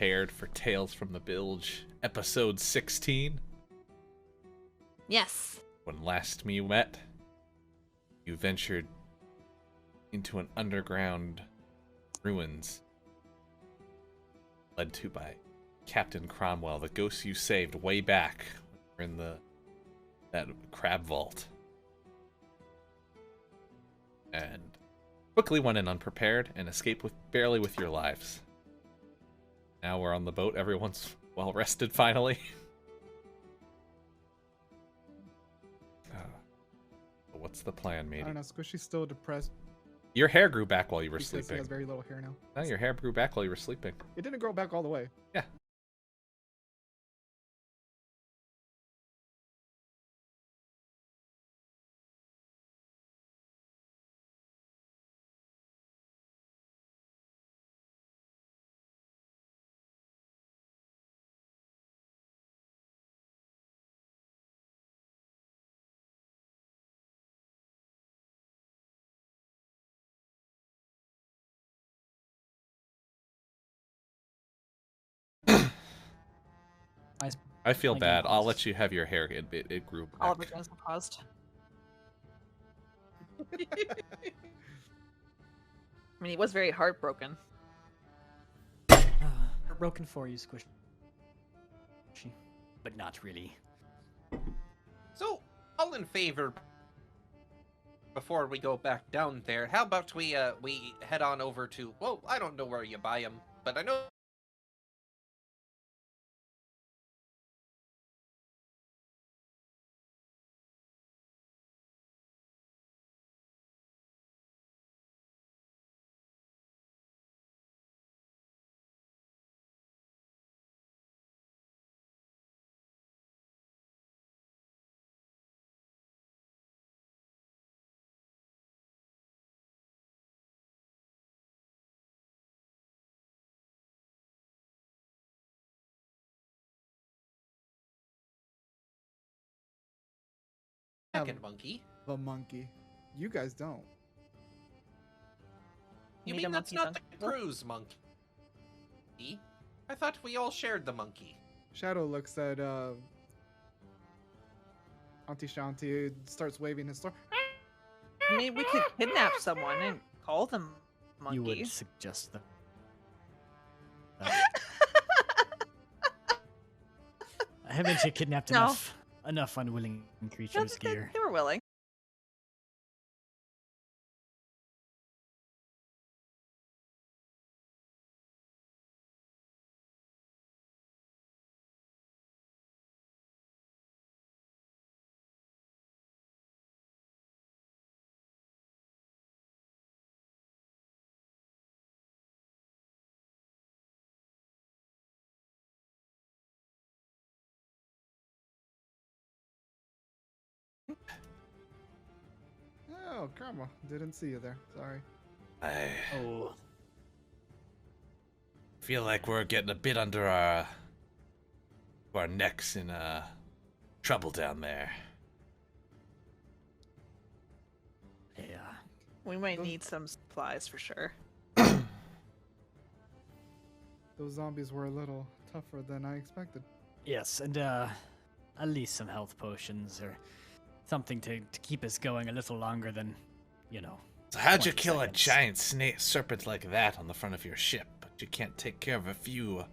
prepared for Tales from the Bilge, episode 16? Yes. When last we met, you ventured into an underground ruins led to by Captain Cromwell, the ghost you saved way back in that crab vault. And quickly went in unprepared and escaped barely with your lives. Now we're on the boat. Everyone's well rested finally. What's the plan, matey? I don't know. Squishy's still depressed Your hair grew back while you were because sleeping. he has very little hair now. No, your hair grew back while you were sleeping. It didn't grow back all the way. Yeah. I feel bad. I'll let you have your hair. It grew back. Oliver Johnson paused. I mean, he was very heartbroken. Broken for you, Squish. But not really. So, all in favor, before we go back down there, how about we head on over to, well, I don't know where you buy them, but I know second monkey. The monkey. You guys don't. You Need mean a that's monkey not the then? cruise monkey? I thought we all shared the monkey. Shadow looks at Auntie Shanti, starts waving his sword. I mean, we could kidnap someone and call them monkeys. You would suggest that. Haven't you kidnapped No. enough unwilling No, creatures they, here? they were willing. Oh, Karma. Didn't see you there. Sorry. I Oh, feel like we're getting a bit under our necks in trouble down there. yeah. We might need some supplies for sure. Those zombies were a little tougher than I expected. Yes, and at least some health potions or something to keep us going a little longer than, you know. So how'd you 20 kill seconds. a giant snake serpent like that on the front of your ship, but you can't take care of a few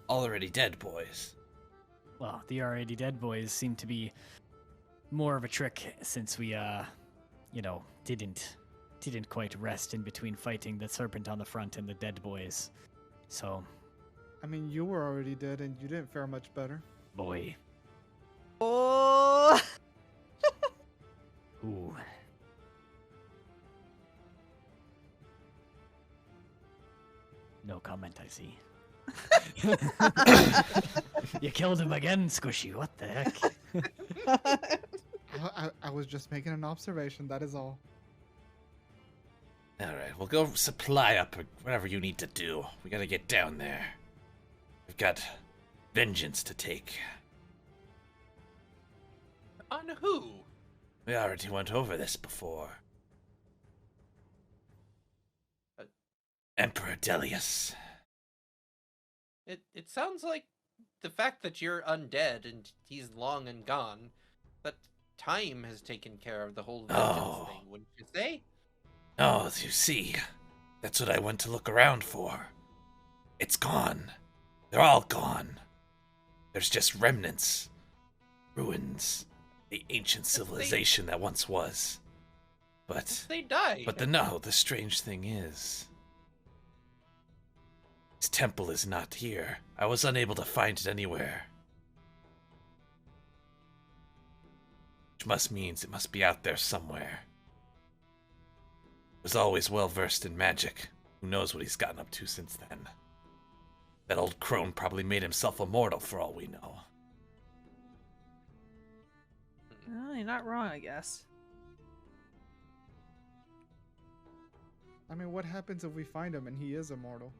already dead boys? Well, the already dead boys seem to be more of a trick since we, you know, didn't quite rest in between fighting the serpent on the front and the dead boys. So, I mean, you were already dead and you didn't fare much better. boy, Oh, ooh. No comment, I see. You killed him again, Squishy. What the heck? I was just making an observation, that is all. Alright, we'll go supply up or whatever you need to do. We gotta get down there. We've got vengeance to take. On who? We already went over this before. Emperor Delius. It sounds like the fact that you're undead and he's long and gone, that time has taken care of the whole vengeance thing, wouldn't you say? Oh, you see, that's what I went to look around for. It's gone. They're all gone. There's just remnants, ruins, the ancient civilization that once was. But They died. the strange thing is, his temple is not here. I was unable to find it anywhere. Which means it must be out there somewhere. Was always well versed in magic. Who knows what he's gotten up to since then? That old crone probably made himself immortal for all we know. Well, you're not wrong, I guess. I mean, what happens if we find him and he is immortal?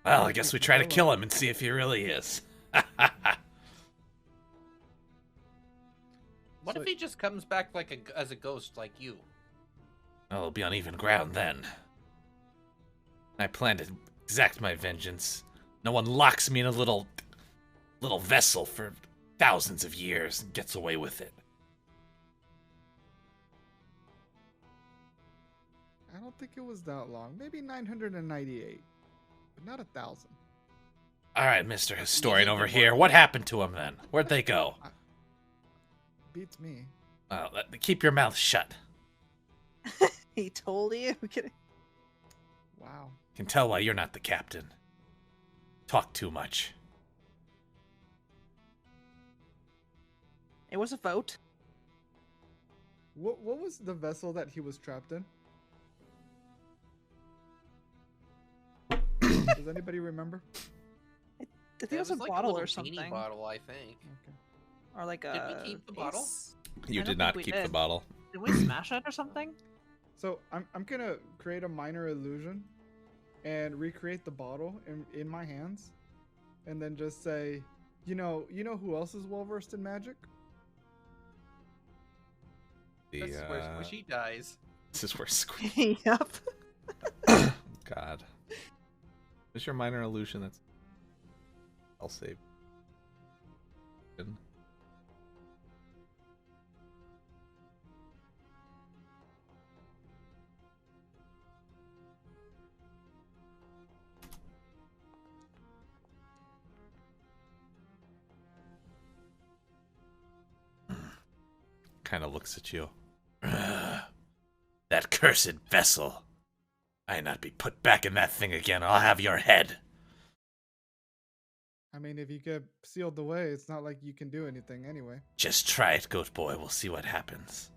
Well, I guess we try to kill him and see if he really is. What if he just comes back as a ghost like you? Well, it'll be on even ground then. I plan to exact my vengeance. No one locks me in a little vessel for thousands of years and gets away with it. I don't think it was that long. Maybe 998, but not 1,000. All right, Mr. Historian over here. What happened to him then? Where'd they go? Beats me. Well, keep your mouth shut. He told you? I'm kidding. Wow. Can tell why you're not the captain. Talk too much. It was a vote. What was the vessel that he was trapped in? Does anybody remember? I think it was a like bottle a or little teeny something. bottle, I think. Okay. Or like a. Did we keep the bottle? You I did don't not think we keep the did. bottle. Did we smash it or something? So I'm gonna create a minor illusion and recreate the bottle in my hands, and then just say, you know who else is well versed in magic? This is where Squishy dies. This is where Squishy. Yep. God. Is your minor illusion? That's. I'll save. Kind of looks at you. That cursed vessel. I not be put back in that thing again. I'll have your head. I mean, if you get sealed away, it's not like you can do anything anyway. Just try it, goat boy. We'll see what happens.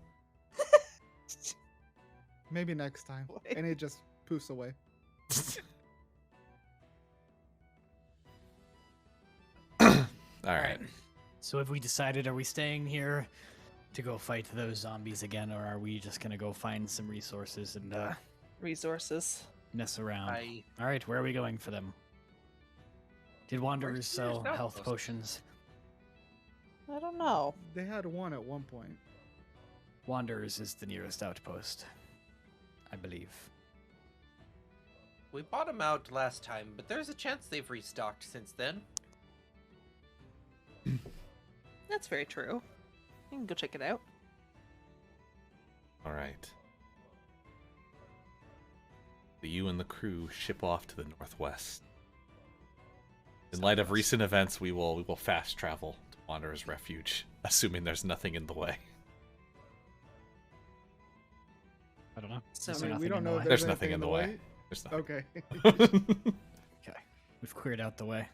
Maybe next time. Wait. And it just poofs away. All right. So have we decided, are we staying here to go fight those zombies again, or are we just gonna go find some resources and Resources. mess around? I All right, where are we going for them? Did Wanderers Where's the sell nearest health outpost? potions? I don't know. They had one at one point. Wanderers is the nearest outpost, I believe. we bought them out last time, but there's a chance they've restocked since then. That's very true. You can go check it out. All right. You and the crew ship off to the northwest. In light of recent events, we will fast travel to Wanderer's Refuge, assuming there's nothing in the way. I don't know. So Is I there mean, we nothing don't in know the if way? There's nothing in the way. There's nothing. Okay. Okay, we've cleared out the way.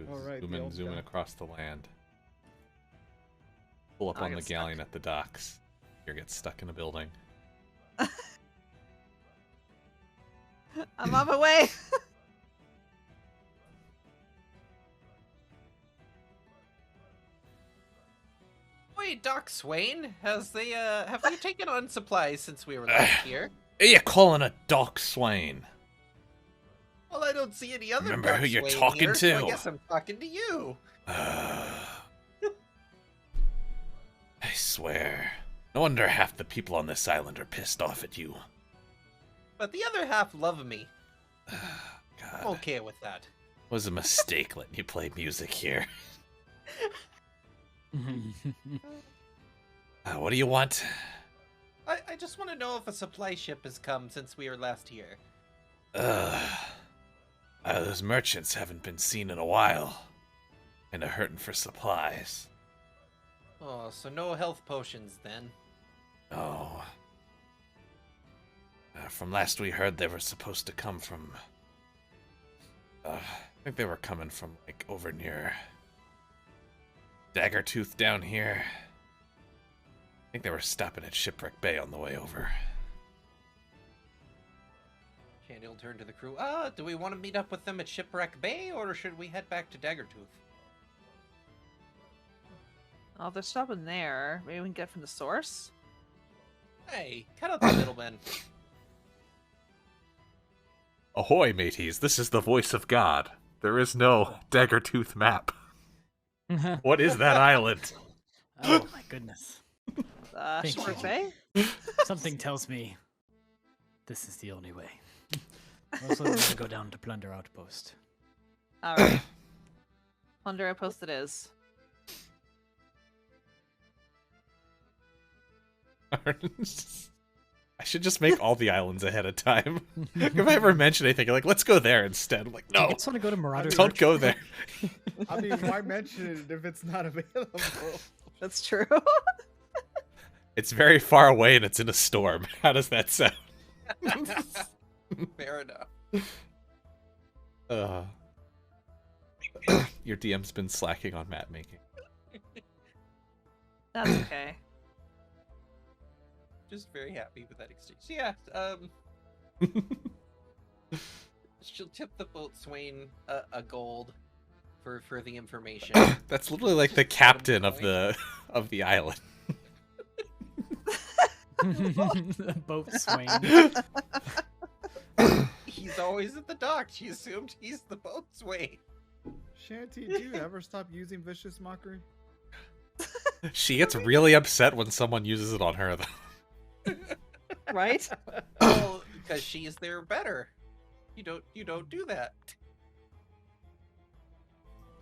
All right, the old Zooming guy. across the land. Pull up I'll on the get galleon stuck. at the docks. You get stuck in a building. I'm on my way. Wait, Doc Swain, have you taken on supplies since we were last here? Hey, you calling a Doc Swain? Well, I don't see any other Remember Doc who you're Swain talking here, so to. I guess I'm talking to you. I swear. No wonder half the people on this island are pissed off at you. But the other half love me. I'm okay with that. It was a mistake letting you play music here. What do you want? I just want to know if a supply ship has come since we were last here. Those merchants haven't been seen in a while. And are hurting for supplies. Oh, so no health potions then. Oh. From last we heard, they were supposed to come from... I think they were coming from, like, over near... Daggertooth down here. I think they were stopping at Shipwreck Bay on the way over. Shandy will turn to the crew. Do we want to meet up with them at Shipwreck Bay, or should we head back to Daggertooth? Oh, if they're stopping there. Maybe we can get from the source? Hey, cut out the middleman. Ahoy, mateys, this is the voice of God. There is no Daggertooth map. What is that island? Oh my goodness. Thank Shipwreck you. Bay? Something tells me this is the only way. Also, we're gonna go down to Plunder Outpost. Alright. Plunder Outpost it is. I should just make all the islands ahead of time. If I ever mention anything, you're like, let's go there instead. I'm like, Do you no, just want to go to Marauder? don't go there. I mean, why mention it if it's not available? That's true. It's very far away and it's in a storm. How does that sound? Fair enough. Your DM's been slacking on map making. That's okay. Just very happy with that exchange. So yeah, she'll tip the boatswain a gold for the information. That's literally like the captain of the island. Boatswain. He's always at the dock. She assumed he's the boatswain. Shanty, do you ever stop using vicious mockery? She gets really upset when someone uses it on her, though. Right? Well, because she's their better. You don't do that.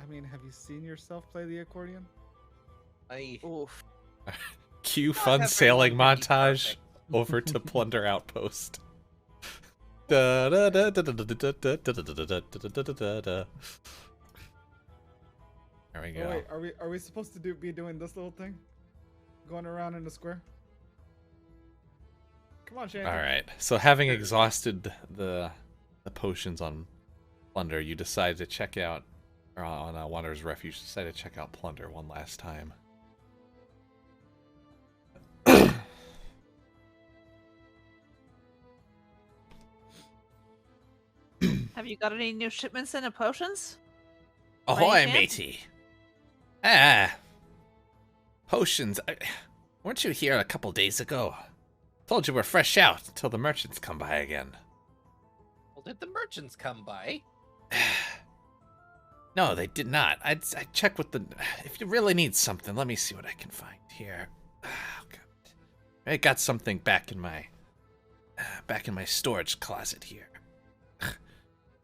I mean, have you seen yourself play the accordion? Oof. Cue Not fun everyone sailing can be montage perfect. over to Plunder Outpost. Da, da, da, da, da, da, da, da, da, da, da, da, da, da. There we Oh, go. wait, are we supposed to be doing this little thing? Going around in a square? Come on, Shanty. All right. So having exhausted the potions on Plunder, you decide to check out, or on Wanderer's Refuge, you decide to check out Plunder one last time. Have you got any new shipments in of potions? Ahoy, chance? matey. Ah. Potions. Weren't you here a couple days ago? Told you we're fresh out until the merchants come by again. Well, did the merchants come by? No, they did not. I checked with the... If you really need something, let me see what I can find here. Oh, God. I got something back in my storage closet here.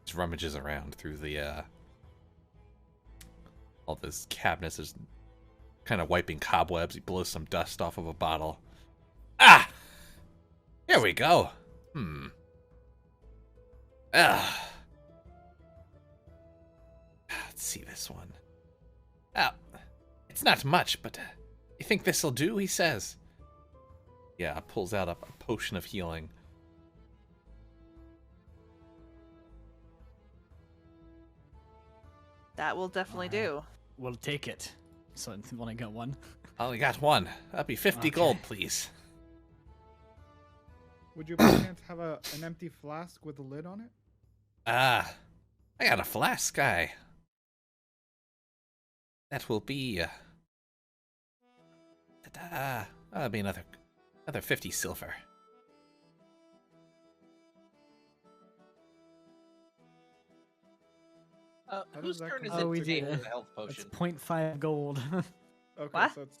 Just rummages around through the all this cabinets. Is kind of wiping cobwebs. He blows some dust off of a bottle. Ah, here we go. Ah. Let's see this one. Oh, it's not much, but you think this'll do? He says. Yeah, pulls out a potion of healing. That will definitely do. We'll take it. So I only got one. Only got one. That'd be 50 Okay. gold, please. Would you by chance have an empty flask with a lid on it? Ah, I got a flask guy. That will be ta-da. That'll be another 50 silver. How Whose does that turn is compare it to to take gold? the health It's potion? 0.5 gold. Okay, What? so it's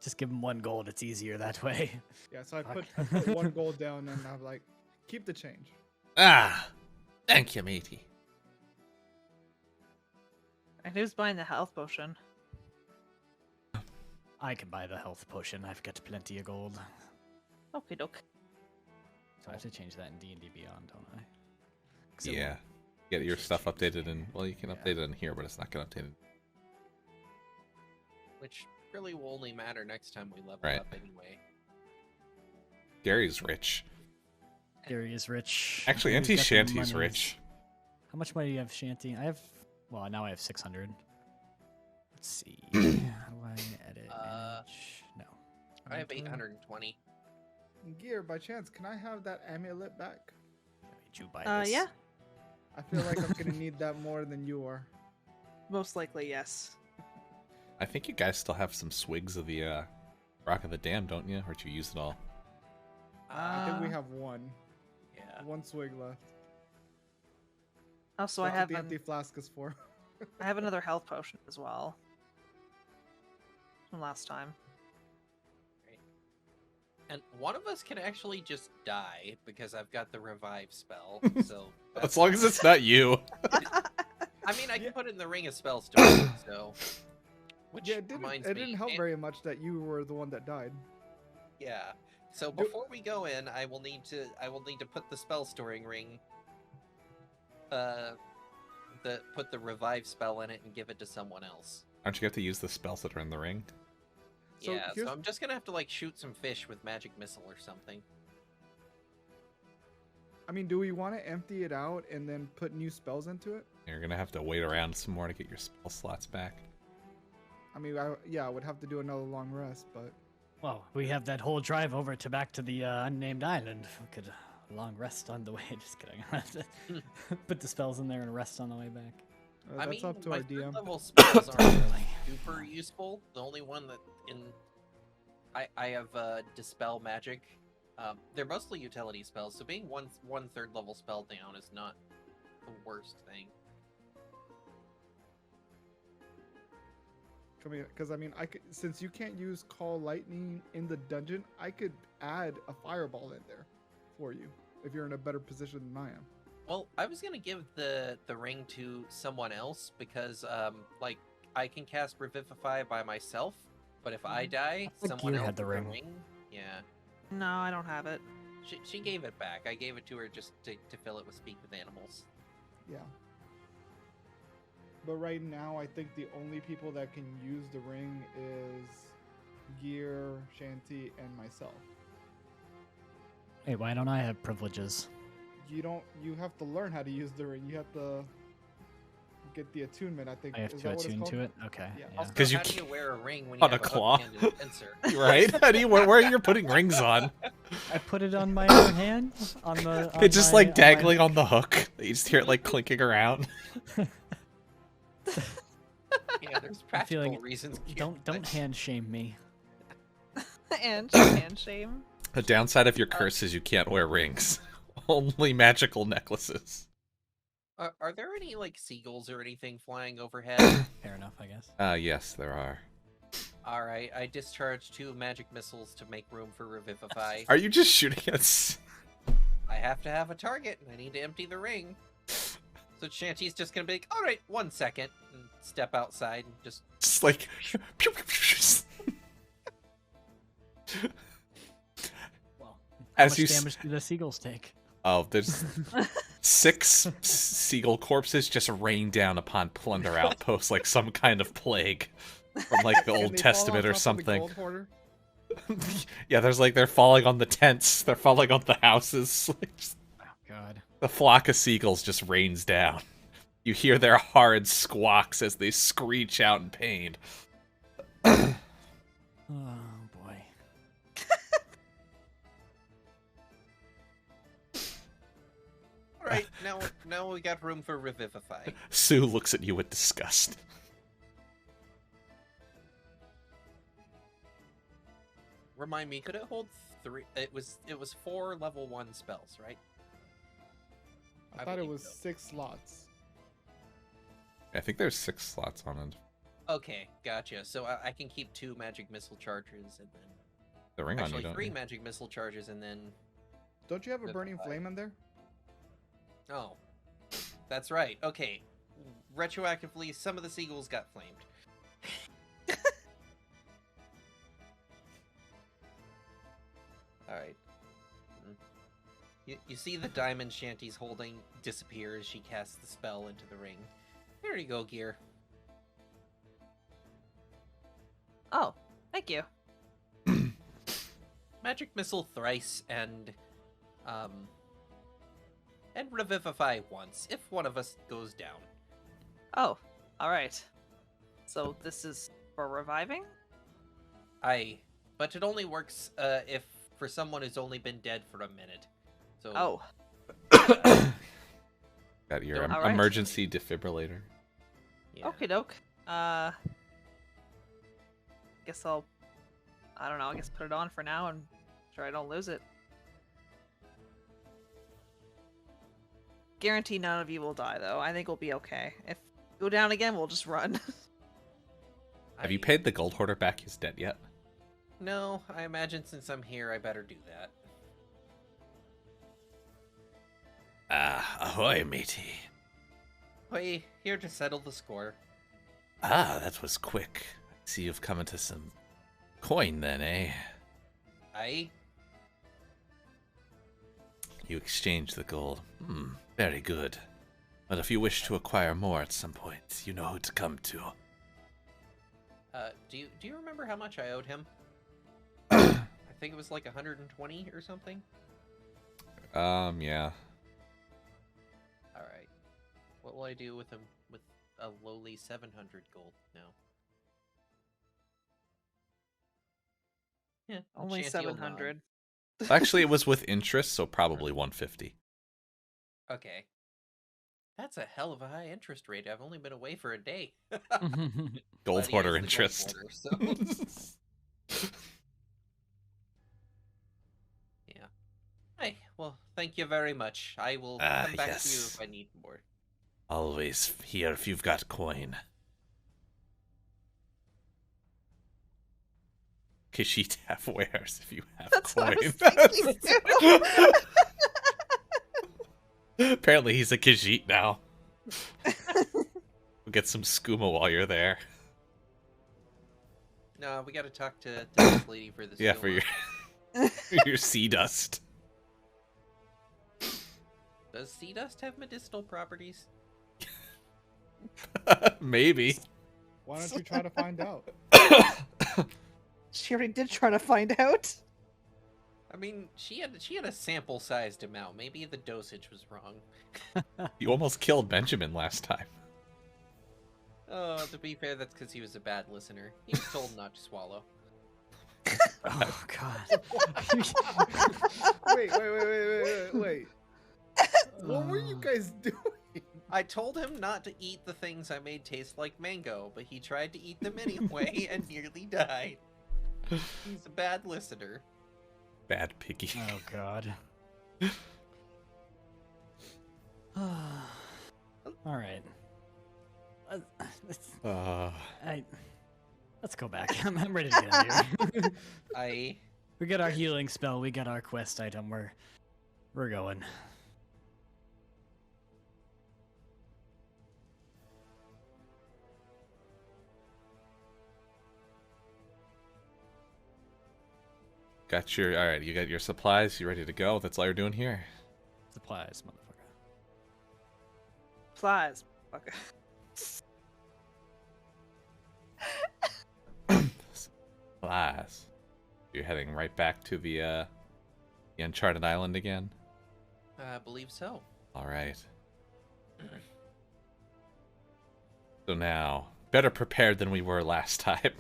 Just give him 1 gold. It's easier that way. yeah. So I Fuck. put 1 gold down, and I'm like, keep the change. Ah, thank you, matey. And who's buying the health potion? I can buy the health potion. I've got plenty of gold. Okay, doke. So I have to change that in D&D Beyond, don't I? 'Cause it Yeah. won't- Get your stuff updated in. Well, you can Yeah. update it in here, but it's not gonna update it. Which really will only matter next time we level Right. up anyway. Gary's rich. Gary is rich. Actually, Who's Auntie got the Shanty's monies? rich. How much money do you have, Shanty? I have. Well, now I have 600. Let's see. How do I edit? Manage? No. I have Okay. 820. Gear, by chance, can I have that amulet back? Did you buy this? Yeah. I feel like I'm gonna need that more than you are. Most likely, yes. I think you guys still have some swigs of the Rock of the Dam, don't you? Or did you use it all? I think we Uh, have one. Yeah. One swig left. Also, That's I what have the empty flask is for. I have another health potion as well. From last time. And one of us can actually just die because I've got the revive spell. So As long as it's not you. I mean, I can Yeah. put it in the ring of spell storing. So, which Yeah, it didn't, reminds it me, didn't help and- very much that you were the one that died. Yeah. So Do- before we go in, I will need to put the spell storing ring. Put the revive spell in it and give it to someone else. Aren't you have to use the spells that are in the ring? So Yeah. here's- So I'm just gonna have to like shoot some fish with magic missile or something. I mean, do we want to empty it out and then put new spells into it? You're gonna have to wait around some more to get your spell slots back. I mean, I would have to do another long rest, but Well, we have that whole drive over to back to the unnamed island. We could long rest on the way. Just kidding. Put the spells in there and rest on the way back. I that's mean, up to my our third DM. level spells aren't Really. super useful. The only one that I have dispel magic. They're mostly utility spells, so being one third level spell down is not the worst thing. Because I mean, I could, since you can't use call lightning in the dungeon, I could add a fireball in there for you if you're in a better position than I am. Well, I was gonna give the ring to someone else because like I can cast Revivify by myself, but if I die, thought someone Gear else had the with ring. Yeah, No, I don't have it. she gave it back. I gave it to her just to fill it with speak with animals. Yeah. But right now, I think the only people that can use the ring is Gear, Shanty, and myself. Hey, why don't I have privileges? You don't. You have to learn how to use the ring. You have to get the attunement. I think. I have Is to that what it's attune called? to it? Okay. Yeah. Yeah. Also, 'Cause you how do you can't- wear a ring when you on have a a claw. hook-handed pincer? Right? How do you, where are you putting rings on? I put it on my other hand. On the. It's just like dangling on the hook. You just hear it like clinking around. Yeah, there's I'm practical feeling- reasons. Don't hand shame me. and shame. The downside of your curse is you can't wear rings. Only magical necklaces. Are there any like seagulls or anything flying overhead? Fair enough, I guess. Yes, there are. All right, I discharged 2 magic missiles to make room for Revivify. Are you just shooting at... I have to have a target, and I need to empty the ring. So Shanty's just gonna be like, "All right, 1 second," and step outside and just. Just like... Well, how As much you damage do the seagulls take? Oh, there's 6 seagull corpses just rain down upon plunder outposts like some kind of plague from like the And Old they fall on Testament or top of the something. gold hoarder. Yeah, there's like they're falling on the tents, they're falling on the houses. Like, just- Oh God. the flock of seagulls just rains down. You hear their hard squawks as they screech out in pain. Oh boy. All right, now we got room for Revivify. Sue looks at you with disgust. Remind me, could it hold 3? It was 4 level 1 spells, right? I I thought it believe was so. 6 slots. I think there's 6 slots on it. Okay, gotcha. So I can keep 2 magic missile charges and then The ring on you, actually don't 3 you? magic missile charges and then Don't you have a Good burning fight. flame in there? oh, that's right. Okay, retroactively, some of the seagulls got flamed. Alright. You see the diamond Shanty's holding disappear as she casts the spell into the ring. There you go, Gear. Oh, thank you. Magic missile thrice and revivify once if one of us goes down. Oh, all right. So this is for reviving? Aye, but it only works if for someone who's only been dead for a minute. So Oh, Got your All right. emergency defibrillator. yeah. okie doke. Guess I don't know, I guess put it on for now and sure I don't lose it. Guarantee none of you will die though. I think we'll be okay. If we go down again, we'll just run. Have you paid the gold hoarder back his debt yet? No, I imagine since I'm here, I better do that. Ahoy, matey. Hey, here to settle the score. Ah, that was quick. I see you've come into some coin then, eh? Aye. You exchanged the gold. Very good. But if you wish to acquire more at some point, you know who to come to. Do you remember how much I owed him? I think it was like 120 or something. Yeah. All right. What will I do with him with a lowly 700 gold now? Yeah, Only Shanty will nod. 700. Actually, it was with interest, so probably 150. Okay. That's a hell of a high interest rate. I've only been away for a day. Gold But he hoarder is the gold interest. hoarder, so... yeah. Hey, well, thank you very much. I will come back to you Yes. if I need more. Always here if you've got coin. Khajiit have wares if you have That's what I coin. was thinking too. Apparently he's a Khajiit now. We'll get some skooma while you're there. No, we gotta talk to this lady for this. Yeah, for your your sea dust. Does sea dust have medicinal properties? Maybe. Why don't you try to find out? She already did try to find out. I mean, she had a sample-sized amount. Maybe the dosage was wrong. You almost killed Benjamin last time. Oh, to be fair, that's because he was a bad listener. He was told not to swallow. Oh god. Wait. What were you guys doing? I told him not to eat the things I made taste like mango, but he tried to eat them anyway and nearly died. He's a bad listener. Bad piggy. Oh god. All right. Let's go back. I'm ready to get out of here. We got our healing spell. We got our quest item. We're going. Got your alright, you got your supplies, you ready to go? That's all you're doing here. Supplies, motherfucker. Flies. Okay. Supplies. You're heading right back to the Uncharted Island again? I believe so. Alright. So now, better prepared than we were last time.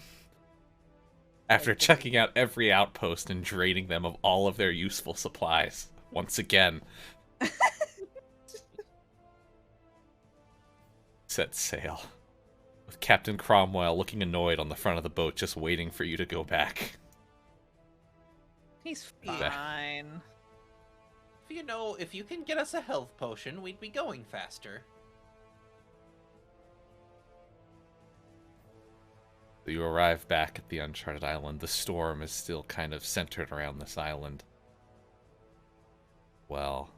After checking out every outpost and draining them of all of their useful supplies. Once again. Set sail. With Captain Cromwell looking annoyed on the front of the boat, just waiting for you to go back. He's Yeah. fine. If you can get us a health potion, we'd be going faster. You arrive back at the Uncharted Island. The storm is still kind of centered around this island. Well,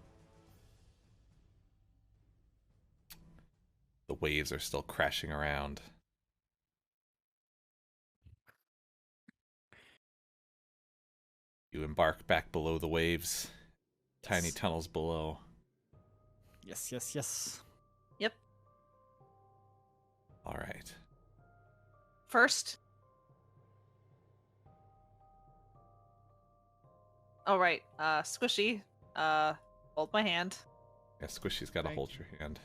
The waves are still crashing around. You embark back below the waves. Tiny Yes. tunnels below. Yes, yes, yes. Yep. All right. First. All right. Squishy. Hold my hand. Yeah, Squishy's got to Thank hold your hand.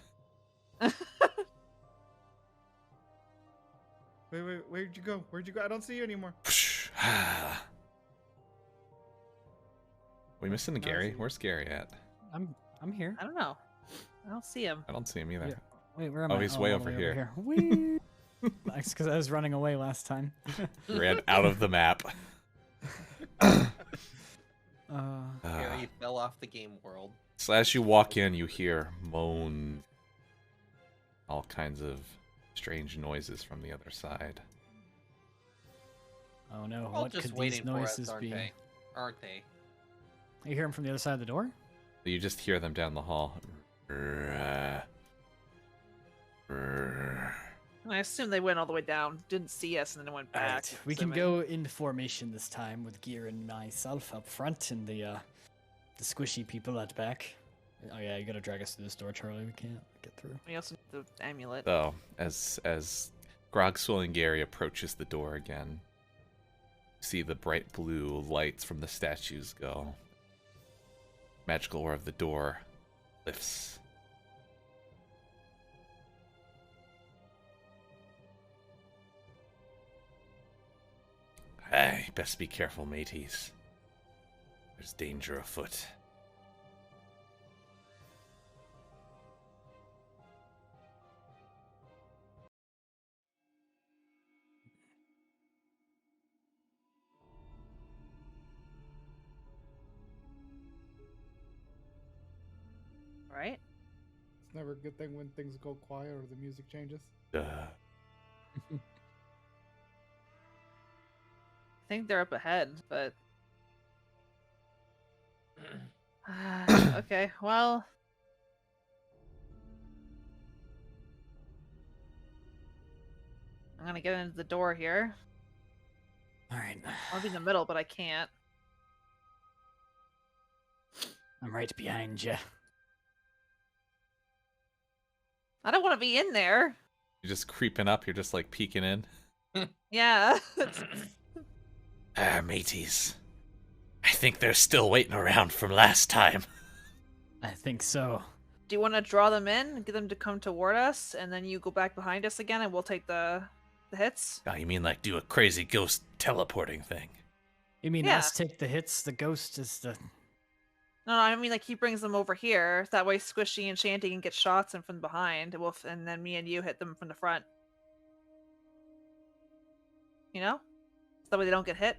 Wait, where'd you go? Where'd you go? I don't see you anymore. We missing Now I Gary? see. Where's Gary at? I'm here. I don't know. I don't see him. I don't see him either. Yeah. Wait, where am Oh, I? he's way I'm all over the here. Whee! That's because I was running away last time. Ran out of the map. Gary fell off the game world. So as you walk in, you hear moans, all kinds of strange noises from the other side. Oh no! All What just could waiting these for noises us, aren't be? they? Aren't they? You hear them from the other side of the door? You just hear them down the hall. I assume they went all the way down, didn't see us, and then went back. Alright, we can go into formation this time with Gear and myself up front and the squishy people at back. Oh yeah, you gotta drag us through this door, Charlie. We can't get through. We also need the amulet. So, as Grogswell and Gary approaches the door again, see the bright blue lights from the statues go. Magical aura of the door lifts. Hey, best be careful, mateys. There's danger afoot. Right? It's never a good thing when things go quiet or the music changes. Duh. I think they're up ahead, but okay. Well, I'm gonna get into the door here. Alright. I'll be in the middle, but I can't. I'm right behind you. I don't want to be in there. You're just creeping up, you're just like peeking in. Yeah. Mateys. I think they're still waiting around from last time. I think so. Do you want to draw them in, get them to come toward us, and then you go back behind us again, and we'll take the hits? Oh, you mean like do a crazy ghost teleporting thing? You mean Yeah. us take the hits, the ghost is the... No, I mean like he brings them over here. That way, Squishy and Shanty can get shots in from behind. And then me and you hit them from the front. You know, so that way they don't get hit.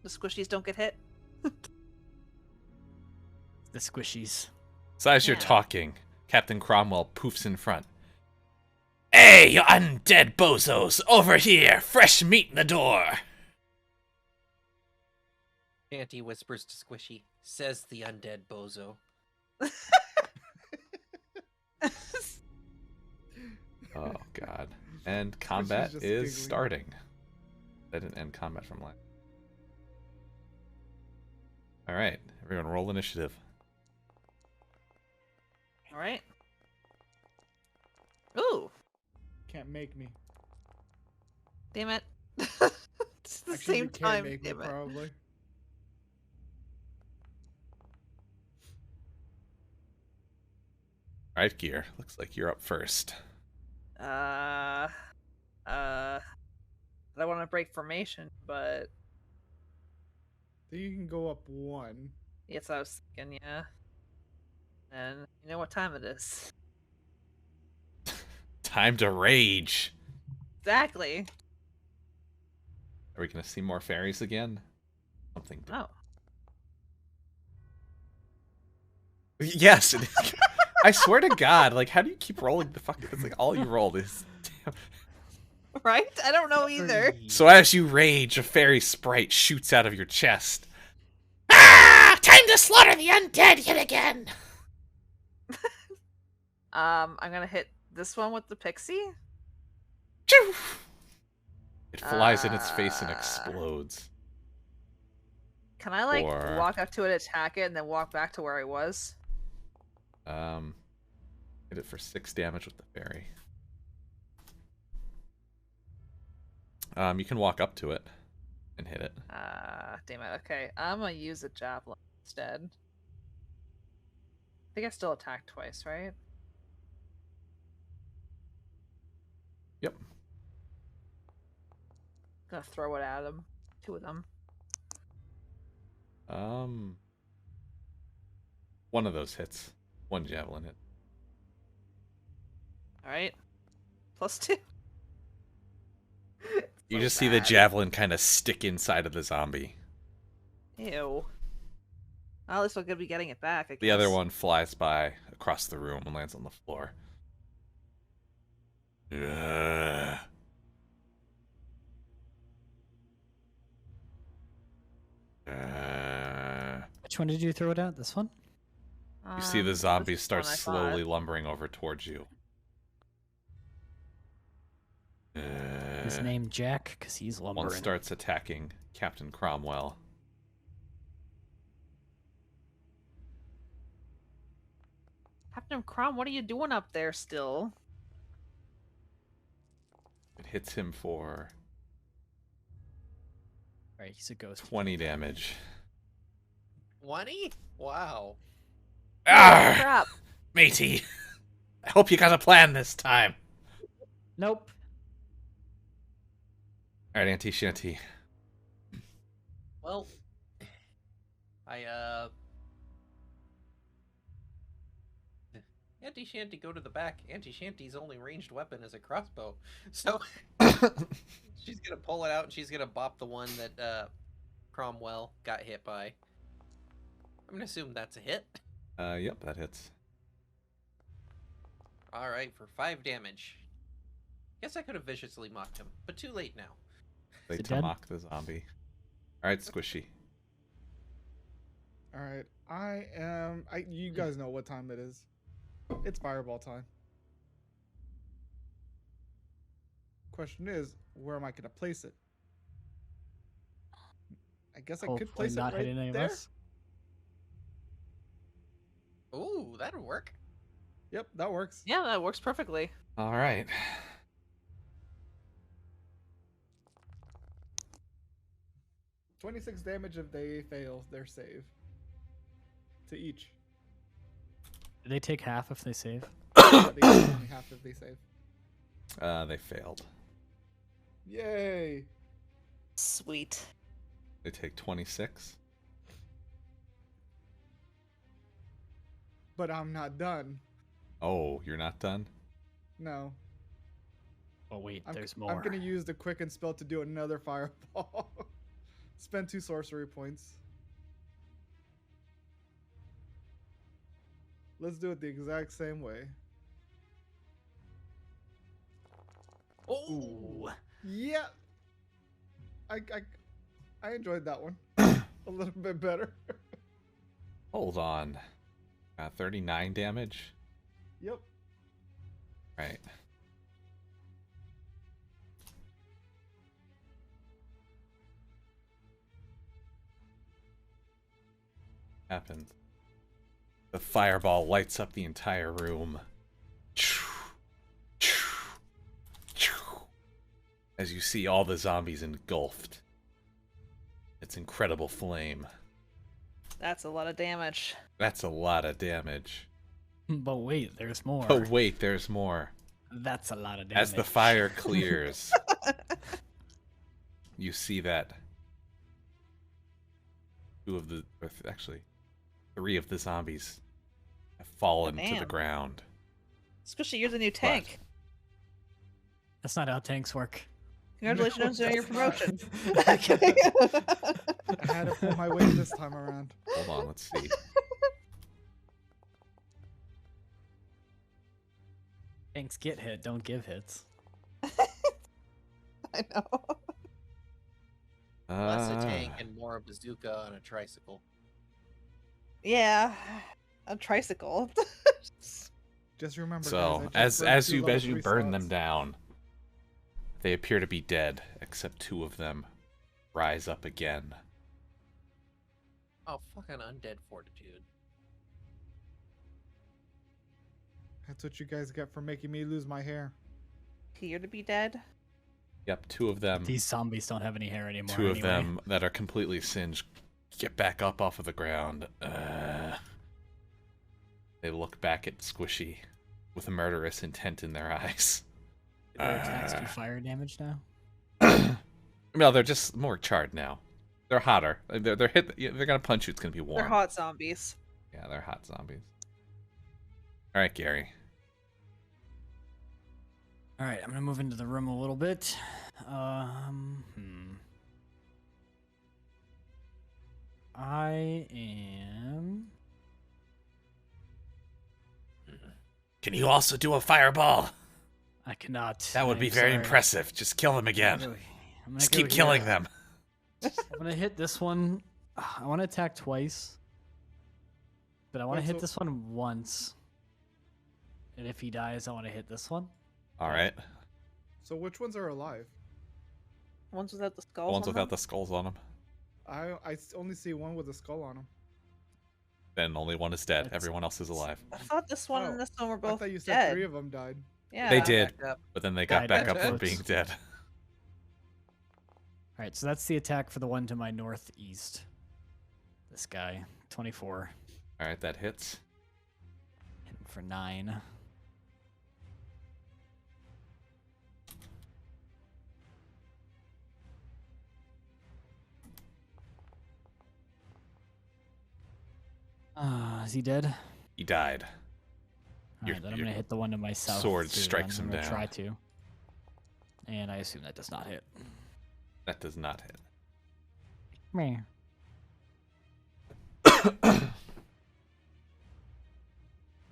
The Squishies don't get hit. the squishies. So as you're Yeah. talking, Captain Cromwell poofs in front. Hey, you undead bozos! Over here! Fresh meat in the door! Shanty whispers to Squishy, says the undead bozo. Oh, God. And combat just is giggling. starting. That didn't end combat from last. Alright, everyone roll initiative. All right. Ooh, Can't make me. damn it! It's the Actually, you same can't time. make me, Damn it. probably. Alright, Gear. Looks like you're up first. I don't want to break formation, but So you can go up one. yes, I was thinking, yeah. And you know what time it is? Time to rage! Exactly. Are we gonna see more fairies again? Something. Oh. Yes! I swear to God, like, how do you keep rolling the fucking... It's like all you rolled is... Damn. Right? I don't know either. So as you rage, a fairy sprite shoots out of your chest. Ah! Time to slaughter the undead yet again! I'm gonna hit this one with the pixie? Choo! It flies in its face and Uh, explodes. Can I like Or- walk up to it, attack it, and then walk back to where I was? Hit it for 6 damage with the fairy. You can walk up to it and hit it. Damn it. Okay, I'm gonna use a javelin instead. I think I still attacked twice, right? Yep. Gonna throw it at them. 2 of them. One of those hits. 1 javelin hit. Alright. +2. You So just see the bad. javelin kind of stick inside of the zombie. Ew. At least I'll be getting it back, I guess. The other one flies by across the room and lands on the floor. Ugh. Which one did you throw it at? This one? You see the This zombie is start one I slowly thought. lumbering over towards you. His name Jack, because he's lumbering. One starts attacking Captain Cromwell. Captain Crom, what are you doing up there still? It hits him for Alright, he's a ghost. 20 damage. 20? Wow. Ah, Crap. matey. I hope you got a plan this time. Nope. All right, Auntie Shanty. Well, Auntie Shanty, go to the back. Auntie Shanty's only ranged weapon is a crossbow. So she's gonna pull it out and she's gonna bop the one that Cromwell got hit by. I'm gonna assume that's a hit. Yep, that hits. Alright, for 5 damage. Guess I could have viciously mocked him, but too late now. They Is it dead? mock the zombie. All right, Squishy. All right, you guys know what time it is. It's fireball time. Question is, where am I gonna place it? I guess I could Hopefully place it not right hitting any of there. us. Ooh, that'll work. Yep, that works. Yeah, that works perfectly. All right. 26 damage if they fail their save. To each. Do they take half if they save? Yeah, they get only half if they save. They failed. Yay! Sweet. They take 26. But I'm not done. Oh, you're not done? No. Oh wait, I'm, there's more. I'm gonna use the quicken spell to do another fireball. Spend 2 sorcery points. Let's do it the exact same way. Oh, Yeah. I enjoyed that one a little bit better. Hold on. 39 damage? Yep. Right. Happens. The fireball lights up the entire room. As you see all the zombies engulfed. Its incredible flame. That's a lot of damage. That's a lot of damage. But wait, there's more. Oh wait, there's more. That's a lot of damage. As the fire clears, you see that actually 3 of the zombies have fallen to the Damn. ground. Squishy, you're the new tank. That's not how tanks work. Congratulations on your that's not. promotion. I had to pull my weight this time around. Hold on, let's see. Tanks get hit, don't give hits. I know. less a tank and more a bazooka on a tricycle. Yeah. A tricycle. Just remember, So guys, I just as burned 2 you level 3 burn them slots. down, they appear to be dead, except 2 of them rise up again. Oh, fucking undead fortitude. That's what you guys get for making me lose my hair. Appear to be dead. Yep, 2 of them. These zombies don't have any hair anymore. 2 of anyway. them that are completely singed get back up off of the ground. They look back at Squishy with a murderous intent in their eyes. Do their attacks do fire damage now? No, they're just more charred now. They're hotter. They're hit. They're gonna punch you. It's gonna be warm. They're hot zombies. Yeah, they're hot zombies. All right, Gary. All right, I'm gonna move into the room a little bit. I am. Can you also do a fireball? I cannot. That would I'm be very sorry. impressive. Just kill them again. I'm gonna Just go keep here. killing them. I'm gonna hit this one. I want to attack twice, but I want to Wait, hit so- this one once. And if he dies, I want to hit this one. All right. So which ones are alive? Ones without the The skulls. ones on without them? the skulls on them. I only see one with a skull on him. Then only one is dead. That's- Everyone else is alive. I thought this one Oh, and this one were I both thought you said dead. 3 of them died. Yeah. They did, Back up. but then they got Died back back up from up. being dead. All right, so that's the attack for the one to my northeast. This guy, 24, All right, that hits. hitting for 9. Is he dead? He died. All Your- right, then I'm your gonna hit the one to my south. sword too, strikes then. him I'm gonna down. Try to. And I assume that does not hit. That does not hit. Meh.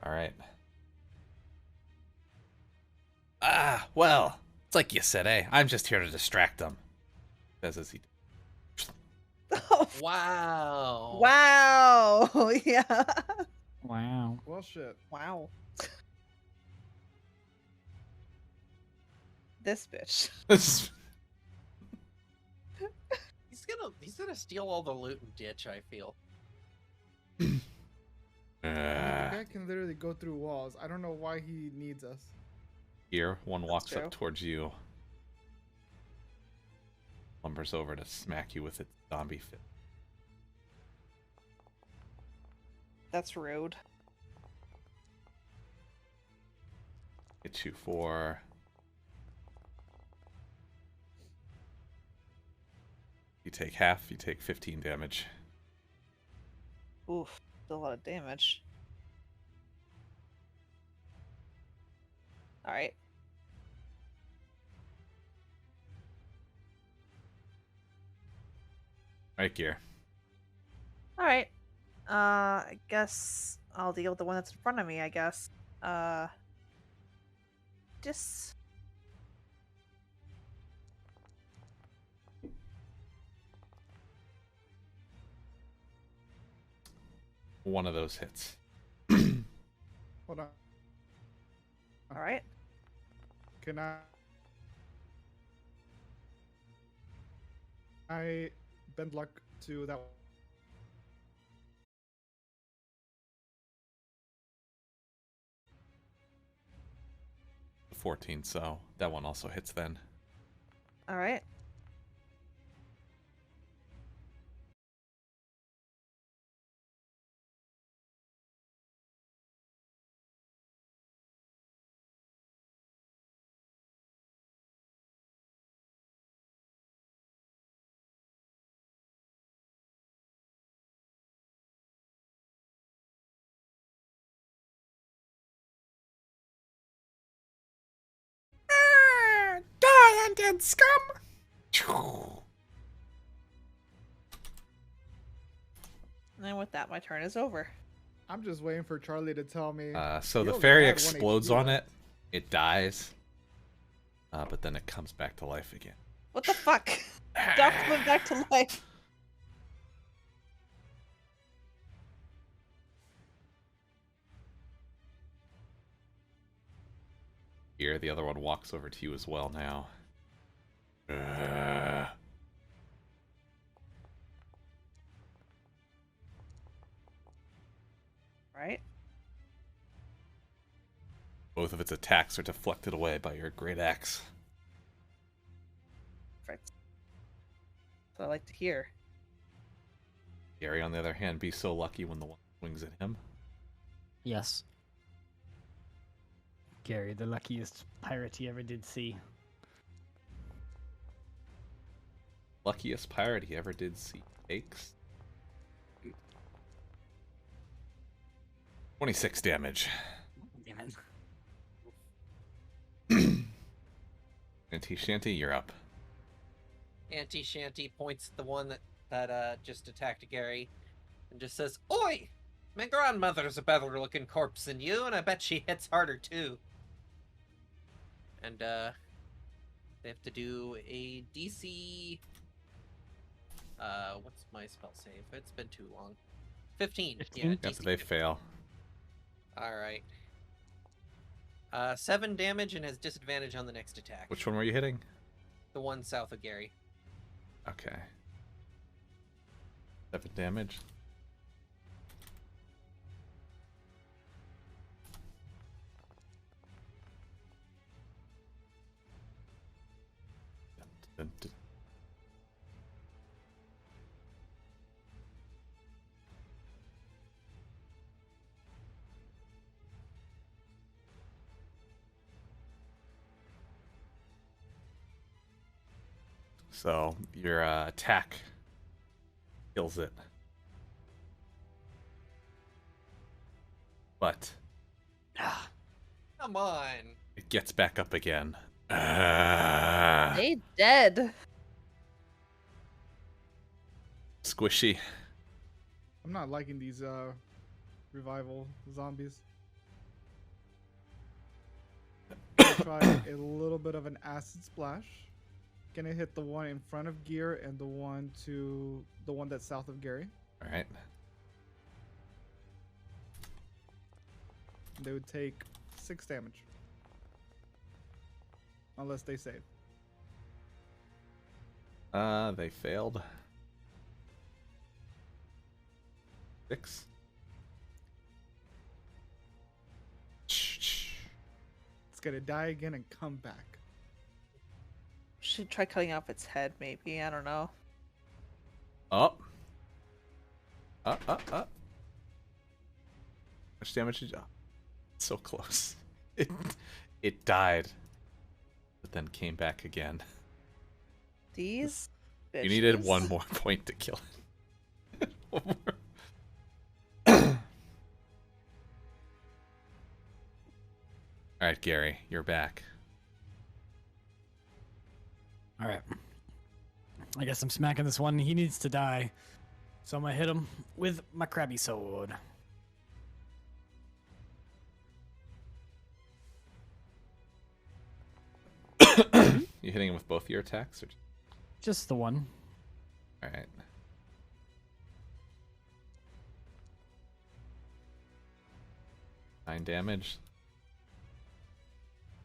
All right. Well, it's like you said, eh? I'm just here to distract them. Says as he. Wow. Wow. Yeah. Wow. Well, shit. Wow. This bitch. He's gonna steal all the loot and ditch, I feel. The guy can literally go through walls. I don't know why he needs us. Here, one walks true. up towards you. Lumbers over to smack you with its zombie fit. That's rude. Hits you for. You take half, you take 15 damage. Oof. Still a lot of damage. Alright. Right, Gear. Alright. I guess I'll deal with the one that's in front of me, I guess. Just One of those hits. Hold on. alright. Can I bend luck to that? 14, so that one also hits then. Alright. Die, undead scum! And with that, my turn is over. I'm just waiting for Charlie to tell me. So You the only fairy had 1 explodes HP on left. it. It dies. But then it comes back to life again. What the fuck? Stop coming back to life. Here, the other one walks over to you as well now. Right? Both of its attacks are deflected away by your great axe. Perfect. So I like to hear. Gary, on the other hand, be so lucky when the one swings at him. Yes. Gary, the luckiest pirate he ever did see. Luckiest pirate he ever did see. Takes 26 damage. Damn it. Auntie Shanty, you're up. Auntie Shanty points at the one that just attacked Gary and just says, "Oi! My grandmother's a better looking corpse than you, and I bet she hits harder too." And they have to do a DC. What's my spell save? It's been too long. 15. 15? Yeah, Yep, DC they 15. fail. Alright. 7 damage and has disadvantage on the next attack. Which one were you hitting? The one south of Gary. Okay. 7 damage. Dun, dun. So your attack kills it. But Come on! it gets back up again. They dead. Squishy. I'm not liking these revival zombies. Try a little bit of an acid splash. Gonna hit the one in front of Gear and the one that's south of Gary. All right. They would take 6 damage. Unless they save. They failed. 6. It's gonna die again and come back. Should try cutting off its head, maybe. I don't know. Up. Up. Much damage did you? So close. It died, but then came back again. These bitches. You needed one more point to kill it. One more. All right, Gary, you're back. All right. I guess I'm smacking this one. He needs to die. So I'm going to hit him with my crabby sword. You hitting him with both your attacks? Or... Just the one. All right. Nine damage.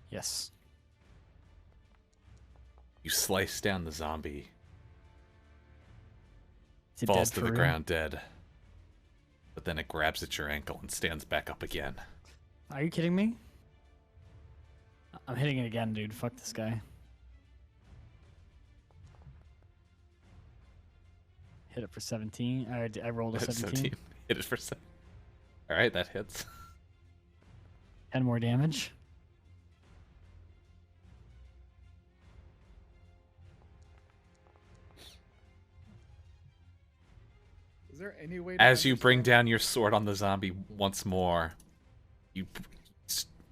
Yes. You slice down the zombie. Is it Falls dead to for the real? ground dead. But then it grabs at your ankle and stands back up again. Are you kidding me? I'm hitting it again, dude. Fuck this guy. Hit it for 17. I rolled a 17. Hit it for 7. All right, that hits. 10 more damage. Is there any way to As you bring understand- down your sword on the zombie once more, you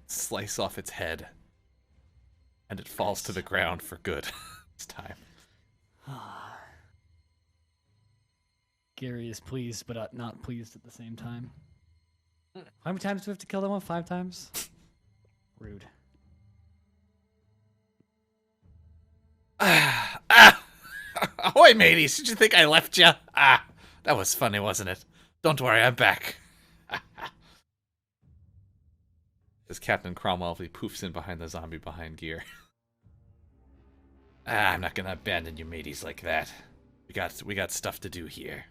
slice off its head. And it falls to the ground for good this time. Gary is pleased, but not pleased at the same time. How many times do we have to kill that one? 5 times? Rude. Ahoy, mateys! Did you think I left you? That was funny, wasn't it? Don't worry, I'm back. As Captain Cromwell, he poofs in behind the zombie behind Gear. I'm not gonna abandon you mateys like that. We got stuff to do here.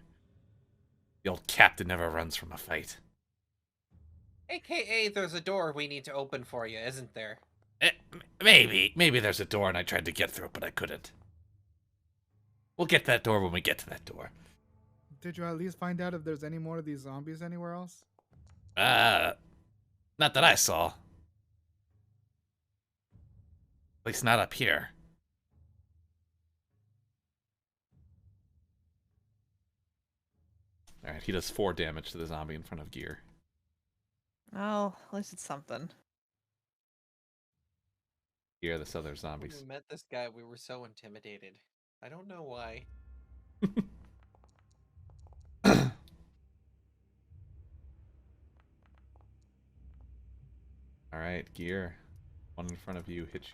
The old captain never runs from a fight. AKA, there's a door we need to open for you, isn't there? Maybe there's a door and I tried to get through it, but I couldn't. We'll get that door when we get to that door. Did you at least find out if there's any more of these zombies anywhere else? Not that I saw. At least not up here. Alright, he does 4 damage to the zombie in front of Gear. Oh, at least it's something. Gear, this other When zombies. we met this guy, we were so intimidated. I don't know why. Alright, Gear. One in front of you hits you.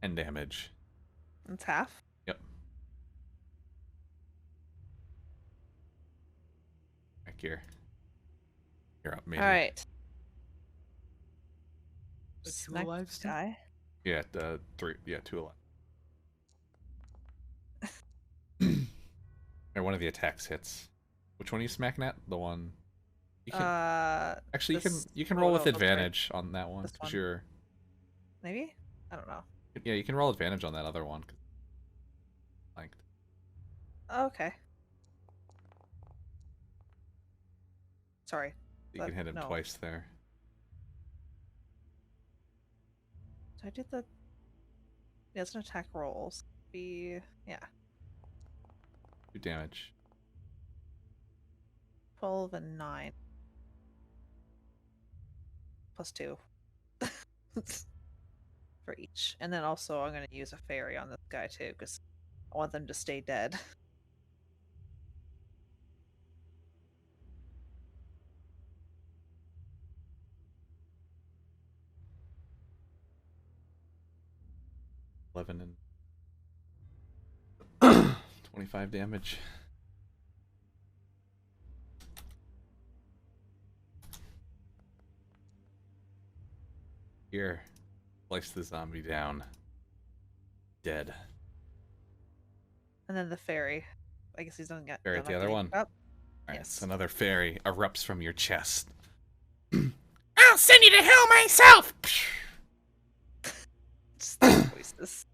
And damage. It's half. Yep. Alright, Gear. You're up, maybe. All right. The 2 Next alive still? guy. Yeah, 3. Yeah, 2 alive. Or one of the attacks hits. Which one are you smacking at? The one. You can, actually, this- you can oh, roll with no, that's right. advantage on that one This because one. you're. Maybe? I don't know. Yeah, you can roll advantage on that other one. Flanked. Okay. Sorry. You can hit him no. twice there. Did I do the... Yeah, it's an attack rolls. Yeah. 2 damage. 12 and 9. Plus 2. For each. And then also I'm going to use a fairy on this guy too, because I want them to stay dead. $11 and 25 damage. Here, slice the zombie down. Dead. And then the fairy. I guess he's done got Fairy at the other one? Up. Alright, Yes. so another fairy erupts from your chest. I'll send you to hell myself! Just the voices.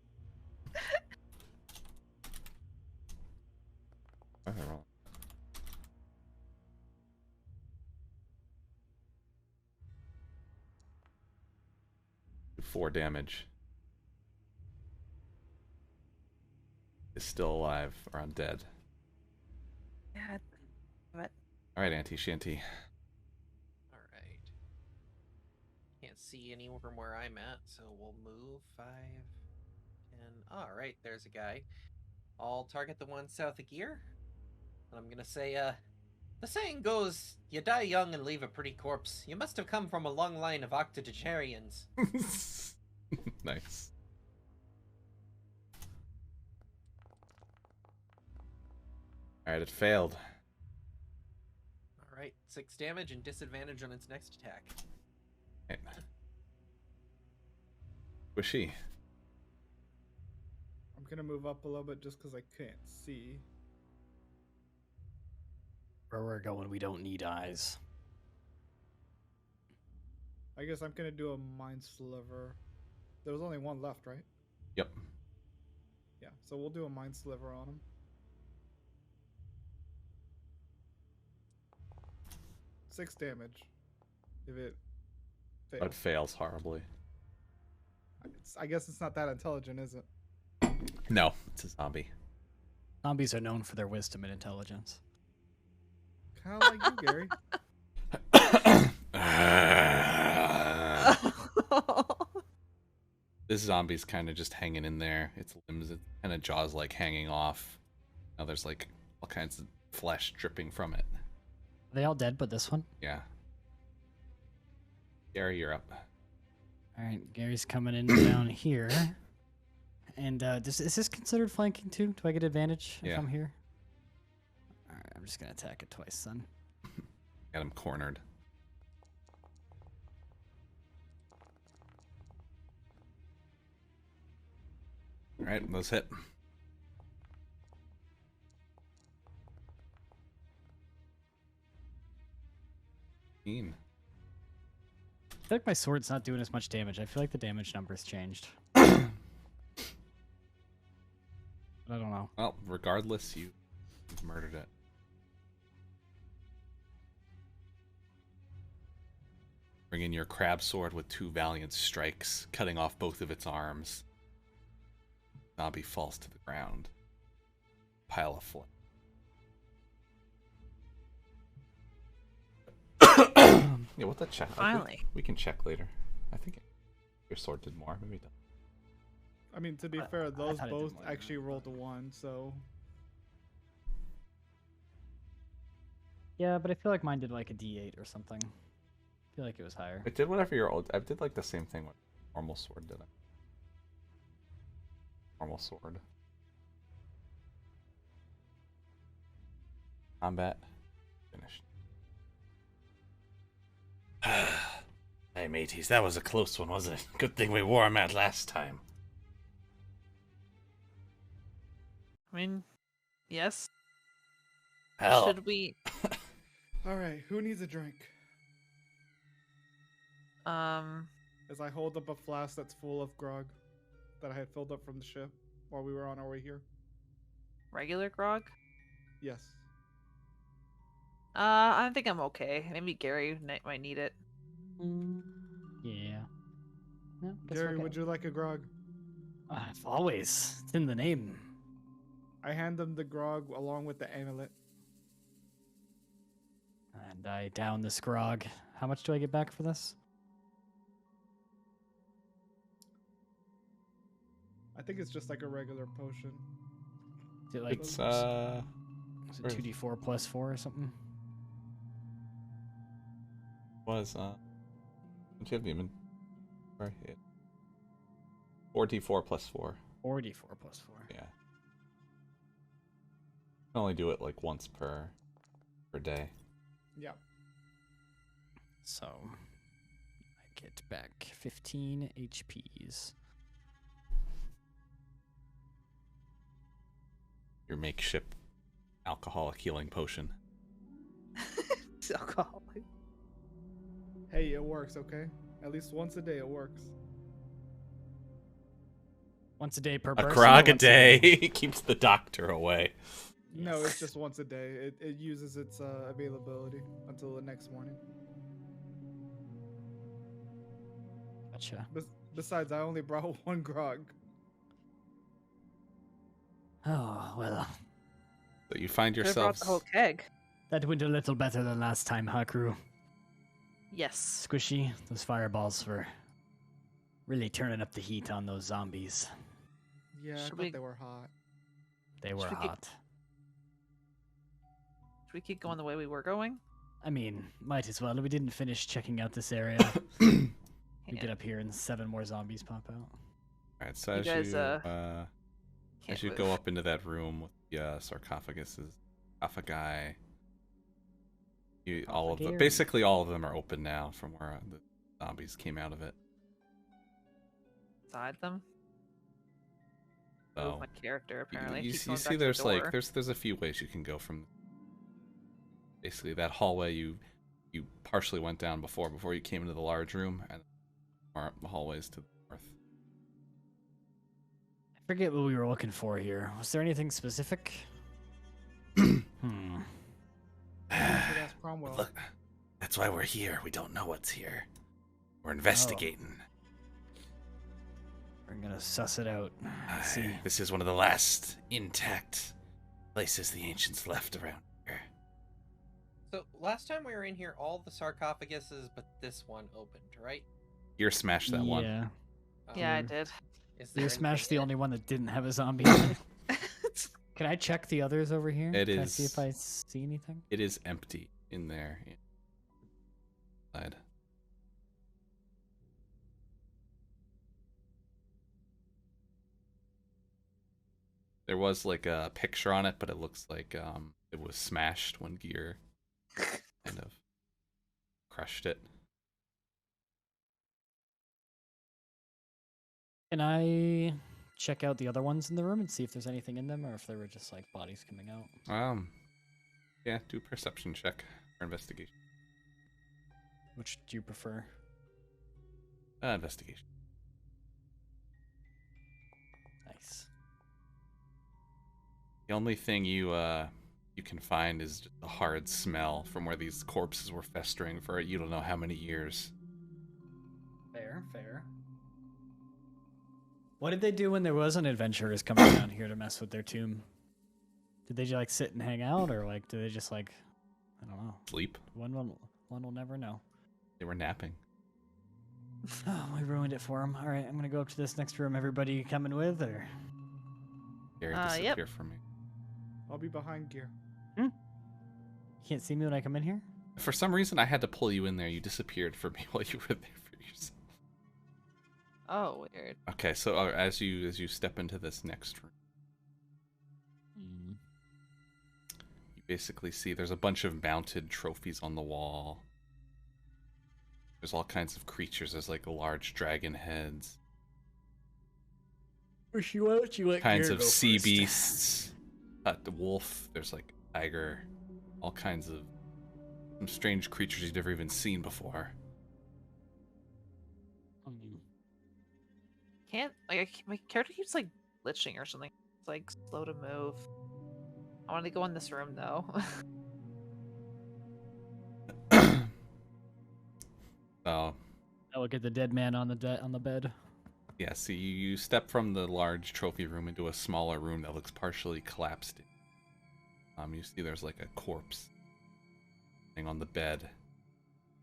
Why am I wrong? Do 4 damage. Is still alive or undead. Yeah. But Alright, Auntie Shanty. Alright. Can't see anywhere from where I'm at, so we'll move 5, 10. Alright, there's a guy. I'll target the one south of Gear. And I'm gonna say, the saying goes, you die young and leave a pretty corpse. You must have come from a long line of octogenarians. Nice. Alright, it failed. Alright, 6 damage and disadvantage on its next attack. Right. Squishy. I'm gonna move up a little bit just because I can't see. Where we're going, we don't need eyes. I guess I'm gonna do a mind sliver. There was only one left, right? Yep. Yeah, so we'll do a mind sliver on him. Six damage. If it fails. But fails horribly. I guess it's not that intelligent, is it? No, it's a zombie. Zombies are known for their wisdom and intelligence. Kind of like you, Gary. This zombie's kind of just hanging in there. Its limbs and its jaws like hanging off. Now there's like all kinds of flesh dripping from it. Are they all dead but this one? Yeah. Gary, you're up. Alright, Gary's coming in down here. And is this considered flanking too? Do I get advantage if Yeah. I'm here? I'm just gonna attack it twice, son. Got him cornered. All right, those hit. I feel like my sword's not doing as much damage. I feel like the damage numbers changed. But I don't know. Well, regardless, you've murdered it. Bring in your crab sword with 2 valiant strikes, cutting off both of its arms. Zombie falls to the ground. Pile of flame. Yeah, what the check? Finally. We can check later. I think your sword did more. Maybe it doesn't. I mean, to be fair, those thought it did both more than actually that, rolled a 1, so Yeah, but I feel like mine did like a D8 or something. I feel like it was higher. It did whatever your old. I did like the same thing with normal sword, did it? Normal sword. Combat. Finished. Hey, mateys, that was a close one, wasn't it? Good thing we wore 'em out last time. I mean, yes. Hell, Should we? all right. Who needs a drink? As I hold up a flask that's full of grog that I had filled up from the ship while we were on our way here. Regular grog? Yes. I think I'm okay. Maybe Gary might need it. Yeah. No, guess Gary, okay. would you like a grog? Always. It's in the name. I hand him the grog along with the amulet. And I down this grog. How much do I get back for this? I think it's just like a regular potion. Is it like It's is it 2d4 plus 4 or something? Was don't you have the inventory? Yeah. 4d4 plus 4. 4d4 plus 4. Yeah. You can only do it like once per day. Yeah. So I get back 15 HPs. Your makeshift alcoholic healing potion. It's alcoholic. Hey, it works, okay? At least once a day it works. Once a day per A person. or grog a once day keeps the doctor away. No, Yes. it's just once a day. It uses its availability until the next morning. Gotcha. Besides, I only brought 1 grog. Oh, well. So you find Could have brought yourselves. the whole keg. That went a little better than last time, huh, crew? Yes. Squishy, those fireballs were really turning up the heat on those zombies. Yeah, I Should thought we- they were hot. They were Should we get- hot. Should we keep going the way we were going? I mean, might as well. We didn't finish checking out this area. We Yeah. get up here and 7 more zombies pop out. Alright, so You as guys, you Can't as you move. go up into that room with the sarcophagi, all of them, Sarcophagi. basically all of them are open now from where the zombies came out of it. Inside them. So My character you, apparently. you keeps see going back to the there's like door. there's a few ways you can go from basically that hallway you partially went down before you came into the large room, and the hallways to the north. I forget what we were looking for here. Was there anything specific? You should ask Cromwell. Look, that's why we're here. We don't know what's here. We're investigating. We're gonna suss it out. See. This is one of the last intact places the ancients left around here. So last time we were in here, all the sarcophaguses, but this one opened, right? Here, smash that one. Yeah. Yeah, I Um, did. Is there You smashed the anything only one that didn't have a zombie in it. Can I check the others over here? It Can I see is- if I see anything? It is empty in there. Inside. There was like a picture on it, but it looks like it was smashed when Gear kind of crushed it. Can I check out the other ones in the room and see if there's anything in them, or if they were just like bodies coming out? Yeah, do a perception check or investigation. Which do you prefer? Investigation. Nice. The only thing you can find is just a hard smell from where these corpses were festering for you don't know how many years. Fair, fair. What did they do when there wasn't adventurers coming down here to mess with their tomb? Did they just like sit and hang out, or like do they just like, I don't know. Sleep. One will never know. They were napping. Oh, we ruined it for them. All right, I'm gonna go up to this next room. Everybody coming with, or? Gary Yep. disappear from me. I'll be behind Gear. You can't see me when I come in here? For some reason, I had to pull you in there. You disappeared for me while you were there for yourself. Oh, weird. Okay, so as you step into this next room, you basically see there's a bunch of mounted trophies on the wall. There's all kinds of creatures. There's like large dragon heads, Wish you let kinds of sea beasts. The wolf. There's like a tiger. All kinds of some strange creatures you've never even seen before. Can't my character keeps like glitching or something. It's like slow to move. I want to go in this room though. Oh. I look at the dead man on the bed. Yeah, see, you step from the large trophy room into a smaller room that looks partially collapsed. You see there's like a corpse laying on the bed,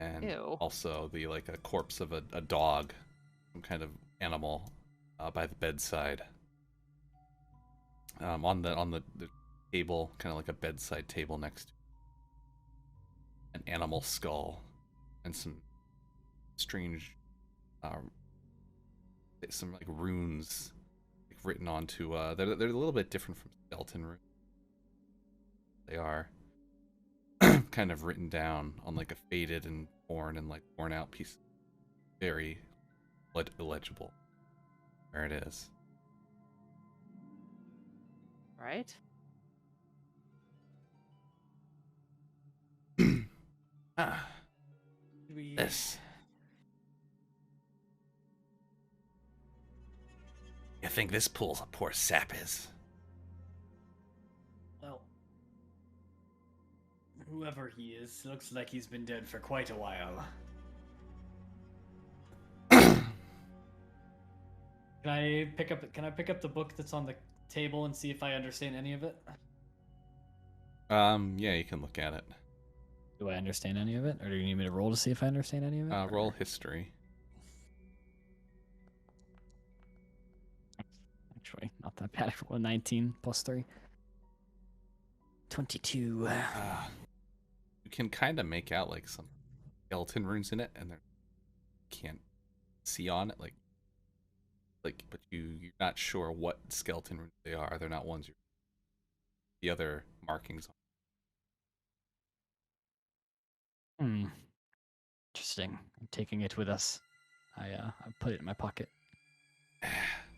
and Ew. also a corpse of a dog, some kind of animal, by the bedside. On the table, kind of like a bedside table next to an animal skull, and some strange some like runes like written onto they're a little bit different from skeleton runes. They are kind of written down on like a faded and worn out piece. Very illegible where it is. Right? This. You think this pool's a poor sap is? Well, whoever he is, looks like he's been dead for quite a while. Can I pick up the book that's on the table and see if I understand any of it? Yeah, you can look at it. Do I understand any of it, or do you need me to roll to see if I understand any of it? Roll history. Actually, not that bad. I rolled a 19 plus 3. 22. You can kind of make out like some skeleton runes in it, and you can't see on it, but you're not sure what skeleton runes they are. They're not ones the other markings. Interesting. I'm taking it with us. I put it in my pocket.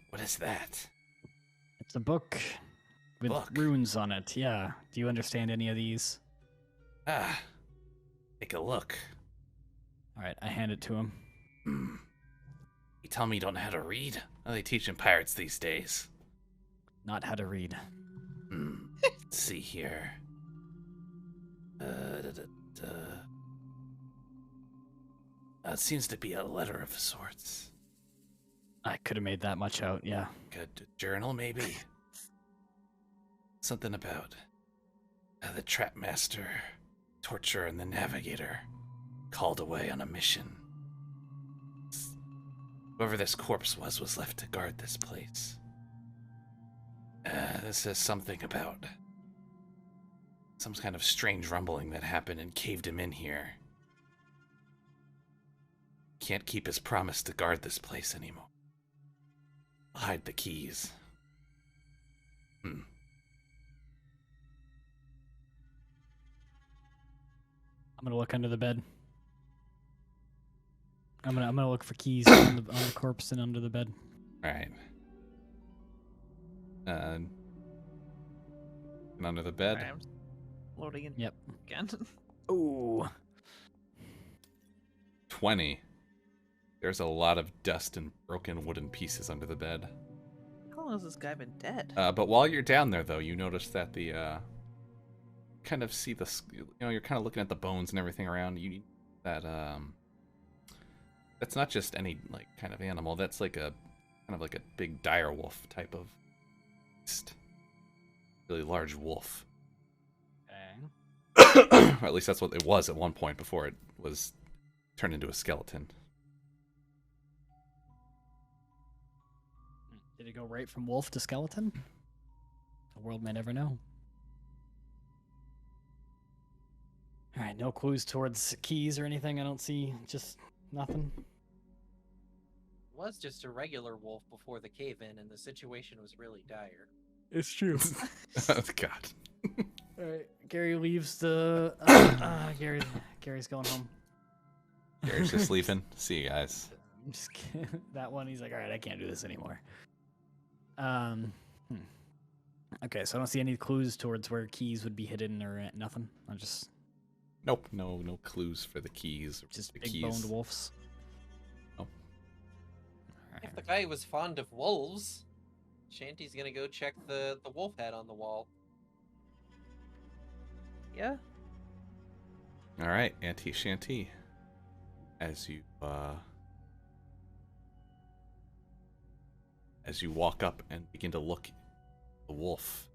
What is that? It's a book with Book? runes on it. Yeah. Do you understand any of these? Take a look. All right, I hand it to him. You tell me you don't know how to read? How are they teaching pirates these days? Not how to read. Let's see here. It seems to be a letter of sorts. I could have made that much out, yeah. Good journal, maybe? Something about the trap master, torturer, and the navigator called away on a mission. Whoever this corpse was left to guard this place. This says something about some kind of strange rumbling that happened and caved him in here. Can't keep his promise to guard this place anymore. I'll hide the keys. I'm gonna look under the bed. I'm gonna look for keys on the corpse and under the bed. All right. And under the bed. Alright, I'm loading in Yep. again. Ooh. 20. There's a lot of dust and broken wooden pieces under the bed. How long has this guy been dead? But while you're down there, though, you notice that the kind of see the you're kind of looking at the bones and everything around. You that that's not just any like kind of animal. That's like a kind of like a big dire wolf type of beast. Really large wolf. Okay. Or at least that's what it was at one point before it was turned into a skeleton. Did it go right from wolf to skeleton? The world may never know. All right, no clues towards keys or anything. I don't see. Just nothing. It was just a regular wolf before the cave-in, and the situation was really dire. It's true. Oh, God. All right, Gary leaves the. Gary's going home. Gary's just leaving. See you guys. I'm just kidding. That one. He's like, all right, I can't do this anymore. Okay, so I don't see any clues towards where keys would be hidden or nothing. I'm just Nope. No clues for the keys. just the big keys. boned wolves. Nope. If the guy was fond of wolves, Shanty's gonna go check the wolf head on the wall. Yeah. All right, Auntie Shanty. As you walk up and begin to look at the wolf,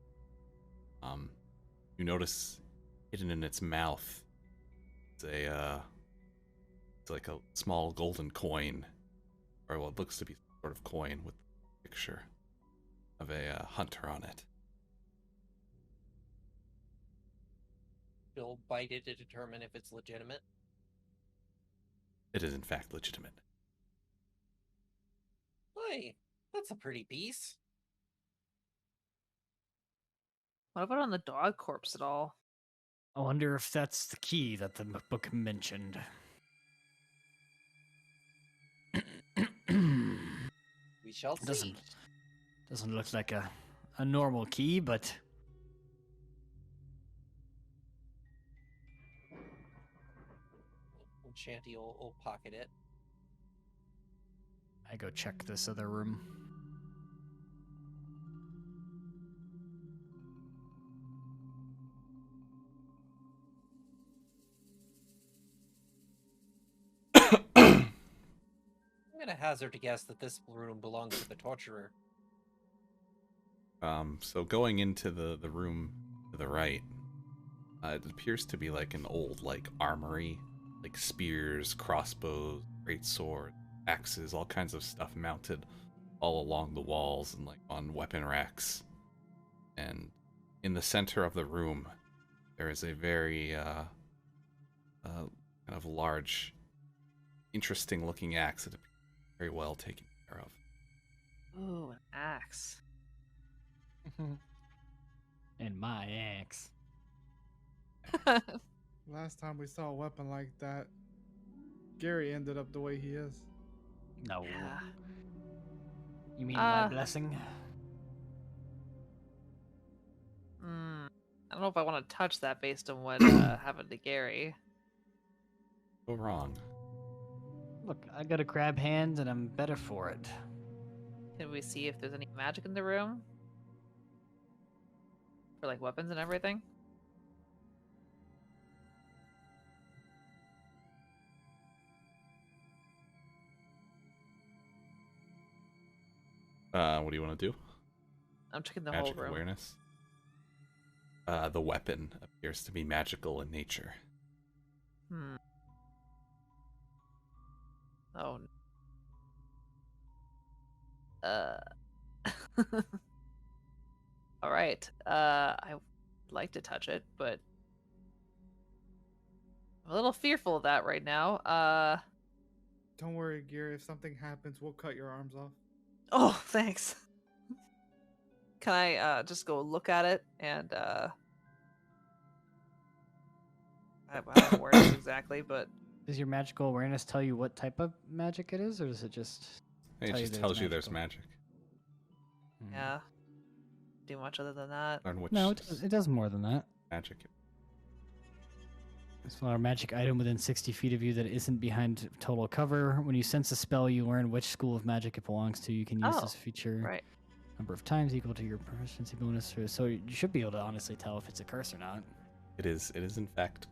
you notice hidden in its mouth it's like a small golden coin, or what looks to be some sort of coin with a picture of a hunter on it. He'll bite it to determine if it's legitimate. It is in fact legitimate. Hey, that's a pretty piece. What about on the dog corpse at all? I wonder if that's the key that the book mentioned. We shall see. Doesn't look like a normal key, but And Shanty will pocket it. I go check this other room. I'm gonna hazard to guess that this room belongs to the torturer. So going into the room to the right, it appears to be like an old like armory, like spears, crossbows, great sword, axes, all kinds of stuff mounted all along the walls and like on weapon racks. And in the center of the room, there is a very kind of large, interesting looking axe that appears very well taken care of. Ooh, an axe. And my axe. Last time we saw a weapon like that, Gary ended up the way he is. No. Yeah. You mean my Uh, blessing? I don't know if I want to touch that based on what happened to Gary. Go wrong. Look, I got a crab hand and I'm better for it. Can we see if there's any magic in the room? For like weapons and everything? What do you want to do? I'm checking the Magic whole room. awareness. The weapon appears to be magical in nature. Hmm. Oh. All right. I would like to touch it, but I'm a little fearful of that right now. Don't worry, Gary. If something happens, we'll cut your arms off. Oh, thanks. Can I just go look at it and I don't know where it is exactly, but Does your magical awareness tell you what type of magic it is, or does it just It tell you just that it's tells you there's magical? magic. Hmm. yeah. Do much other than that. Learn which No, it does more than that. magic. Explore a magic item within 60 feet of you that isn't behind total cover. When you sense a spell, you learn which school of magic it belongs to. You can use Oh, this feature right. number of times equal to your proficiency bonus. So you should be able to honestly tell if it's a curse or not. It is in fact.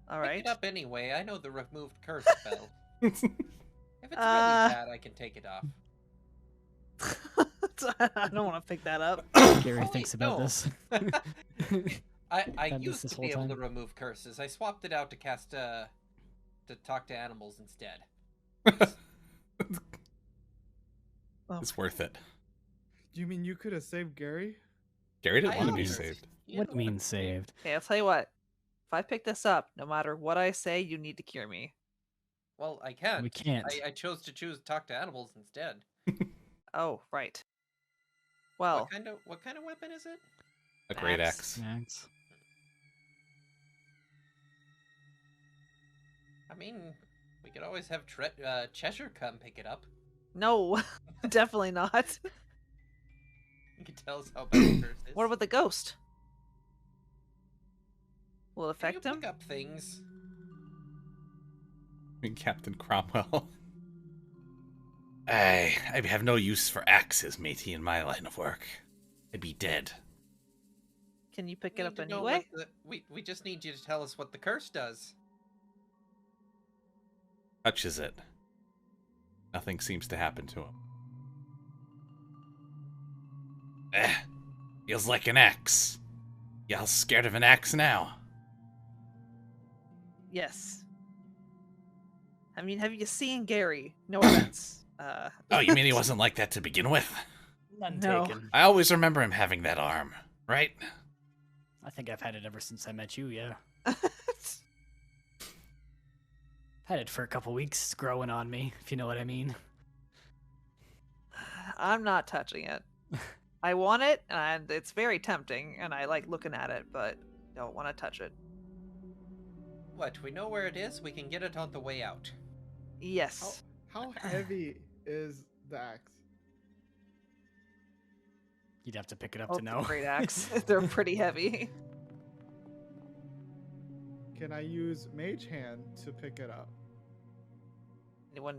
All Pick right. it up anyway. I know the removed curse spell. If it's really bad, I can take it off. I don't want to pick that up. Gary Oh, thinks wait, about no. this. I Done this used this to whole be able time? to remove curses. I swapped it out to cast to talk to animals instead. It's worth it. You mean you could have saved Gary? Gary didn't I want to be always- saved. You What do know you mean saved? Okay, I'll tell you what. If I pick this up, no matter what I say, you need to cure me. Well, I can't. We can't. I chose to talk to animals instead. Oh, right. Well, What kind of weapon is it? A great Axe. axe. Max. I mean, we could always have Cheshire come pick it up. no, definitely not. You can tell us how bad the curse is. What about the ghost? Will it Can affect you him? pick up things? I mean, Captain Cromwell. I have no use for axes, matey, in my line of work. I'd be dead. Can you pick We it need up to know anyway? what we just need you to tell us what the curse does. Touches it. Nothing seems to happen to him. Feels like an axe. Y'all scared of an axe now? Yes. I mean, have you seen Gary? No offense. Oh, you mean he wasn't like that to begin with? None No. taken. I always remember him having that arm, right? I think I've had it ever since I met you, yeah. Had it for a couple weeks, it's growing on me, if you know what I mean. I'm not touching it. I want it, and it's very tempting, and I like looking at it, but don't want to touch it. What? We know where it is. We can get it on the way out. Yes. How heavy is the axe? You'd have to pick it up Oh, to know. great axe. They're pretty heavy. Can I use Mage Hand to pick it up? Anyone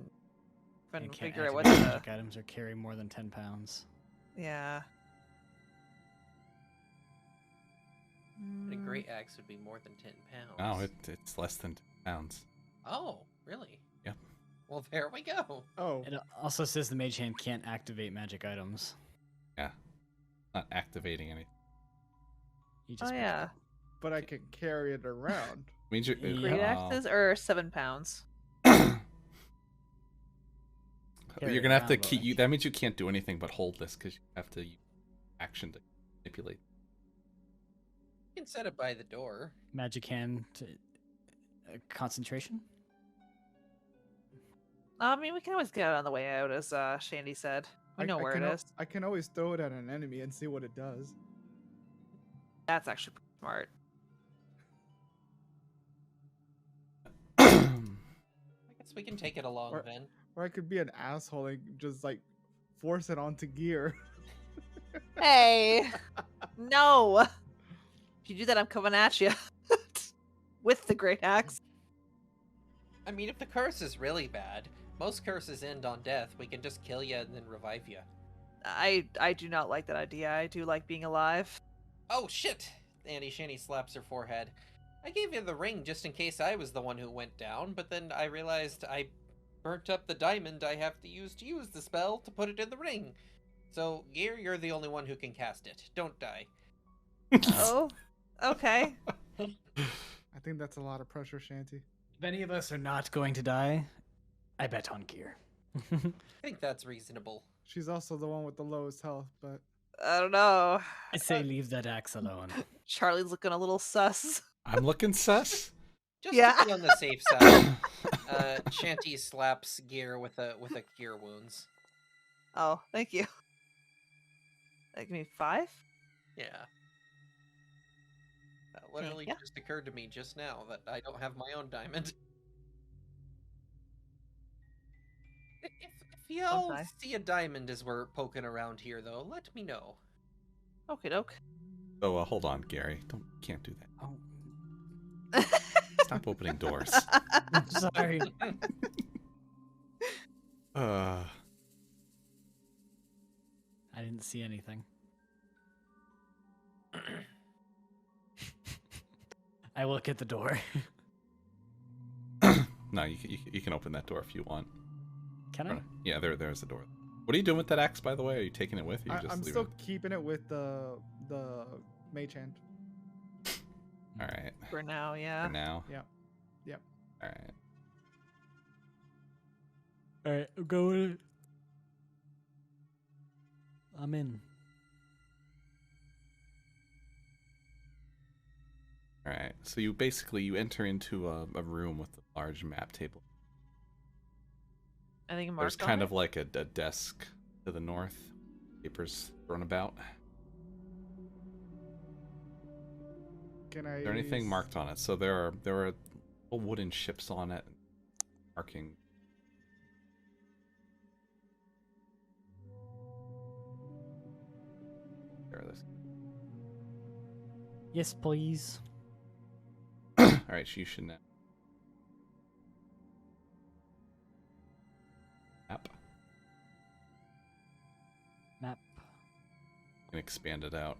You can can't figure out what activate the... magic items or carry more than 10 pounds. Yeah. But a Mm, great axe would be more than 10 pounds. No, it's less than 2 pounds. Oh, really? Yep. Well, there we go. Oh, It also says the mage hand can't activate magic items. Yeah. Not activating anything. You Oh, just pick it yeah. up. but I can carry it around. Means you're, Great Yeah. axes are 7 pounds. Carry you're it gonna have to around, keep though. you. That means you can't do anything but hold this because you have to use action to manipulate. You can set it by the door. Magic hand to, concentration? I mean, we can always get it on the way out, as Shandy said. We know where it is. I can always throw it at an enemy and see what it does. That's actually pretty smart. I guess we can take it along Or- then. Or I could be an asshole and just like force it onto gear. Hey! No! If you do that, I'm coming at you. With the great axe. I mean, if the curse is really bad, most curses end on death. We can just kill you and then revive you. I do not like that idea. I do like being alive. Oh, shit! Annie Shanny slaps her forehead. I gave you the ring just in case I was the one who went down, but then I realized I burnt up the diamond I have to use the spell to put it in the ring. So, Gear, you're the only one who can cast it. Don't die. Oh, okay. I think that's a lot of pressure, Shanty. If any of us are not going to die, I bet on gear. I think that's reasonable. She's also the one with the lowest health, but I don't know. I say leave that axe alone. Charlie's looking a little sus. I'm looking sus. Just Yeah. to be on the safe side, Shanty slaps Gear with a cure wounds. Oh, thank you. Give me 5? Yeah. literally Yeah. just occurred to me just now that I don't have my own diamond. If y'all Okay. see a diamond as we're poking around here, though, let me know. Okie doke. So hold on, Gary. Can't do that. Oh, Stop opening doors. I'm sorry. Uh, I didn't see anything. I look at the door. no, you can open that door if you want. Can I? Yeah, there's the door. What are you doing with that axe, by the way? Are you taking it with you? Or just I'm leaving still it? keeping it with the mage hand. All right. For now, yeah. For now. Yep. Yep. All right. All right, I'm going. I'm in. All right. So you enter into a room with a large map table. I think There's marked on kind it. of like a desk to the north. Papers thrown about. Can I? Is there anything marked on it? So there are little wooden ships on it, marking. There it is. Yes, please. All right, so you should now. Map. Map. You can expand it out.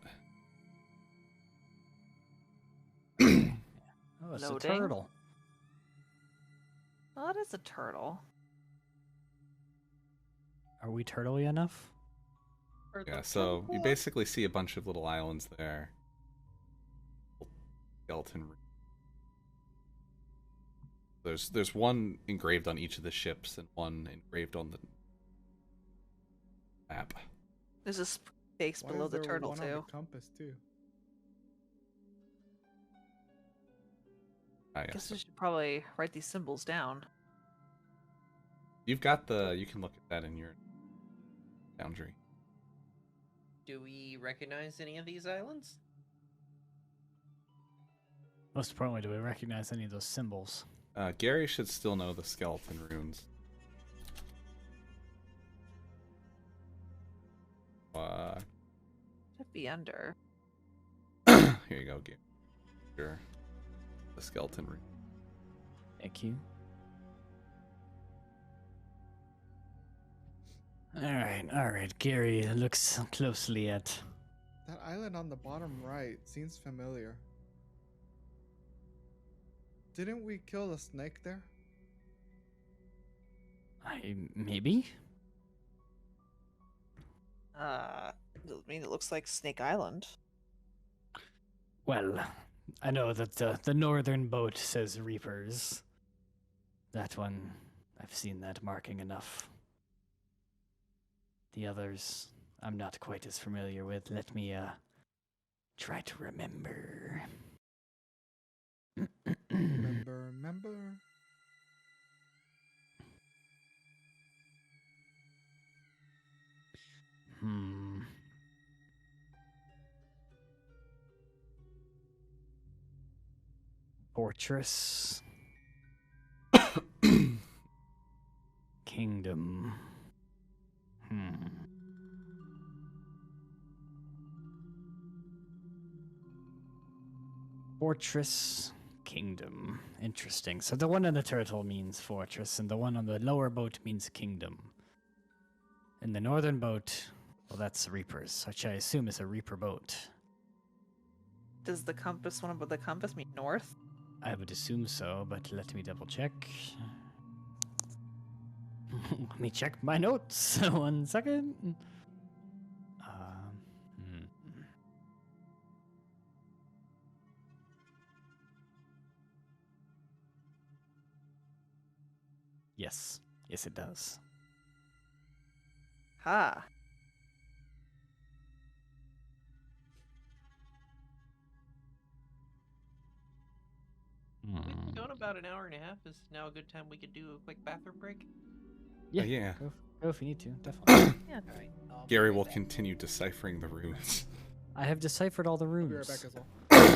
Oh, it's Loading. a turtle. Oh, that is a turtle. Are we turtly enough? Or Yeah, the so you turtle? basically see a bunch of little islands there. Skeleton. There's one engraved on each of the ships and one engraved on the map. There's a space Why below is the there turtle one on too. the compass too? I Guess guess we should probably write these symbols down. you've got you can look at that in your boundary. Do we recognize any of these islands? Most importantly, do we recognize any of those symbols? Gary should still know the skeleton runes. Should be under. Here you go, Gary. Sure. The skeleton rune. Thank you. All right. Gary looks closely at. That island on the bottom right seems familiar. Didn't we kill the snake there? Maybe. I mean, it looks like Snake Island. Well, I know that the northern boat says Reapers. That one, I've seen that marking enough. The others, I'm not quite as familiar with. Let me try to remember. Remember. Fortress. Kingdom. Fortress. Kingdom. Interesting. So the one on the turtle means fortress, and the one on the lower boat means kingdom. And the northern boat, well, that's Reapers, which I assume is a Reaper boat. Does the compass one above the compass mean north? I would assume so, but let me double check. Let me check my notes. 1 second. Yes. Yes, it does. Ha. We've been going about an hour and a half. Is now a good time we could do a quick bathroom break? Yeah. Yeah. Go if you need to, definitely. Yeah. All right. Gary will continue deciphering the runes. I have deciphered all the I'll be runes. right back as well.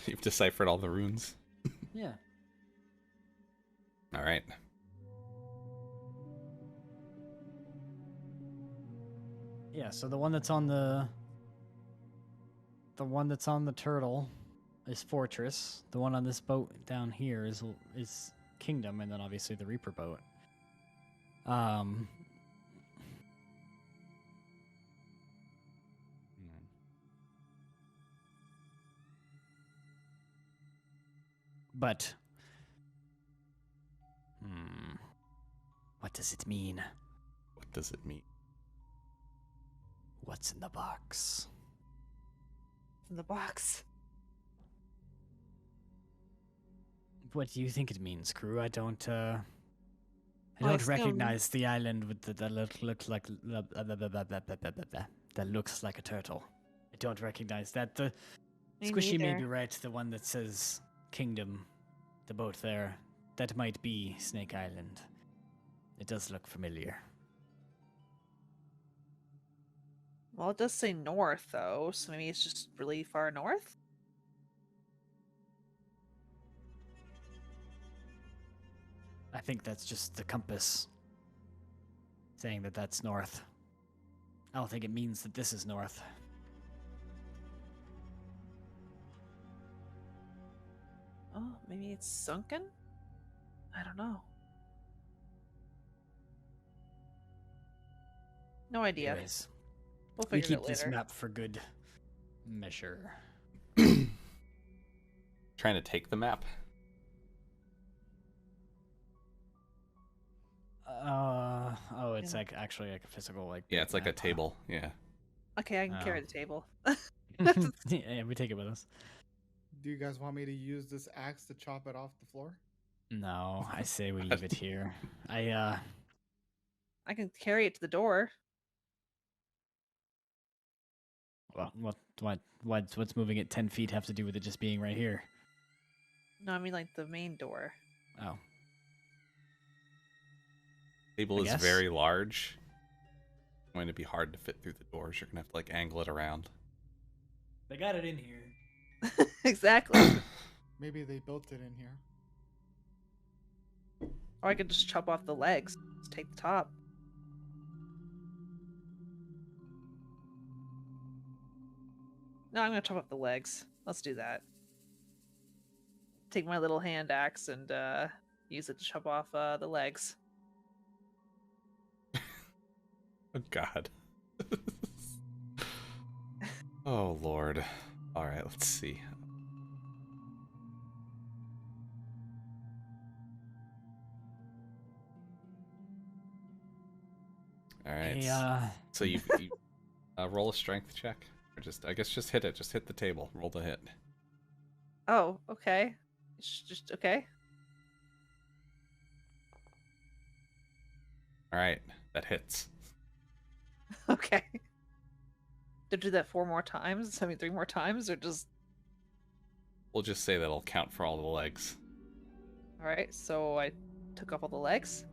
You've deciphered all the runes. Yeah. All right. Yeah, so the one that's on the turtle is fortress. The one on this boat down here is kingdom, and then obviously the Reaper boat. But what does it mean? What does it mean? What's in the box? In the box. What do you think it means, crew? I don't I don't assume- recognize the island with that looks like that looks like a turtle. I don't recognize that. The Me Squishy may neither. be right. The one that says Kingdom, the boat there, that might be Snake Island. It does look familiar. Well, it does say north, though, so maybe it's just really far north? I think that's just the compass saying that that's north. I don't think it means that this is north. Oh, maybe it's sunken? I don't know. No idea. Anyways, We'll we figure it keep out this later. map for good measure. Trying to take the map. It's Yeah. like actually like a physical like. Yeah, it's like a map, huh? table. Yeah. Okay, I can carry Oh. the table. Yeah, we take it with us. Do you guys want me to use this axe to chop it off the floor? No, I say we leave it here. I I can carry it to the door. well, what's moving it 10 feet have to do with it just being right here? No, I mean like the main door. Oh, Table I is guess. very large. It's going to be hard to fit through the doors. You're gonna have to like angle it around. they got it in here. Exactly. Maybe they built it in here. Or I could just chop off the legs. Just take the top. No, I'm gonna chop off the legs. Let's do that. Take my little hand axe and use it to chop off the legs. Oh God. Oh Lord. All right, let's see. All right. Hey, So you roll a strength check, or I guess just hit it. Just hit the table. Roll the hit. Oh, okay. Just okay. All right, that hits. Okay. To do that 4 more times? I mean, 3 more times, or just We'll just say that'll count for all the legs. all right? So I took off all the legs.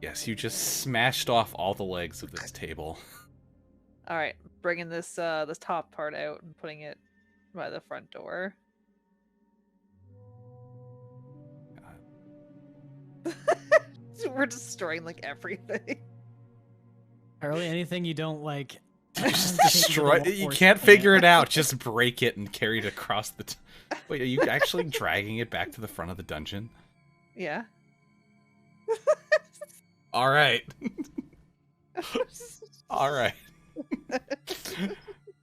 Yes, you just smashed off all the legs of this table. All right, bringing this this top part out and putting it by the front door. We're destroying like everything. Harley, anything you don't like. Just destroy. You can't figure it out. Just break it and carry it across the. Wait, are you actually dragging it back to the front of the dungeon? Yeah. All right. All right.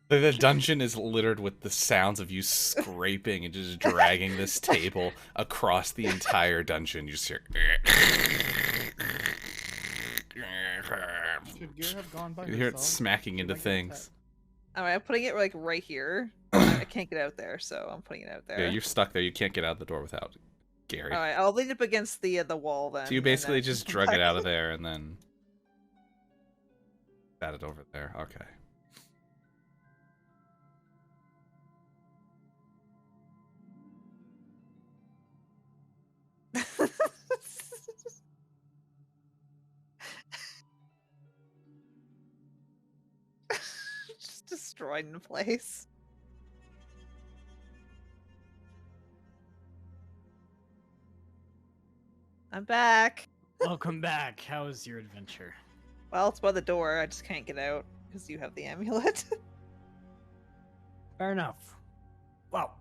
The dungeon is littered with the sounds of you scraping and just dragging this table across the entire dungeon. You just hear. Should Gear have gone by You hear it herself? smacking into Should I get things. All right, I'm putting it like right here. I can't get out there, so I'm putting it out there. Yeah, you're stuck there. You can't get out the door without Gary. All right, I'll lean up against the wall then. So you and basically then- just drug it out of there and then got it over there. Okay. Just destroyed in place. I'm back. Welcome back. How was your adventure? Well, it's by the door. I just can't get out because you have the amulet. Fair enough. Well,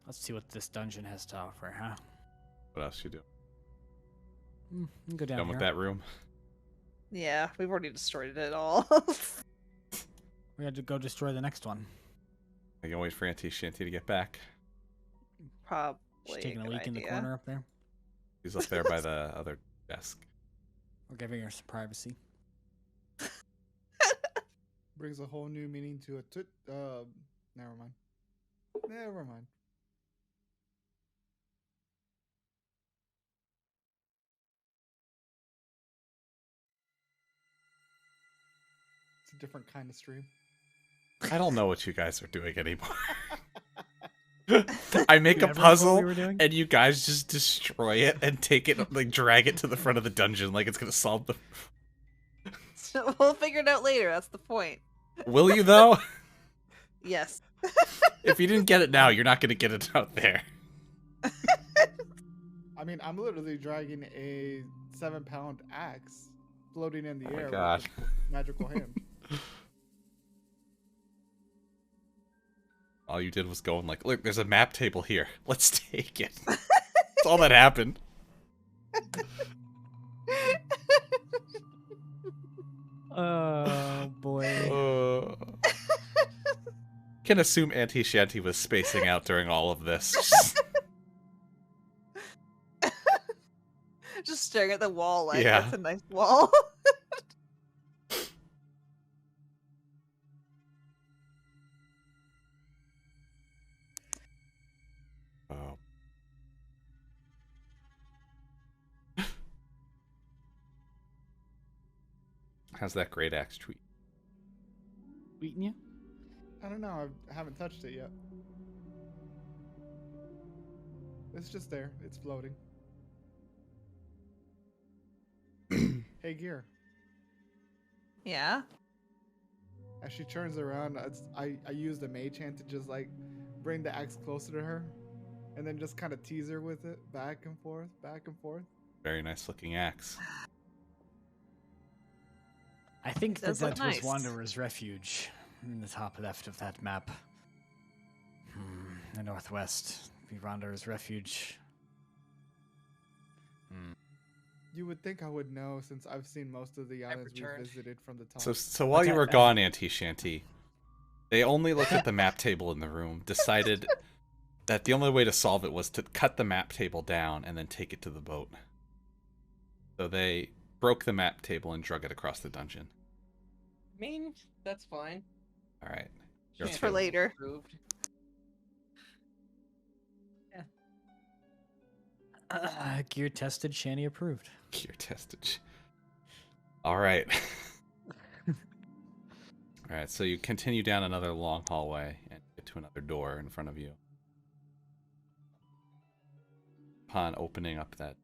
let's see what this dungeon has to offer, huh? What else you do? Go down Done here. with that room? Yeah, we've already destroyed it all. We had to go destroy the next one. I can wait for Auntie Shanty to get back. Probably. She's taking a good leak in the idea. corner up there. He's up there by the other desk. We're giving her some privacy. Brings a whole new meaning to it. Never mind. Never mind. It's a different kind of stream. I don't know what you guys are doing anymore. I make You a ever know what puzzle we were doing? and you guys just destroy it and take it, like drag it to the front of the dungeon like it's gonna solve the. So we'll figure it out later. That's the point. Will you though? Yes. If you didn't get it now, you're not gonna get it out there. I mean, I'm literally dragging a 7-pound axe floating in the Oh my air God. with a magical hand. All you did was go and like, look, there's a map table here. Let's take it. That's all that happened. Oh boy. Can assume Auntie Shanty was spacing out during all of this. Just staring at the wall like Yeah. that's a nice wall. Oh. How's that great axe treat? Beating you? I don't know. I haven't touched it yet. It's just there. It's floating. Hey, Gear. Yeah. As she turns around, I use the mage hand to just like bring the axe closer to her, and then just kind of tease her with it, back and forth, back and forth. Very nice looking axe. I think Does that look was nice. Wanderer's Refuge in the top left of that map. The northwest. Be Wanderer's Refuge. You would think I would know since I've seen most of the islands we returned. visited from the top. So while you Okay, were uh, gone, Auntie Shanty, they only looked at the map table in the room, decided that the only way to solve it was to cut the map table down and then take it to the boat. So they broke the map table and drug it across the dungeon. I mean, that's fine. All right. It's for later. Approved. Gear tested, Shanny approved. Gear tested. All right. All right, so you continue down another long hallway and get to another door in front of you. Upon opening up that,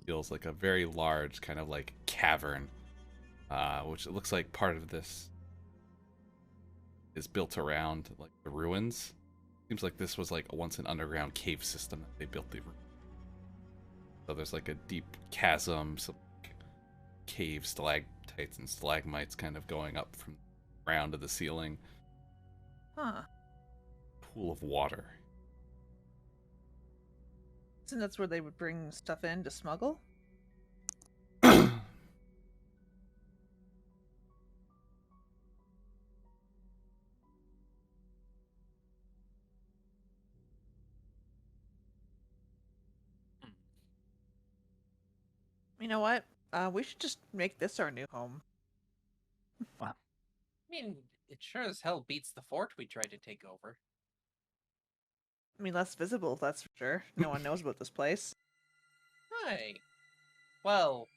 feels like a very large kind of like cavern, which it looks like part of this is built around like the ruins. Seems like this was like once an underground cave system that they built the room. So there's like a deep chasm, some cave stalactites and stalagmites kind of going up from the ground to the ceiling. Huh. Pool of water. Isn't that's where they would bring stuff in to smuggle? You know what? We should just make this our new home. I mean, it sure as hell beats the fort we tried to take over. I mean, less visible, that's for sure. No one knows about this place. Right. Well,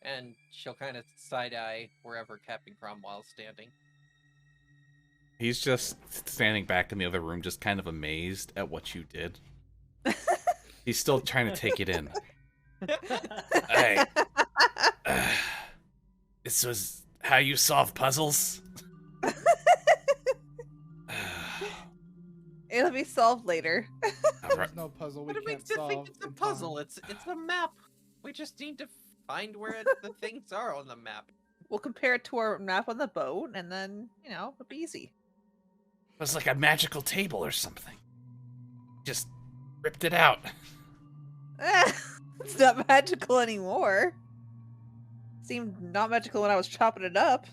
and she'll kind of side-eye wherever Captain Cromwell's standing. He's just standing back in the other room, just kind of amazed at what you did. He's still trying to take it in. Hey, this was how you solve puzzles? It'll be solved later. All right. There's no puzzle we What can't makes you solve. think it's a in puzzle? time. It's a map. We just need to find where the things are on the map. We'll compare it to our map on the boat, and then, it'll be easy. It was like a magical table or something. Just ripped it out. It's not magical anymore. Seemed not magical when I was chopping it up.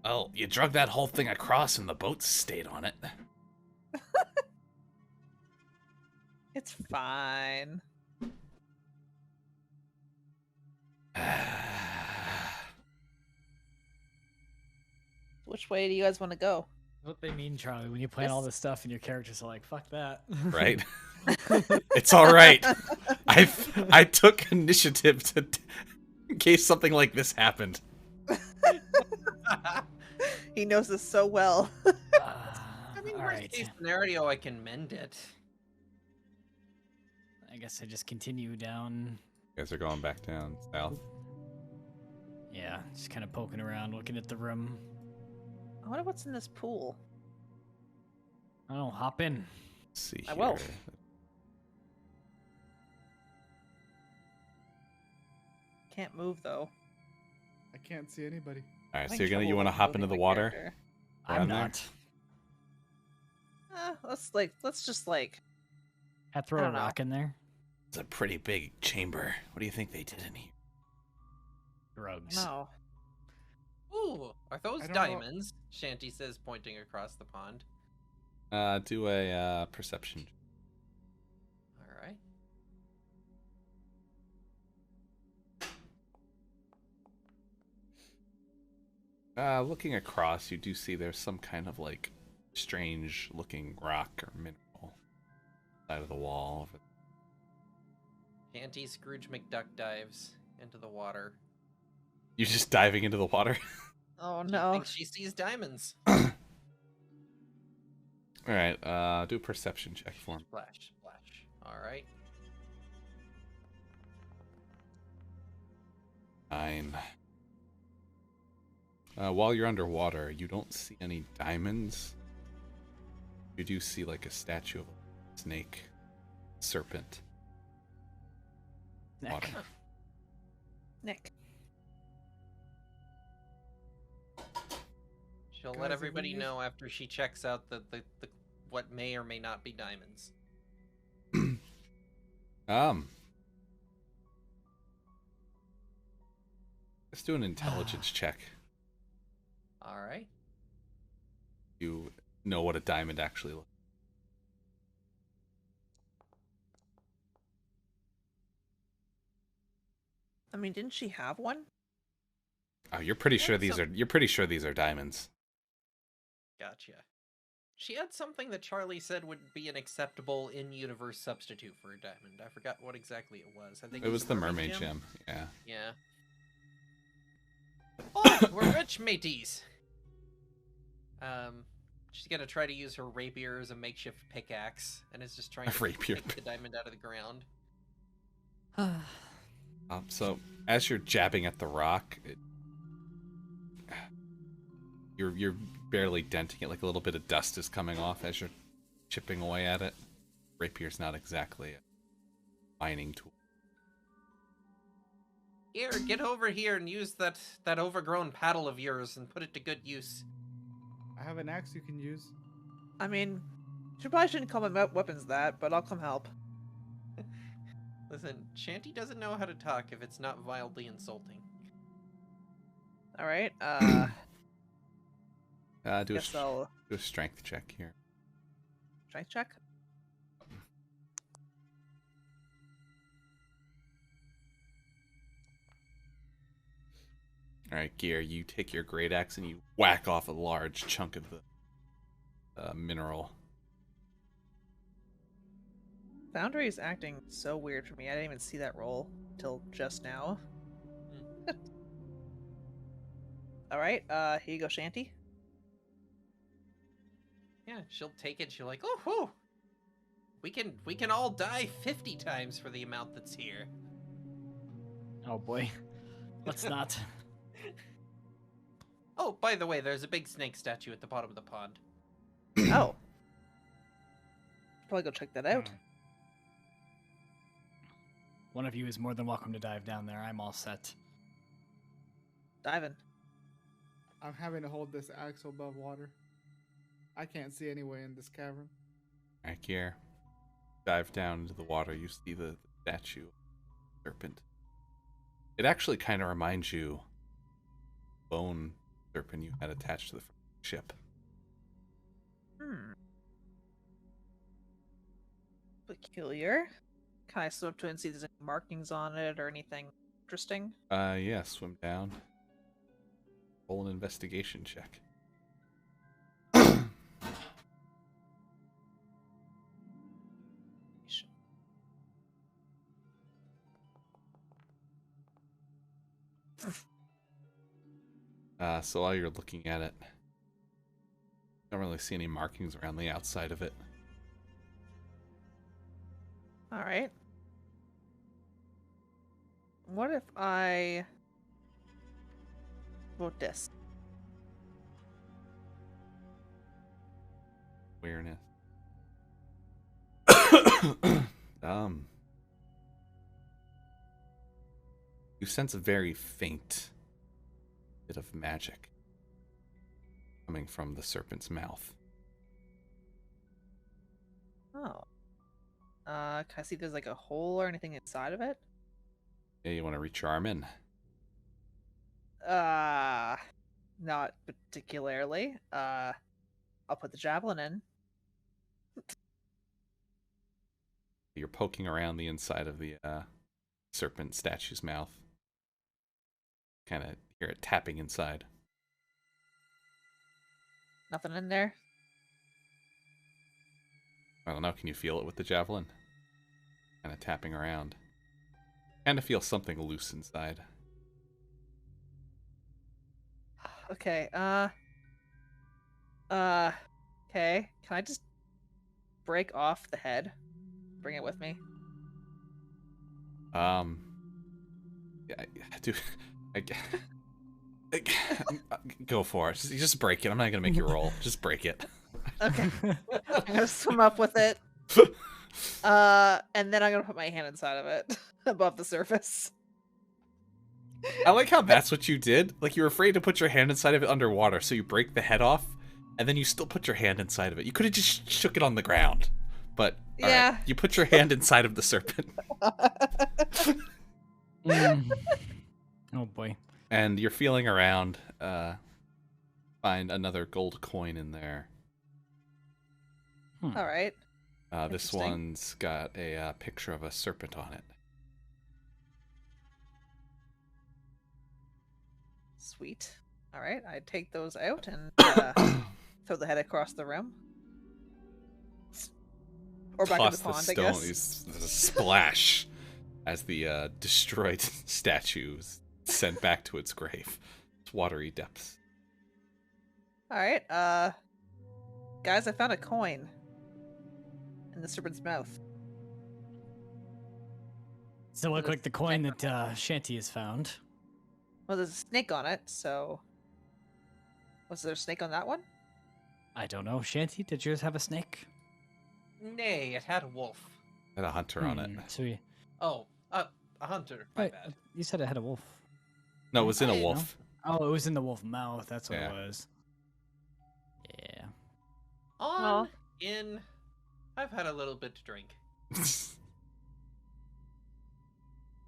Well, you drug that whole thing across and the boat stayed on it. It's fine. Which way do you guys want to go? What they mean, Charlie, when you plan all this stuff and your characters are like, fuck that. Right? It's all right. I took initiative to in case something like this happened. He knows this so well. I mean, all worst right. case scenario, I can mend it. I guess I just continue down. You guys are going back down south. Yeah, just kind of poking around, looking at the room. I wonder what's in this pool. I don't know, hop in. Let's see I here. will. Can't move though. I can't see anybody. All right, so Having you trouble want to hop into moving the my water? character. I'm Down there? not. Let's just like. I throw I a don't know. rock in there. It's a pretty big chamber. What do you think they did in here? Drugs. No. Ooh, are those I don't know. diamonds? Shanty says, pointing across the pond. Do a perception. All right. Looking across, you do see there's some kind of like strange looking rock or mineral side of the wall. Shanty Scrooge McDuck dives into the water. You just diving into the water? Oh She no. thinks she sees diamonds. Alright, do a perception check for me. Splash, splash. All right. 9. While you're underwater, you don't see any diamonds. You do see like a statue of a snake, serpent. Neck. Water. Nick. She'll Guys, let if we everybody use- know after she checks out the what may or may not be diamonds. Let's do an intelligence check. All right. You know what a diamond actually looks. I mean, didn't she have one? Oh, you're pretty sure Yeah, these so- are. You're pretty sure these are diamonds. Gotcha. She had something that Charlie said would be an acceptable in-universe substitute for a diamond. I forgot what exactly it was. I think It was the mermaid gem. Yeah. Yeah. Oh, we're rich, mateys. She's gonna try to use her rapier as a makeshift pickaxe, and is just trying A to rapier. pick the diamond out of the ground. So as you're jabbing at the rock, you're barely denting it. Like a little bit of dust is coming off as you're chipping away at it. Rapier's not exactly a mining tool. Here, get over here and use that overgrown paddle of yours and put it to good use. I have an axe you can use. I mean, she probably shouldn't call my weapons that, but I'll come help. Listen, Shanty doesn't know how to talk if it's not wildly insulting. All right. Do Guess I'll a strength check here. strength check. All right, Gear, you take your great axe and you whack off a large chunk of the mineral. Foundry is acting so weird for me. I didn't even see that roll till just now. All right. Here you go, Shanty. Yeah, she'll take it. She'll like, oh, whew. We can all die 50 times for the amount that's here. Oh boy. Let's not. Oh, by the way, there's a big snake statue at the bottom of the pond. Oh. probably go check that out. One of you is more than welcome to dive down there. I'm all set. Diving. I'm having to hold this axe above water. I can't see any way in this cavern. Right here. Dive down into the water. You see the statue serpent. It actually kind of reminds you bone serpent you had attached to the ship. Peculiar. Can I swim up to it and see if there's any markings on it or anything interesting? Yeah, swim down. Roll an investigation check. So while you're looking at it, don't really see any markings around the outside of it. All right. What if I vote this? Awareness. You sense a very faint bit of magic coming from the serpent's mouth. Oh. Can I see if there's like a hole or anything inside of it? Yeah, you want to reach your arm in? Not particularly. I'll put the javelin in. You're poking around the inside of the serpent statue's mouth. Kind of hear it tapping inside. Nothing in there. I don't know, can you feel it with the javelin? Kind of tapping around. Kind of feel something loose inside. Okay, okay. Can I just break off the head? Bring it with me. Yeah, dude, go for it. Just break it. I'm not gonna make you roll. Just break it. Okay. I'm gonna swim up with it. And then I'm gonna put my hand inside of it, above the surface. I like how that's what you did. Like, you were afraid to put your hand inside of it underwater, so you break the head off, and then you still put your hand inside of it. You could have just shook it on the ground. But, Yeah. alright, you put your hand inside of the serpent. Oh boy. And you're feeling around, find another gold coin in there. All right. This Interesting. one's got a picture of a serpent on it. Sweet. All right. I take those out and throw the head across the room. Or back in Toss the pond, I stone. guess. There's a splash as the destroyed statue is sent back to its grave. Its watery depths. All right. Guys, I found a coin in the serpent's mouth. Does it look like the coin that Shanty has found? Well, there's a snake on it, so... Was there a snake on that one? I don't know. Shanty, did yours have a snake? Nay, it had a wolf. Had a hunter on it. So you, Oh, a hunter. My bad. you said it had a wolf. No, it was in a I didn't wolf. know. Oh, it was in the wolf mouth. That's what Yeah. it was. Yeah. On Well- in. I've had a little bit to drink.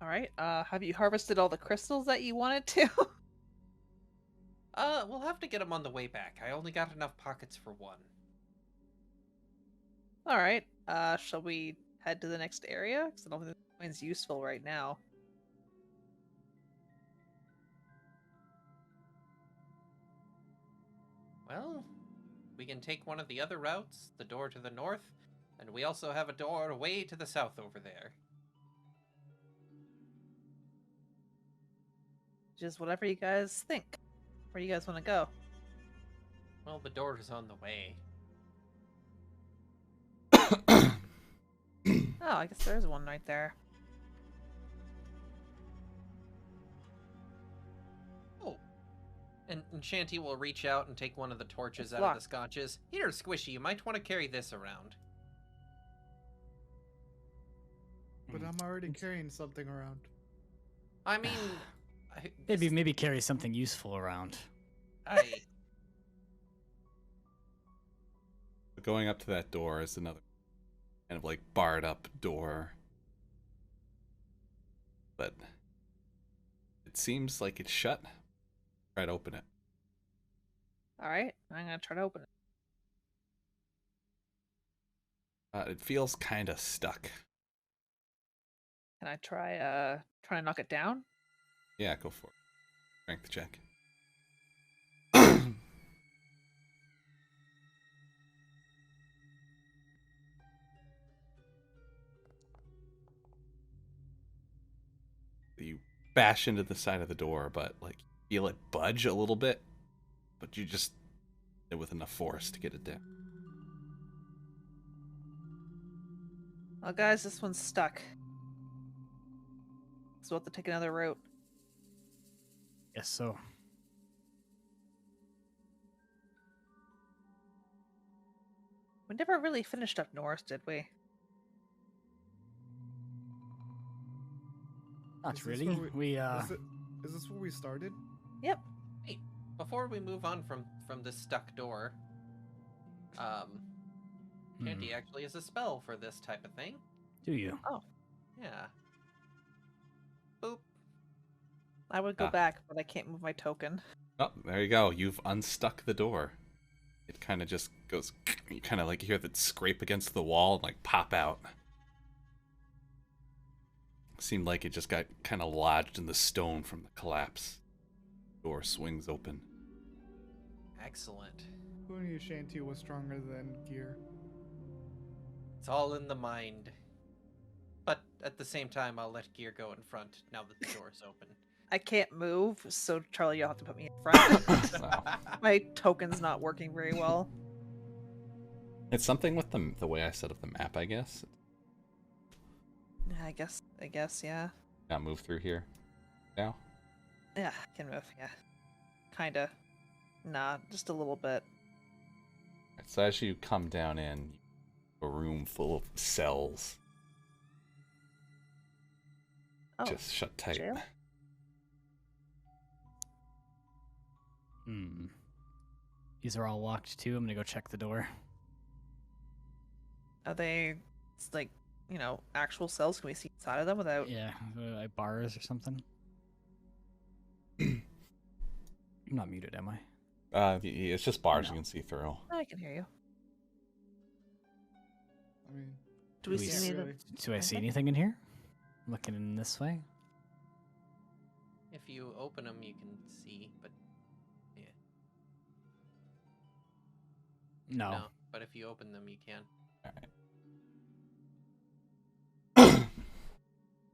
All right. Have you harvested all the crystals that you wanted to? We'll have to get them on the way back. I only got enough pockets for one. All right. Shall we head to the next area? Because I don't think the coin's useful right now. Well, we can take one of the other routes, the door to the north, and we also have a door way to the south over there. Just whatever you guys think. Where do you guys want to go? Well, the door is on the way. Oh, I guess there is one right there. Oh. And Shanty will reach out and take one of the torches It's out locked. of the scotches. Here, Squishy, you might want to carry this around. But I'm already carrying something around. I mean, Maybe carry something useful around. Going up to that door is another kind of like barred up door. But it seems like it's shut. Try to open it. All right, I'm gonna try to open it. It feels kind of stuck. Can I try to knock it down? Yeah, go for it. Strength check. You bash into the side of the door, but like feel it budge a little bit, but you just hit it with enough force to get it down. Well, guys, this one's stuck. So we'll have to take another route. Yes, so. We never really finished up north, did we? Not Is this really. where We Is this where we started? Yep. Wait, before we move on from this stuck door, Shanty actually has a spell for this type of thing. do you? Yeah. Boop. I would go back, but I can't move my token. Oh, there you go. You've unstuck the door. It kind of just goes. You kind of like hear that scrape against the wall and like pop out. Seemed like it just got kind of lodged in the stone from the collapse. Door swings open. Excellent. Who knew Shanty was stronger than Gear? It's all in the mind. But at the same time, I'll let Gear go in front now that the door's open. I can't move, so Charlie, you'll have to put me in front. Wow. My token's not working very well. It's something with the way I set up the map, I guess. Yeah, I guess, yeah. Not move through here now. Yeah, I can move, yeah. Kinda. Nah, just a little bit. So as you come down in, a room full of cells. Oh, Just shut tight. jail? These are all locked too. I'm gonna go check the door. Are they, it's like, you know, actual cells? Can we see inside of them without... Yeah, like bars or something. I'm not muted, am I? It's just bars No. you can see through. Oh, I can hear you. I mean, Do we Do we see any of really. them? Do I see Okay. anything in here? Looking in this way. If you open them, you can see, but yeah. No. No, but if you open them, you can.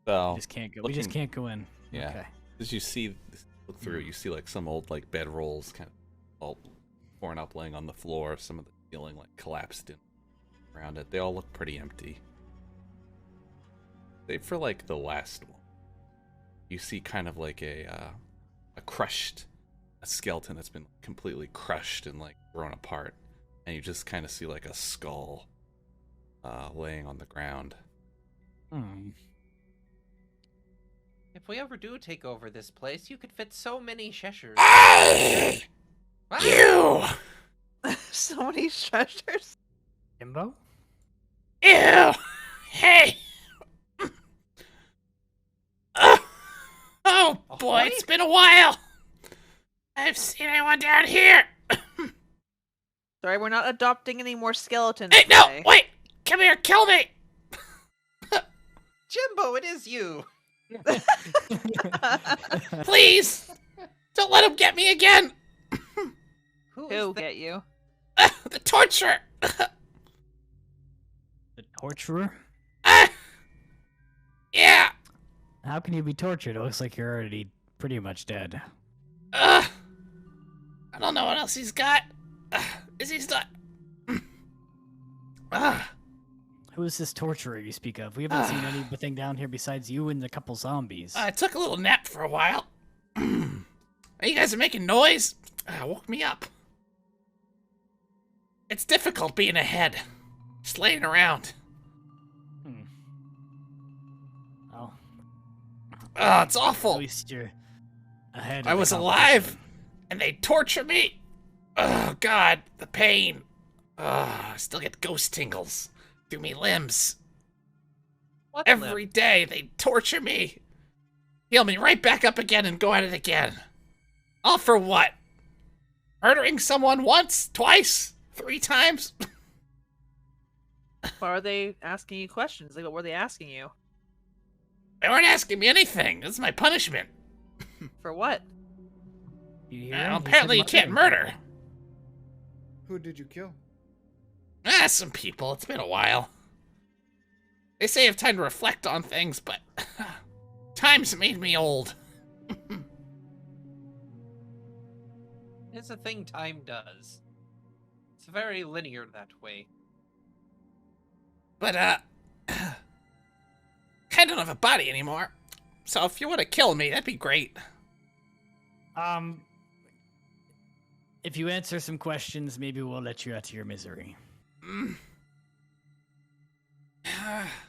So We just can't go. We just looking- can't go in. Yeah. Okay. as you see, look through, you see like some old like bed rolls kind of all torn up, laying on the floor. Some of the ceiling like collapsed in around it. They all look pretty empty. Save for like the last one. You see kind of like a skeleton that's been completely crushed and like thrown apart, and you just kind of see like a skull laying on the ground. If we ever do take over this place, you could fit so many Cheshires. Hey! What? You! So many treasures. Jimbo? Ew! Hey! Oh boy, Ahoy? it's been a while! I've seen anyone down here! Sorry, we're not adopting any more skeletons Hey, no! today. Wait! Come here, kill me! Jimbo, it is you! Please! Don't let him get me again! Who is Who'll that? get you? The torturer! The torturer? Yeah! How can you be tortured? It looks like you're already pretty much dead. I don't know what else he's got. Is he stuck? Who is this torturer you speak of? We haven't seen anything down here besides you and a couple zombies. I took a little nap for a while. You guys are making noise. Woke me up. It's difficult being ahead. Just laying around. Oh, it's At awful. least you're ahead. I of the was alive, competition. and they torture me. Oh, God, the pain. I still get ghost tingles through me limbs. What Every day they torture me. Heal me right back up again and go at it again. All for what? Murdering someone once, twice, 3 times? Why are they asking you questions? Like, what were they asking you? They weren't asking me anything. This is my punishment. For what? You hear him? He said Apparently you can't murder. people. Who did you kill? Some people. It's been a while. They say I have time to reflect on things, but time's made me old. It's a thing time does. It's very linear that way. But, I don't have a body anymore. So if you want to kill me, that'd be great. If you answer some questions, maybe we'll let you out of your misery.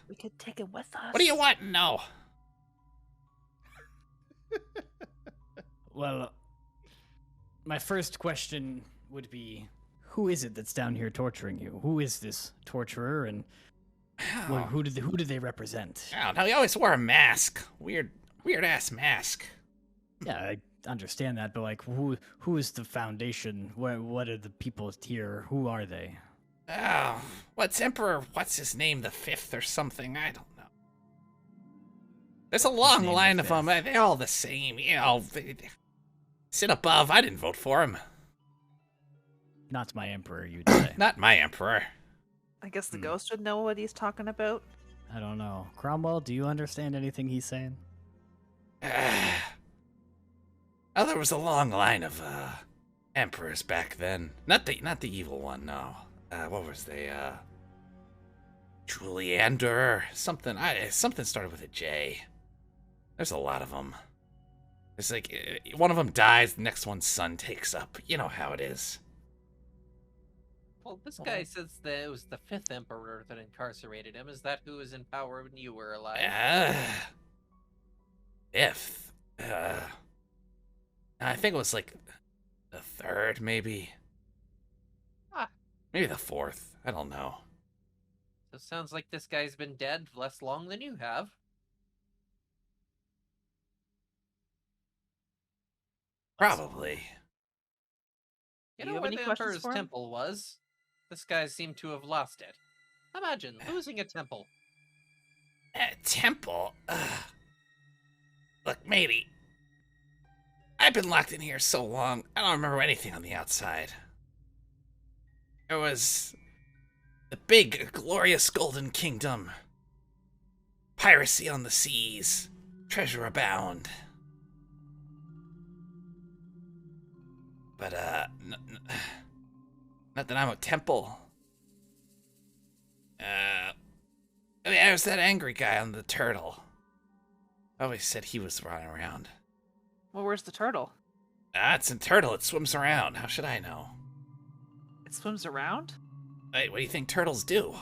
We could take it with us. What do you want to know? Well, my first question would be, who is it that's down here torturing you? Who is this torturer, and who do they represent? Oh, no, he always wore a mask. Weird ass mask. Yeah, I understand that, but like, who is the foundation? What are the people here? Who are they? Oh, what's his name, the 5th or something? I don't know. There's a long name, the line of them. 5th? They're all the same. You know, they sit above. I didn't vote for him. Not my emperor, you'd say. Not my emperor. I guess the ghost would know what he's talking about. I don't know. Cromwell, do you understand anything he's saying? Oh, there was a long line of emperors back then. Not the evil one, no. What was they? Juliander, something. Something started with a J. There's a lot of them. It's like one of them dies, the next one's son takes up. You know how it is. Well, this guy says that it was the 5th emperor that incarcerated him. Is that who was in power when you were alive? 5th. I think it was like the 3rd, maybe. Ah. Maybe the 4th. I don't know. So it sounds like this guy's been dead less long than you have. Probably. You Do you know have where any the questions Emperor's for him? temple was? This guy seemed to have lost it. Imagine losing a temple. Temple? Look, matey. I've been locked in here so long, I don't remember anything on the outside. There was the big, glorious Golden Kingdom. Piracy on the seas. Treasure abound. But, not that I'm a temple. There's that angry guy on the turtle. I always said he was running around. Well, where's the turtle? It's a turtle. It swims around. How should I know? It swims around? Wait, what do you think turtles do?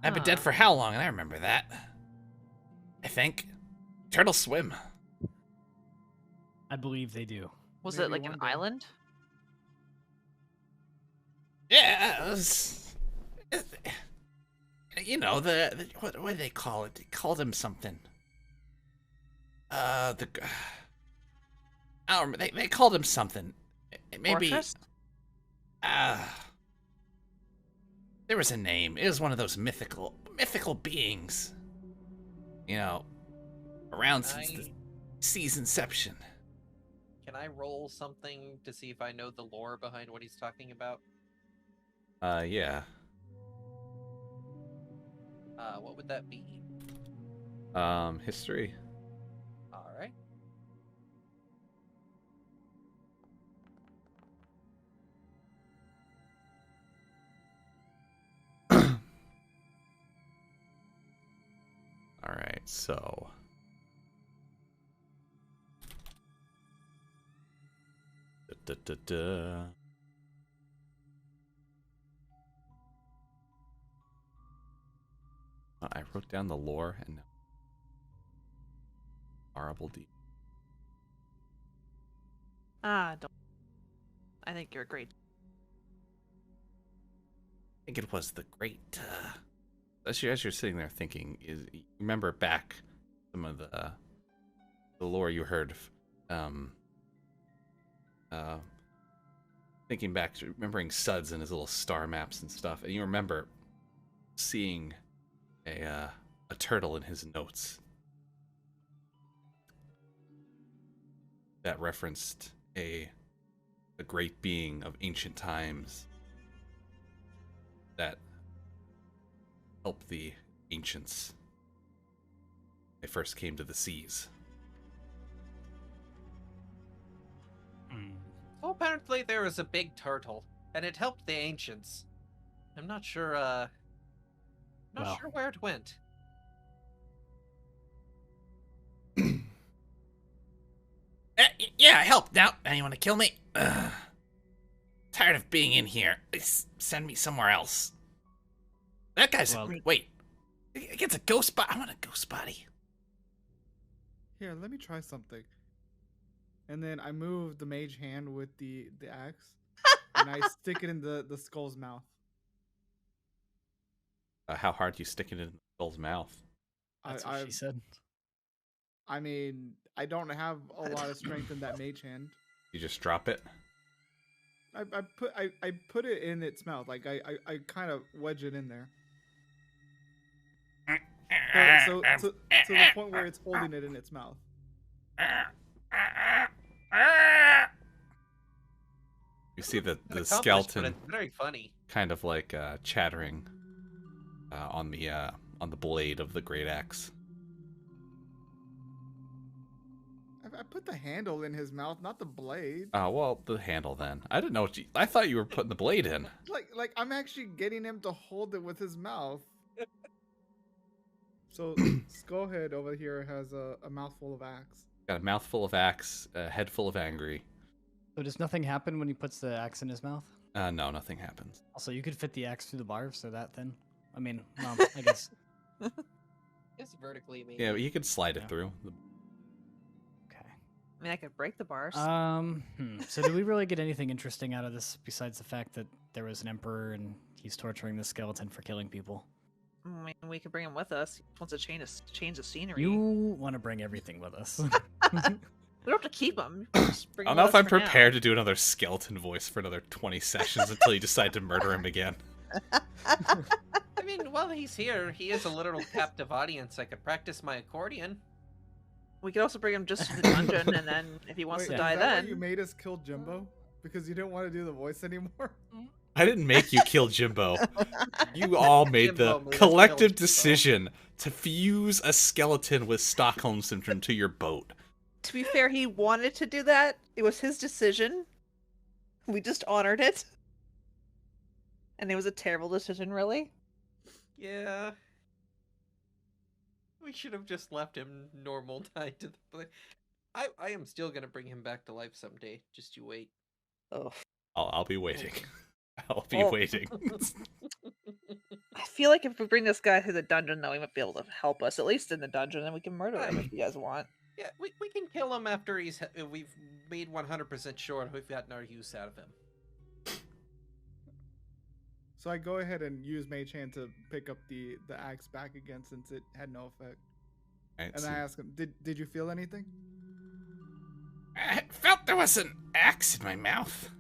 I've been dead Huh. for how long? And I remember that. I think. Turtles swim. I believe they do. Was Maybe it like one an day. island? Yeah, it was... You know, what do they call it? They called him something. I don't remember. They called him something. Maybe... Fortress? There was a name. It was one of those mythical beings. You know, around since the sea's inception. Can I roll something to see if I know the lore behind what he's talking about? Yeah. What would that be? History. All right. All right, so. Da, da, da. I wrote down the lore and horrible deed. Don't. I think you're great. I think it was the great. As you're sitting there thinking, you remember back some of the lore you heard. Thinking back, remembering Suds and his little star maps and stuff, and you remember seeing a turtle in his notes that referenced a great being of ancient times that helped the ancients. They first came to the seas. Well, apparently there was a big turtle, and it helped the ancients. I'm not sure, Well. sure where it went. Yeah, I helped. Now you want to kill me? Tired of being in here. Send me somewhere else. That guy's. Well- Wait. It gets a ghost body. I want a ghost body. Here, let me try something. And then I move the mage hand with the axe, and I stick it in the skull's mouth. How hard you stick it in the skull's mouth? That's what she said. I mean, I don't have a lot of strength in that mage hand. You just drop it? I put it in its mouth, like I kind of wedge it in there. So to the point where it's holding it in its mouth. You see the An accomplished, skeleton but it's very funny. kind of like chattering on the blade of the great axe. I put the handle in his mouth, not the blade. Oh, well, the handle then. I didn't know what I thought you were putting the blade in. Like I'm actually getting him to hold it with his mouth. So Skullhead over here has a mouthful of axe. Got a mouthful of axe, a head full of angry. So does nothing happen when he puts the axe in his mouth? No, nothing happens. Also, you could fit the axe through the bars, so that then. I mean, well, I guess. It's vertically, maybe. Yeah, but you could slide it Yeah. through. Okay. I mean, I could break the bars. So did we really get anything interesting out of this besides the fact that there was an emperor and he's torturing the skeleton for killing people? I mean, we could bring him with us. He wants to change the scenery. You want to bring everything with us. We don't have to keep him. Just bring I him don't know with if us I'm for now. prepared to do another skeleton voice for another 20 sessions until you decide to murder him again. I mean, while he's here, he is a literal captive audience. I could practice my accordion. We could also bring him just to the dungeon, and then if he wants Wait, to die, is that then why you made us kill Jimbo? Because you didn't want to do the voice anymore? I didn't make you kill Jimbo. You all made Jimbo the made us collective kill Jimbo. decision to fuse a skeleton with Stockholm Syndrome to your boat. to be fair, he wanted to do that. It was his decision. We just honored it. And it was a terrible decision, really. Yeah. We should have just left him normal tied to the plane. I am still gonna bring him back to life someday. Just you wait. Oh, I'll be waiting. I'll be Oh. waiting. I feel like if we bring this guy to the dungeon, though, he might be able to help us, at least in the dungeon, and we can murder him if you guys want. Yeah, we can kill him after we've made 100% sure we've gotten our use out of him. So I go ahead and use Mage Hand to pick up the axe back again since it had no effect. Right, And so- I ask him, did you feel anything? I felt there was an axe in my mouth.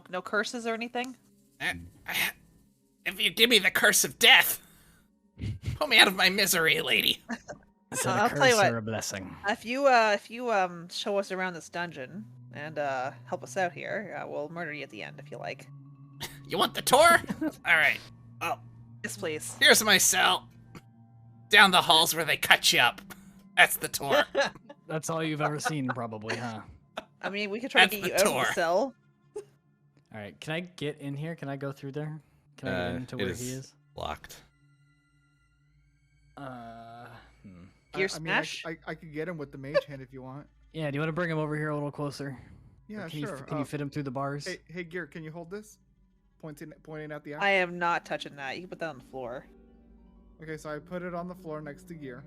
No curses or anything? If you give me the curse of death, pull me out of my misery, lady. Is that I'll a tell you curse what. or a blessing? If you show us around this dungeon and help us out here, we'll murder you at the end if you like. You want the tour? All right. Well, Yes, please. here's my cell. Down the halls where they cut you up. That's the tour. That's all you've ever seen, probably, huh? I mean, we could try to That's get you the out of tour. the cell. All right, can I get in here? Can I go through there? Can I get into it where is he is? locked. Gear I mean, smash? I could get him with the Mage Hand if you want. Yeah, do you want to bring him over here a little closer? Yeah, Can sure. You, can you fit him through the bars? Hey, Gear, can you hold this? Pointing at the axe. I am not touching that. You can put that on the floor. Okay, so I put it on the floor next to Gear.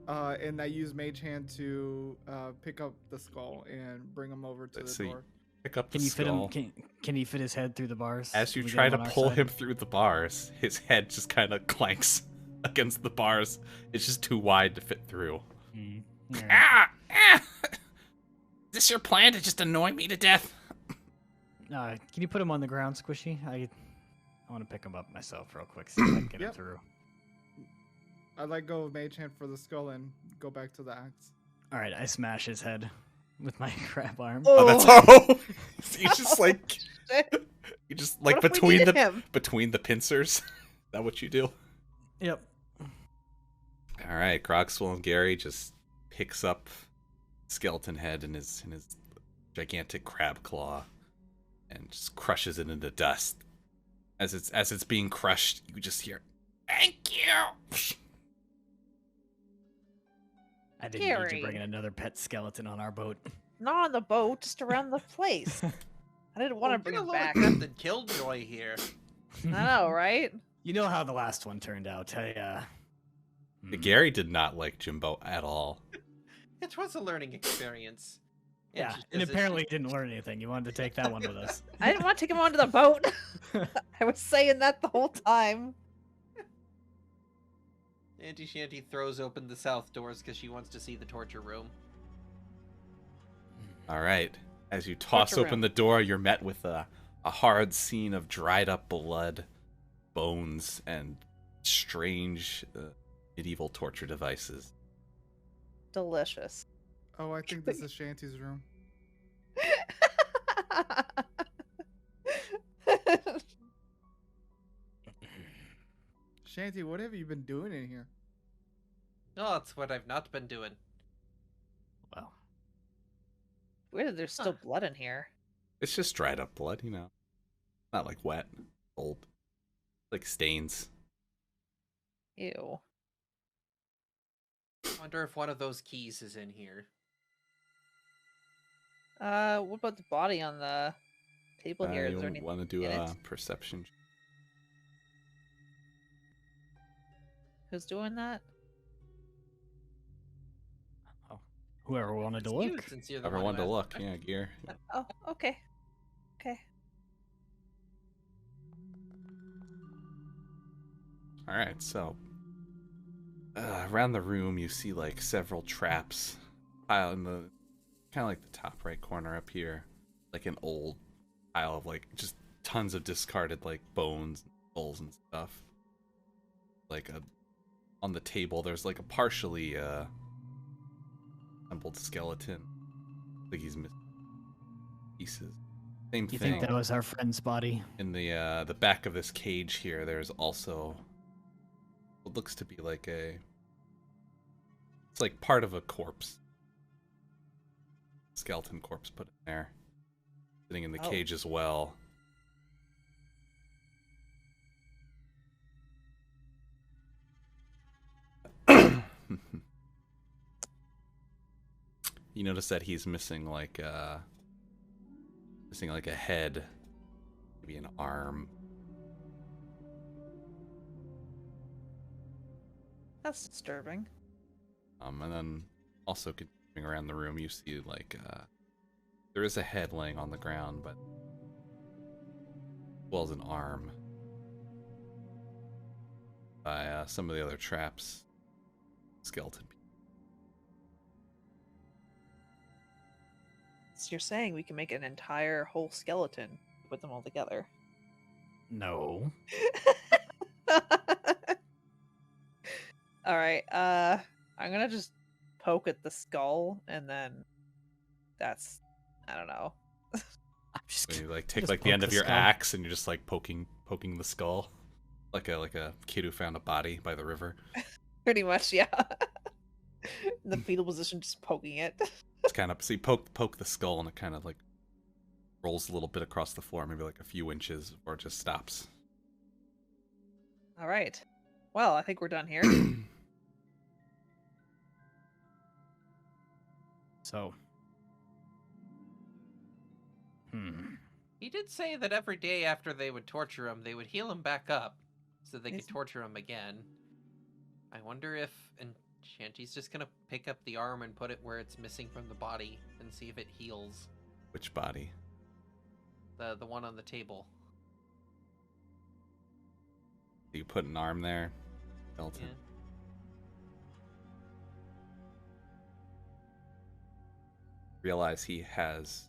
And I use Mage Hand to pick up the skull and bring him over to Let's the see. door. Pick up the Can you fit him? skull. Can you fit his head through the bars? As Can you we get try him to on our pull side? him through the bars, his head just kind of clanks against the bars. It's just too wide to fit through. Mm, all right. Ah! Is this your plan to just annoy me to death? Can you put him on the ground, Squishy? I want to pick him up myself real quick, see if I can get him Yep. through. I let go of Mage Hand for the skull and go back to the axe. All right, I smash his head with my crab arm. Oh, that's oh! You just like Shit. you just like What if we needed him? between the pincers. Is that what you do? Yep. All right, Croxwell and Gary just picks up skeleton head in his gigantic crab claw and just crushes it into dust. As it's being crushed, you just hear, "Thank you." I didn't need Gary. you bringing another pet skeleton on our boat. Not on the boat, just around the place. I didn't want to bring him back. Captain Killjoy here. I know, right? You know how the last one turned out. Gary did not like Jimbo at all. It was a learning experience. Yeah, and apparently didn't learn anything. You wanted to take that one with us. I didn't want to take him onto the boat. I was saying that the whole time. Auntie Shanty throws open the south doors because she wants to see the torture room. All right. As you toss Torture open room. the door, you're met with a hard scene of dried up blood, bones, and strange medieval torture devices. Delicious. Oh, I think this is Shanty's room. Shanty, what have you been doing in here? No, that's what I've not been doing. Well, Weird that there's still blood in here. It's just dried up blood, you know. Not like wet, old, like stains. Ew. I wonder if one of those keys is in here. What about the body on the table here? Is there You anything want to do in a it? perception? Who's doing that? whoever wanted to It's you, look. since you're the Ever one wanted who to asked look? the Yeah, Gear. Oh, okay. Okay. All right, so around the room you see like several traps piled in the kind of like the top right corner up here, like an old pile of like just tons of discarded like bones, and skulls, and stuff. Like on the table, there's like a partially assembled skeleton. Like he's missing pieces. Same You thing. think that was our friend's body? In the back of this cage here, there's also what looks to be like it's like part of a corpse. Skeleton corpse put in there. Sitting in the Oh. cage as well. You notice that he's missing like a head, maybe an arm. That's disturbing. And then also continuing around the room, you see like there is a head laying on the ground, but as well as an arm. By some of the other traps, skeleton. So you're saying we can make an entire whole skeleton with them all together? No. All right. I'm gonna just poke at the skull, and then that's I don't know. I'm just When you like just take like the poke end of the your skull. axe and you're just like poking the skull, like a kid who found a body by the river. Pretty much, yeah. In the fetal position, just poking it. It's kind of so you poke the skull and it kind of like rolls a little bit across the floor, maybe like a few inches, or it just stops. All right. Well, I think we're done here. So. He did say that every day after they would torture him, they would heal him back up. so they could torture him again. I wonder if Enchanty's just gonna pick up the arm and put it where it's missing from the body and see if it heals. Which body? The one on the table. You put an arm there, Elton. Yeah. Realize he has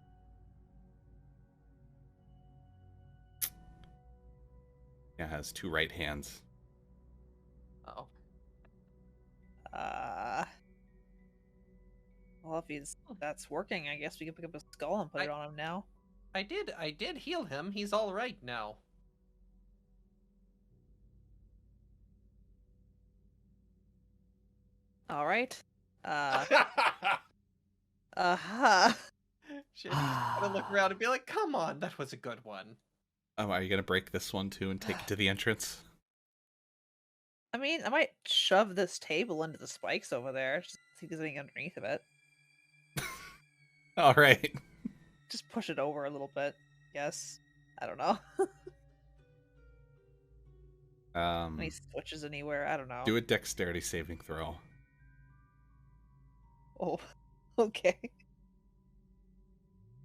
two right hands. Uh-oh. Well, if that's working, I guess we can pick up a skull and put it on him now. I did heal him. He's all right now. All right. Shit, gonna look around and be like, "Come on, that was a good one." Oh, are you gonna break this one too and take it to the entrance? I mean, I might shove this table into the spikes over there. Just see if there's anything underneath of it. All right. Just push it over a little bit. Yes. I don't know. Any switches anywhere? I don't know. Do a dexterity saving throw. Oh, okay.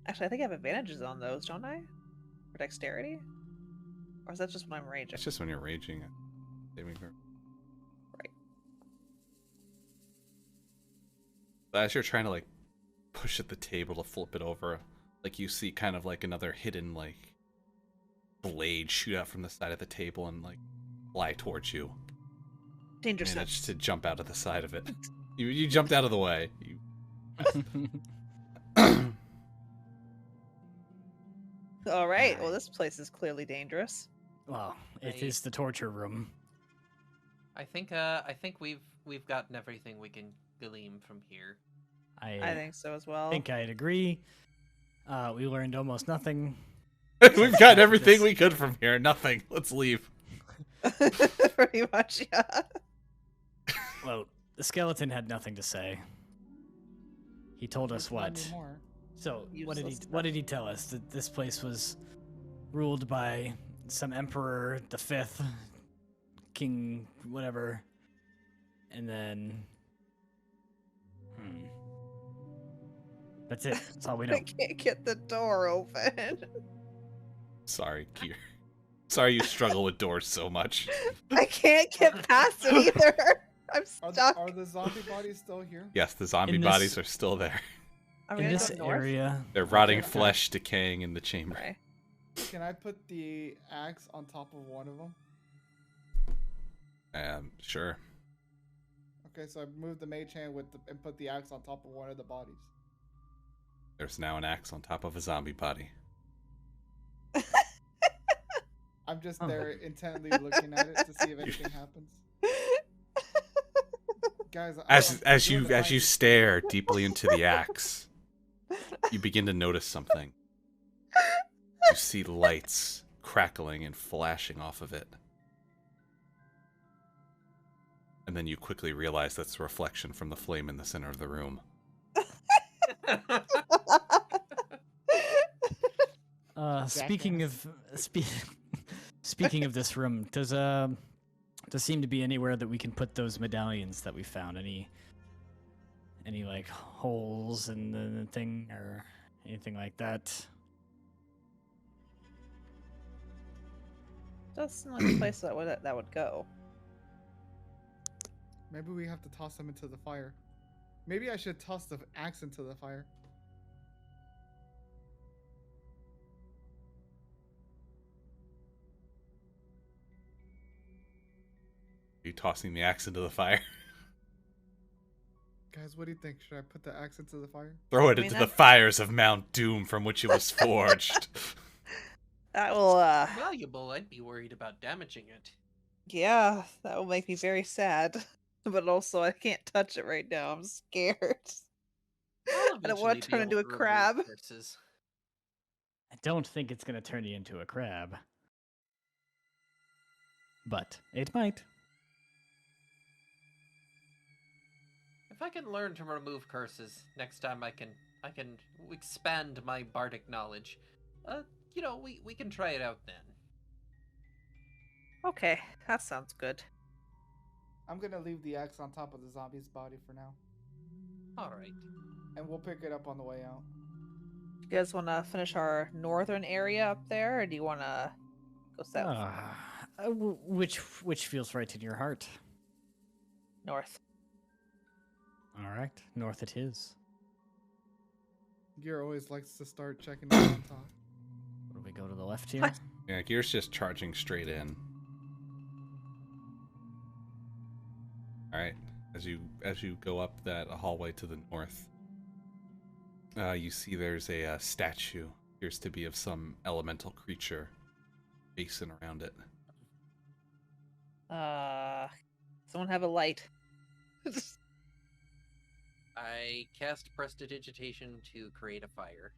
Actually, I think I have advantages on those, don't I? For dexterity? Or is that just when I'm raging? It's just when you're raging. Saving throw. Right. But as you're trying to like push at the table to flip it over, like you see kind of like another hidden like blade shoot out from the side of the table and like fly towards you. Dangerous. Managed to jump out of the side of it. You jumped out of the way. All right. Well, this place is clearly dangerous. Well, it is the torture room. I think we've gotten everything we can glean from here. I think so as well. I think I'd agree. We learned almost nothing. We've got everything we could from here. Nothing. Let's leave. Pretty much, yeah. Well, the skeleton had nothing to say. He told us what? So, what did he tell us? That this place was ruled by some emperor, the 5th, king, whatever. And then... That's it. That's all we know. I can't get the door open. Sorry, Kier. Sorry you struggle with doors so much. I can't get past it either. I'm stuck. Are the zombie bodies still here? Yes, the zombie bodies are still there. In this area... They're rotting flesh decaying in the chamber. Okay. Can I put the axe on top of one of them? Sure. Okay, so I moved the mage hand and put the axe on top of one of the bodies. There's now an axe on top of a zombie body. I'm just there intently looking at it to see if anything happens. Guys, as you stare deeply into the axe, you begin to notice something. You see lights crackling and flashing off of it. And then you quickly realize that's a reflection from the flame in the center of the room. Speaking of this room, does seem to be anywhere that we can put those medallions that we found? Any like holes in the thing or anything like that? That's not a place that would go. Maybe we have to toss them into the fire. Maybe I should toss the axe into the fire. Are you tossing the axe into the fire? Guys, what do you think? Should I put the axe into the fire? Throw it into the fires of Mount Doom from which it was forged. That will, valuable. I'd be worried about damaging it. Yeah, that will make me very sad. But also, I can't touch it right now. I'm scared. I don't want to turn into a crab. I don't think it's going to turn you into a crab. But it might. If I can learn to remove curses, next time I can expand my bardic knowledge. We can try it out then. Okay, that sounds good. I'm gonna leave the axe on top of the zombie's body for now, All right. and we'll pick it up on the way out. You guys want to finish our northern area up there, or do you want to go south? Which feels right in your heart. North. All right, north it is. Gear always likes to start checking it on top. What do we go to the left here? What? Yeah, Gear's just charging straight in. All right, as you go up that hallway to the north, you see there's a statue. Appears to be of some elemental creature, basin around it. Someone have a light. I cast prestidigitation to create a fire.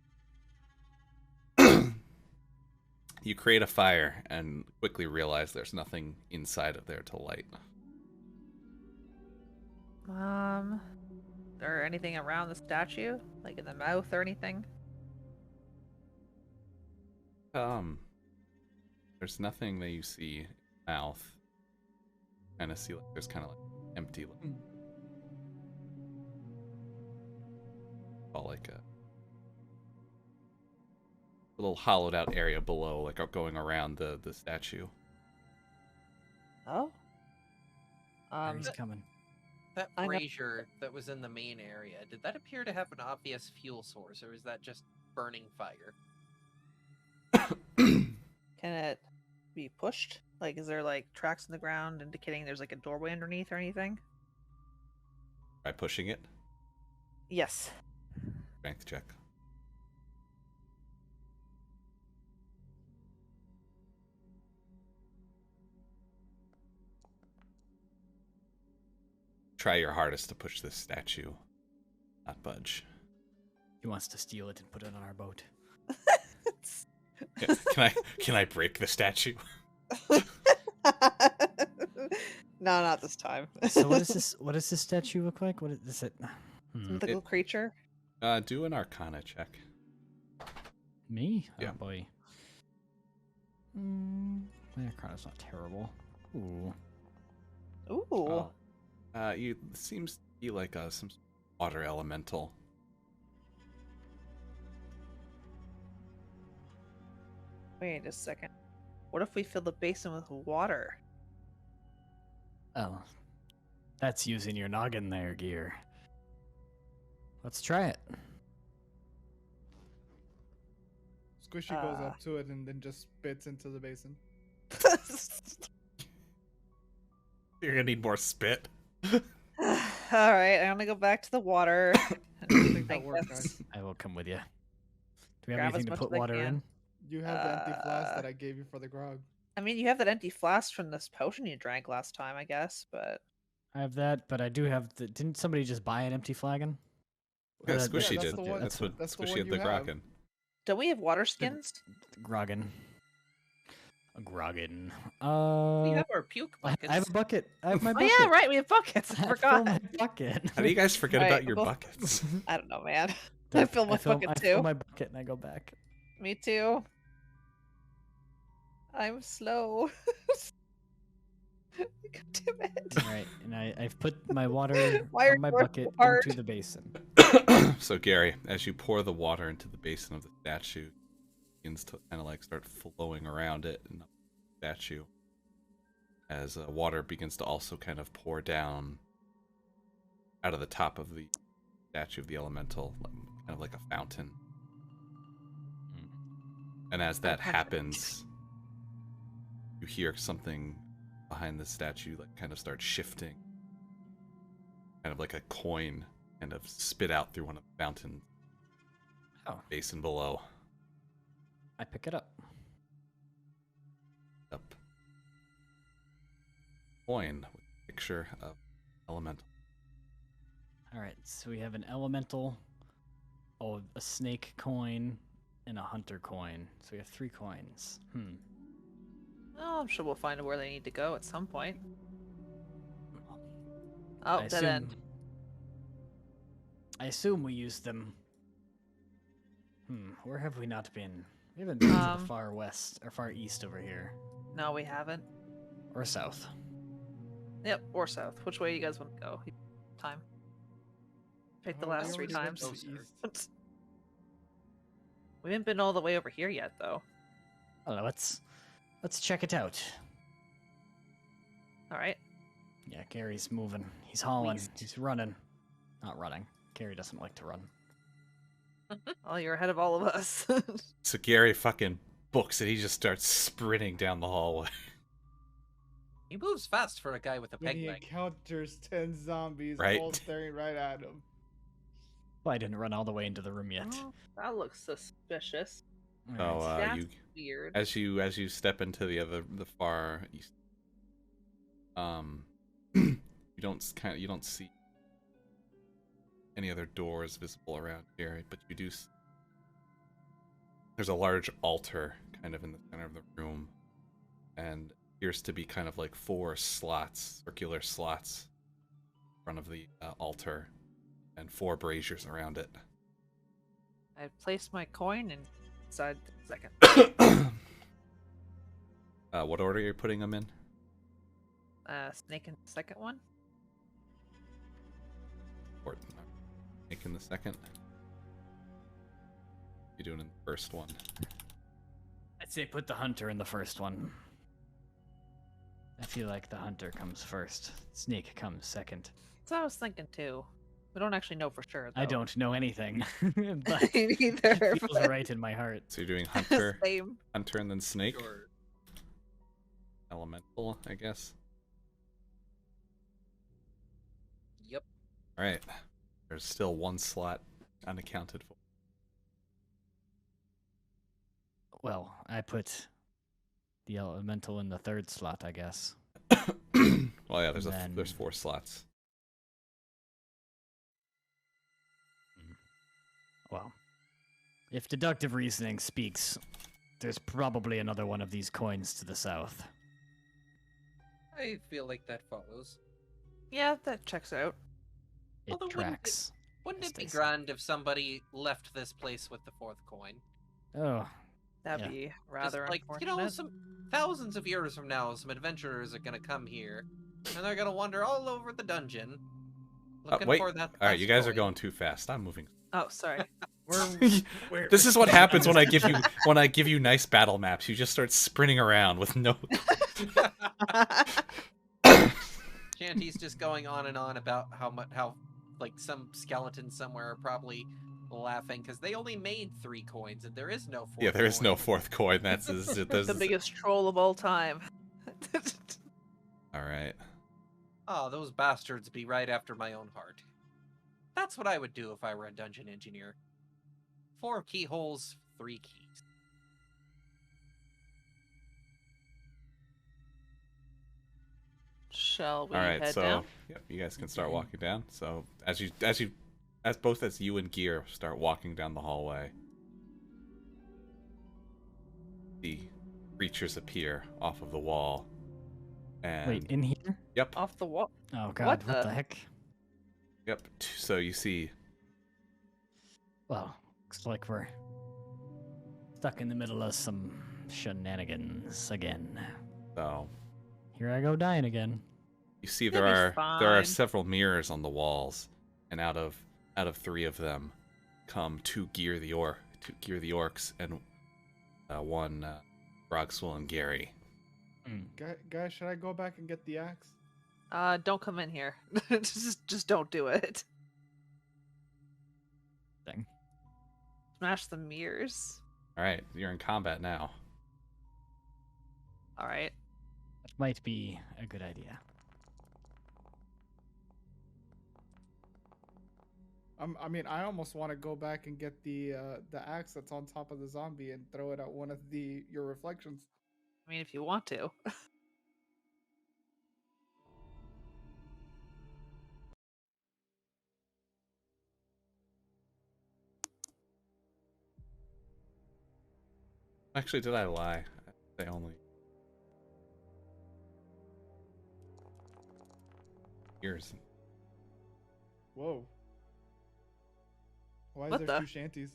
You create a fire and quickly realize there's nothing inside of there to light. Is there anything around the statue? Like in the mouth or anything? There's nothing that you see in the mouth. Kind of see like there's kind of like empty, like a little hollowed out area below, like going around the statue. Oh? He's coming. That I know- brazier that was in the main area, did that appear to have an obvious fuel source, or is that just burning fire? Can it be pushed? Like, is there like tracks in the ground indicating there's like a doorway underneath or anything? By pushing it, Yes. strength check. Try your hardest to push this statue, not budge. He wants to steal it and put it on our boat. Can I break the statue? No, not this time. So what is this? What does this statue look like? What is it? Mythical creature? Do an Arcana check. Me? Yeah. Oh boy. My Arcana's not terrible. Ooh. Ooh. You seems to be like some water elemental. Wait a second. What if we fill the basin with water? Oh, that's using your noggin there, Gear. Let's try it. Squishy goes up to it and then just spits into the basin. You're gonna need more spit. Alright, I'm gonna go back to the water. I think that worked, guess- guys. I will come with you. Do we have Grab as anything to much put as I water can. in? You have the empty flask that I gave you for the grog. I mean, you have that empty flask from this potion you drank last time, I guess, but... I have that, but I do have the. Didn't somebody just buy an empty flagon? Yeah, Or that- Squishy that's did. the one- That's what that's the Squishy one had you the have. Grogan. Don't we have water skins? Grogan. A Grogan. We have our puke buckets. I have a bucket. I have my Oh bucket. yeah, right, we have buckets. I I fill forgot. my bucket. How do you guys forget Right, about your well- buckets? I don't know, man. I fill my bucket I too. fill my bucket and I go back. Me too. I'm slow. God damn it. All right, and I've put my water Why are from my you working bucket so hard? into the basin. So Gary, as you pour the water into the basin of the statue, it begins to kind of like start flowing around it and up the statue. As water begins to also kind of pour down out of the top of the statue of the elemental, kind of like a fountain. And as that Perfect. happens, you hear something behind the statue like kind of start shifting. Kind of like a coin kind of spit out through one of the fountain Oh. basin below. I pick it up. Up. Coin with a picture of elemental. All right, so we have an elemental, a snake coin, and a hunter coin. So we have 3 coins. Oh, I'm sure we'll find where they need to go at some point. I Oh, dead end. I assume we used them. Where have we not been? We haven't been to the far west or far east over here. No, we haven't. or south. Yep, or south. Which way you guys want to go? Time. Pick the We last 3 already went times. to the Closer. east. We haven't been all the way over here yet, though. Well, let's check it out. All right. Yeah, Gary's moving. He's hauling. East. He's running. Not running. Gary doesn't like to run. Well, you're ahead of all of us. So Gary fucking books it. He just starts sprinting down the hallway. He moves fast for a guy with a When peg he leg. encounters 10 zombies Right. all staring right at him. Well, I didn't run all the way into the room yet. Oh, that looks suspicious. So Alright. That's you weird. as you step into the far east, you don't see any other doors visible around here, but you do. There's a large altar kind of in the center of the room, and appears to be kind of like 4 slots, circular slots, in front of the altar, and 4 braziers around it. I placed my coin inside the second. What order are you putting them in? Snake in the second one. Or making the second? You doing in the first one? I'd say put the hunter in the first one. I feel like the hunter comes first. Snake comes second. That's what I was thinking too. We don't actually know for sure. Though. I don't know anything, but Me neither. it feels but- right in my heart. So you're doing hunter, Same. hunter, and then snake. Sure. Elemental, I guess. Yep. All right. There's still 1 slot unaccounted for. Well, I put the elemental in the 3rd slot, I guess. Well, yeah. There's Then- there's 4 slots. Well, if deductive reasoning speaks, there's probably another one of these coins to the south. I feel like that follows. Yeah, that checks out. It Although tracks. Wouldn't Yes, it be they say. grand if somebody left this place with the 4th coin? Oh, That'd Yeah. be rather Just like, unfortunate. some thousands of years from now, some adventurers are gonna come here, and they're gonna wander all over the dungeon, looking Wait. for that. All right, you guys are coin. going too fast. I'm moving. Oh, sorry. This is what happens when I give you nice battle maps. You just start sprinting around with no. Shanty's just going on and on about how like some skeletons somewhere are probably laughing because they only made 3 coins and there is no 4th. Yeah, there is no coin. 4th coin. That's The biggest troll of all time. All right. Oh, those bastards be right after my own heart. That's what I would do if I were a dungeon engineer. 4 keyholes, 3 keys. Shall we All right. head So down? yep, you guys can start walking down. So as you both you and Gear start walking down the hallway, the creatures appear off of the wall. And wait, in here? yep, Off the wall. Oh god, what the- the heck? yep. So you see Well, looks like we're stuck in the middle of some shenanigans again. so Here I go dying again. you see You'll there be are fine. several mirrors on the walls, and out of 3 of them come 2 Gear the orcs and 1 Roxwell and Gary. Guys, should I go back and get the axe? Don't come in here. just don't do it. Thing. Smash the mirrors. All right, you're in combat now. All right. That might be a good idea. I mean, I almost want to go back and get the axe that's on top of the zombie and throw it at one of your reflections. I mean, if you want to. Actually, did I lie? They only. Years. Whoa. Why is What there the? 2 shanties?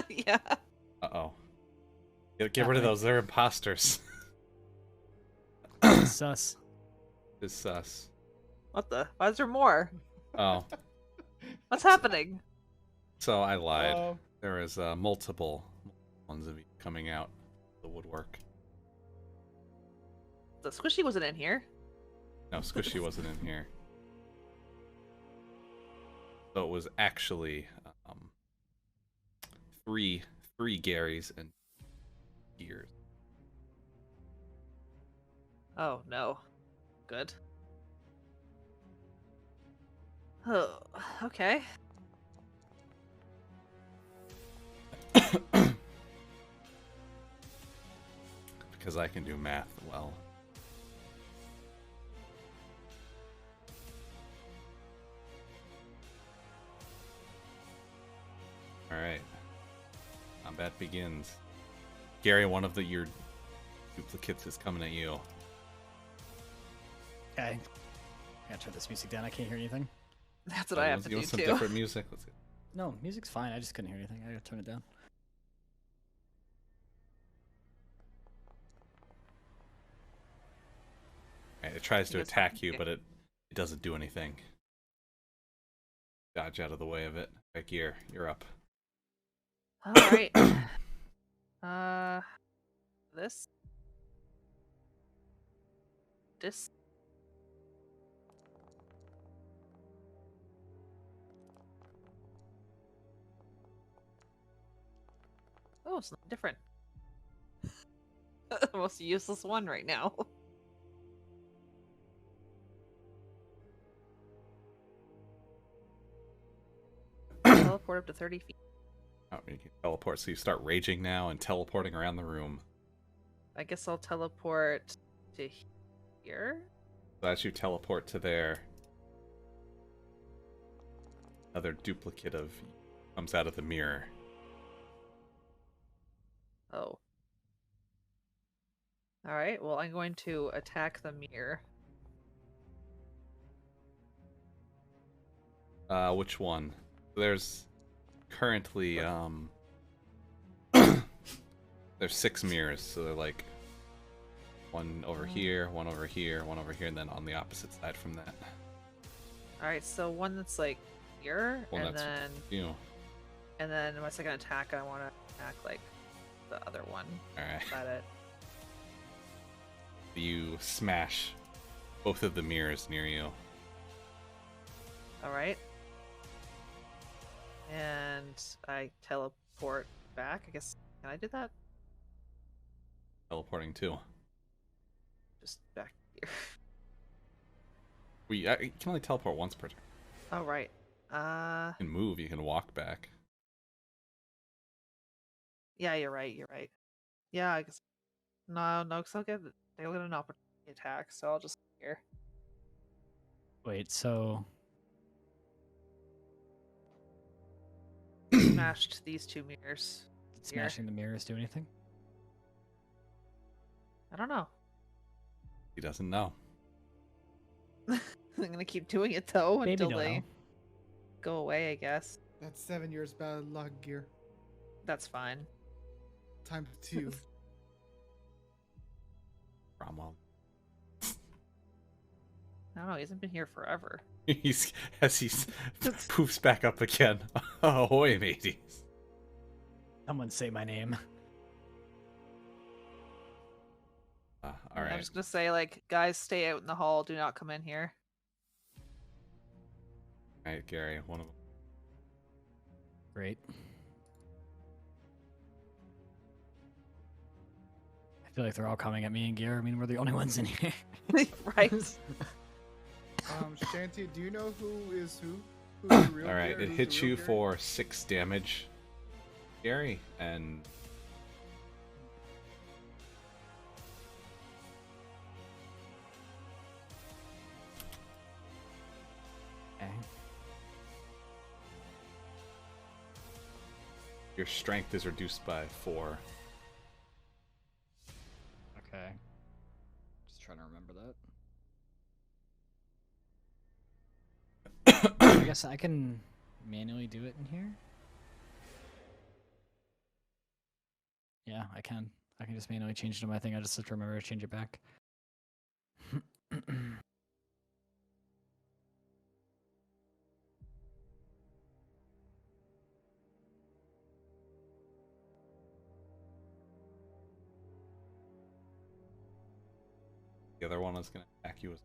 Yeah. Uh oh. Get rid of those. They're imposters. sus. Is sus. What the? Why is there more? Oh, What's happening? so I lied. Oh. There is multiple ones of you coming out of the woodwork. The squishy wasn't in here. No, Squishy wasn't in here. So it was actually three Garys and Gears. Oh no. Good. Oh, okay. Because I can do math well. Alright. Combat begins. Gary, one of your duplicates is coming at you. Okay. I gotta turn this music down. I can't hear anything. That's what I have to You do want some too. different music? Let's go. No, music's fine. I just couldn't hear anything. I gotta turn it down. Alright, it tries to Yes, attack you, okay. but it doesn't do anything. Dodge out of the way of it. Right, Gear, you're up. All right. This. This. Oh, it's not different. The most useless one right now. Teleport up to 30 feet. Oh, you can teleport, so you start raging now and teleporting around the room. I guess I'll teleport to here. So as you teleport to there, another duplicate of you comes out of the mirror. Oh. Alright, well, I'm going to attack the mirror. Which one? There's currently there's 6 mirrors, so they're like one over here, one over here, one over here, and then on the opposite side from that. Alright, so one that's like here, Well, and that's then you. my second attack, I want to attack like the other one. Alright. Is that it? You smash both of the mirrors near you. Alright. And I teleport back. I guess, can I do that? Teleporting too. Just back here. You can only teleport once per turn. Oh, right. You can move, you can walk back. Yeah, you're right. You're right. Yeah, I guess. No, because they'll get an opportunity attack, so I'll just here. Wait, so Smashed these 2 mirrors. did smashing the mirrors do anything? I don't know. He doesn't know. I'm gonna keep doing it though Maybe until don't they know. go away. I guess That's 7 years bad luck, Gear. that's fine. Times 2. Cromwell. I don't know. He hasn't been here forever. As he poofs back up again. Ahoy, mateys. Someone say my name. All I'm right. just gonna say, like, guys, stay out in the hall. Do not come in here. All right, Gary. One of them. Great. I feel like they're all coming at me and Gear. I mean, we're the only ones in here. Right? Shanty, do you know who is who? Who's the real All right. Gear? It Who's hits the real you Gear? for 6 damage, Gary, and Okay. your strength is reduced by 4. Okay. Just trying to remember that. I guess I can manually do it in here. Yeah, I can. I can just manually change it to my thing. I just have to remember to change it back. The other one is going to attack you as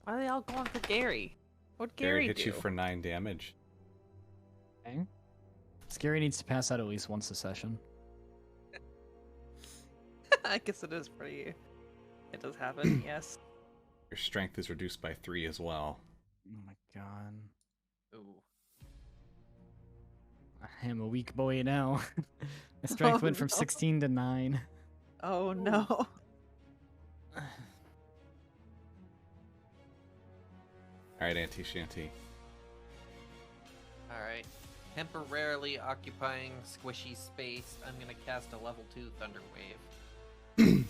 Why are they all going for Gary? What'd Gary Gary hits do? you for 9 damage. Okay. Scary needs to pass out at least once a session. I guess it is pretty. It does happen, yes. Your strength is reduced by 3 as well. Oh my god. Ooh. I am a weak boy now. My strength Oh, went from no. 16 to 9. Oh no. Alright, Auntie Shanty. Alright. Temporarily occupying squishy space, I'm gonna cast a level 2 Thunder Wave.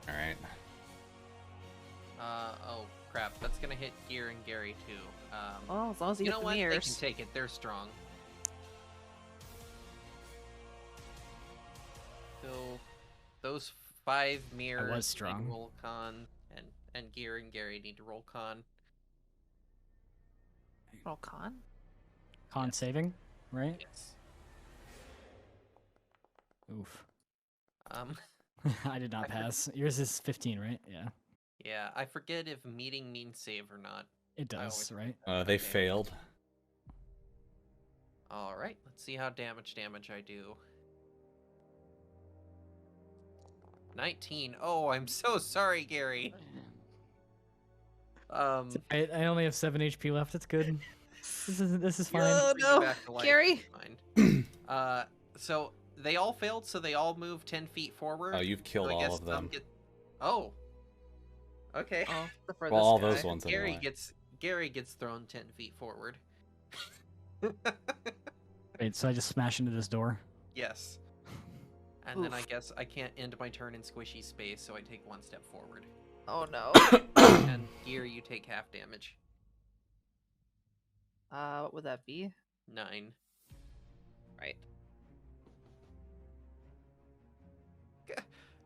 Alright. Oh crap, that's gonna hit Gear and Gary too. Well, as long as you You hit know the what? They can mirrors. take it, they're strong. So, those 5 mirrors need strong. to roll con, and Gear and Gary need to roll con. Roll con. Con Yes. saving, right? Yes. Oof. I I did not pass. Yours is 15, right? Yeah. Yeah, I forget if meeting means save or not. It I does, always right? They Okay. failed. Alright, let's see how damage I do. 19. Oh, I'm so sorry, Gary. I only have 7 HP left. It's good. This is fine. Oh bring you no, back to life, Gary. it's fine. So they all failed, so they all move 10 feet forward. Oh, you've killed So I all guess of some them. get... Oh. Okay. Oh, except for Well, this all guy. those ones anyway. Gary gets thrown 10 feet forward. Wait, so I just smash into this door? Yes. And then I Oof. guess I can't end my turn in squishy space, so I take 1 step forward. Oh no. And Gear, you take half damage. What would that be? 9. Right.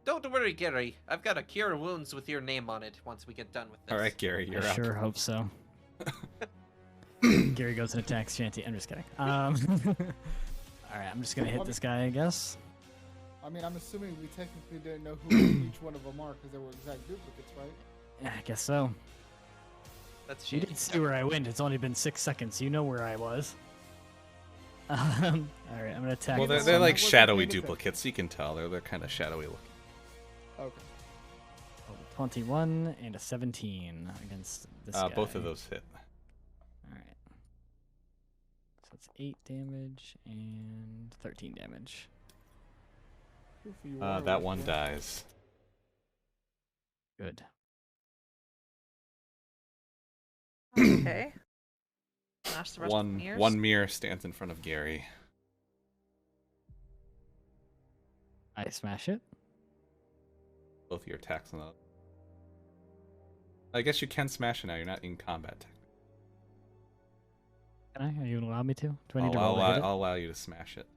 Don't worry, Gary. I've got a cure wounds with your name on it once we get done with this. Alright, Gary, you're I up. sure hope so. Gary goes and attacks Shanty. I'm just kidding. Alright, I'm just gonna hit this guy, I guess. I mean, I'm assuming we technically didn't know who each one of them are because they were exact duplicates, right? Yeah, I guess so. That's You shitty. did see where I went. It's only been 6 seconds. You know where I was. Alright, I'm gonna attack. Well, this they're one. like wasn't shadowy paying attention. duplicates. You can tell they're kind of shadowy looking. Okay. 21 and a 17 against this guy. Both of those hit. Alright. So it's 8 damage and 13 damage. Good for you, Warwick, That one yeah. dies. Good. Okay. Smash the rest of the mirrors. One mirror stands in front of Gary. I smash it. Both of your attacks on the. I guess you can smash it now. You're not in combat. Can I? Are you gonna allow me to? Do I need I'll, to roll to hit it? I'll allow you to smash it.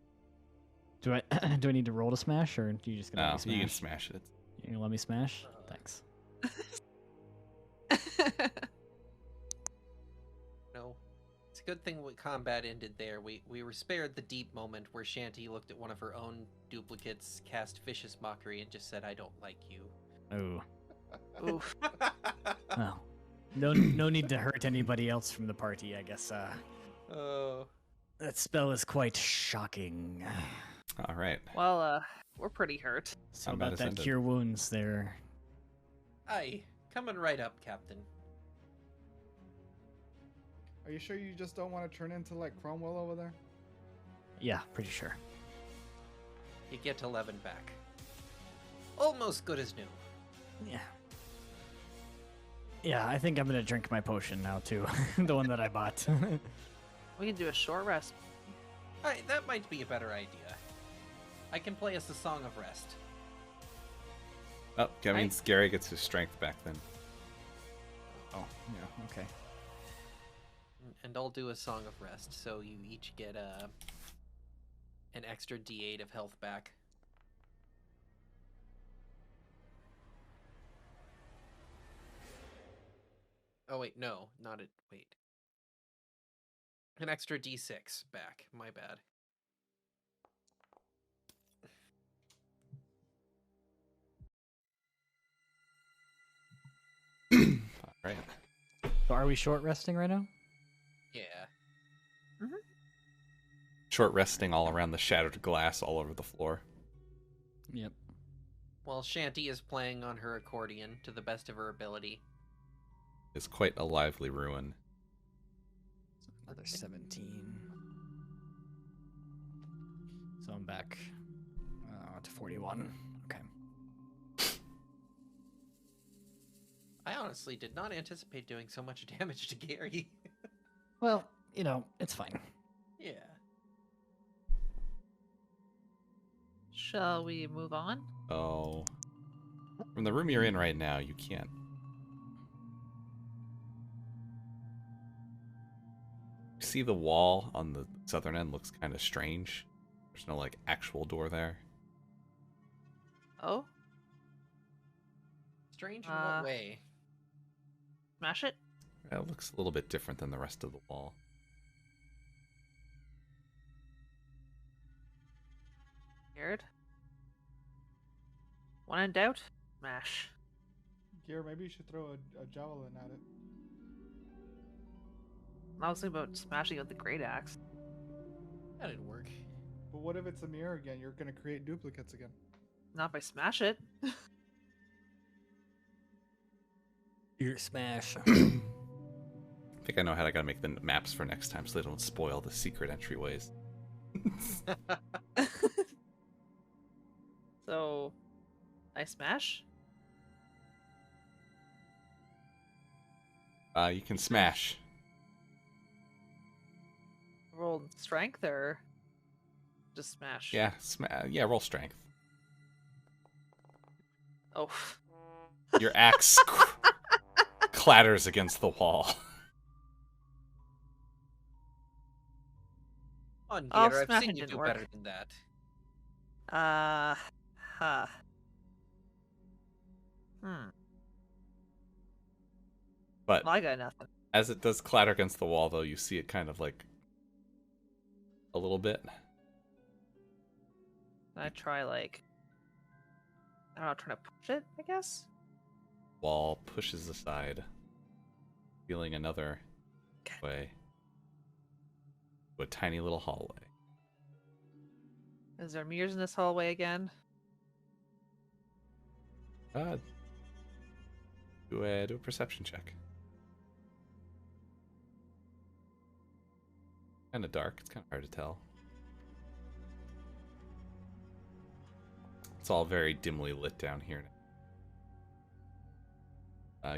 Do I do I need to roll to smash, or do you just gonna No, let me you can smash? smash it. You gonna let me smash? Thanks. No. It's a good thing combat ended there. We were spared the deep moment where Shanty looked at one of her own duplicates, cast vicious mockery, and just said, "I don't like you." Oh. Oof. Oh. No need to hurt anybody else from the party, I guess. Oh. That spell is quite shocking. All right. Well, we're pretty hurt. So Combat about has that ended. cure wounds there. Aye, coming right up, Captain. Are you sure you just don't want to turn into like Cromwell over there? Yeah, pretty sure. You get 11 back. Almost good as new. Yeah. Yeah, I think I'm gonna drink my potion now too. The one that I bought. We can do a short rest. Alright, that might be a better idea. I can play us a Song of Rest. Oh, that Right. means Gary gets his strength back then. Oh, yeah, okay. And I'll do a Song of Rest, so you each get an extra D8 of health back. Oh wait, no, not it. Wait, an extra D6 back. My bad. All right. So are we short resting right now? Yeah. Short resting all around the shattered glass all over the floor. Yep. Well, Shanty is playing on her accordion to the best of her ability. It's quite a lively ruin. Another 17. So I'm back to 41. Okay. I honestly did not anticipate doing so much damage to Gary. Well, it's fine. Yeah. Shall we move on? Oh. From the room you're in right now, you can't. You see the wall on the southern end looks kind of strange. There's no, like, actual door there. Oh, Strange in what way? smash it. It looks a little bit different than the rest of the wall. Scared. When in doubt, smash. Gear, maybe you should throw a javelin at it. I was thinking about smashing with the great axe. That didn't work. But what if it's a mirror again? You're gonna create duplicates again. Not if I smash it. Ear smash. I think I know how I gotta make the maps for next time so they don't spoil the secret entryways. So, I smash? You can smash. Roll strength or just smash? Yeah, yeah, roll strength. Oh. Your axe clatters against the wall. On Oh, Gear, I've smashing seen you didn't do work. better than that. Huh. But Well, I got nothing. as it does clatter against the wall, though, you see it kind of like a little bit. I try like, I don't know, trying to push it, I guess? Wall pushes aside, feeling another way to a tiny little hallway. Is there mirrors in this hallway again? Do a perception check. Kind of dark. It's kind of hard to tell. It's all very dimly lit down here.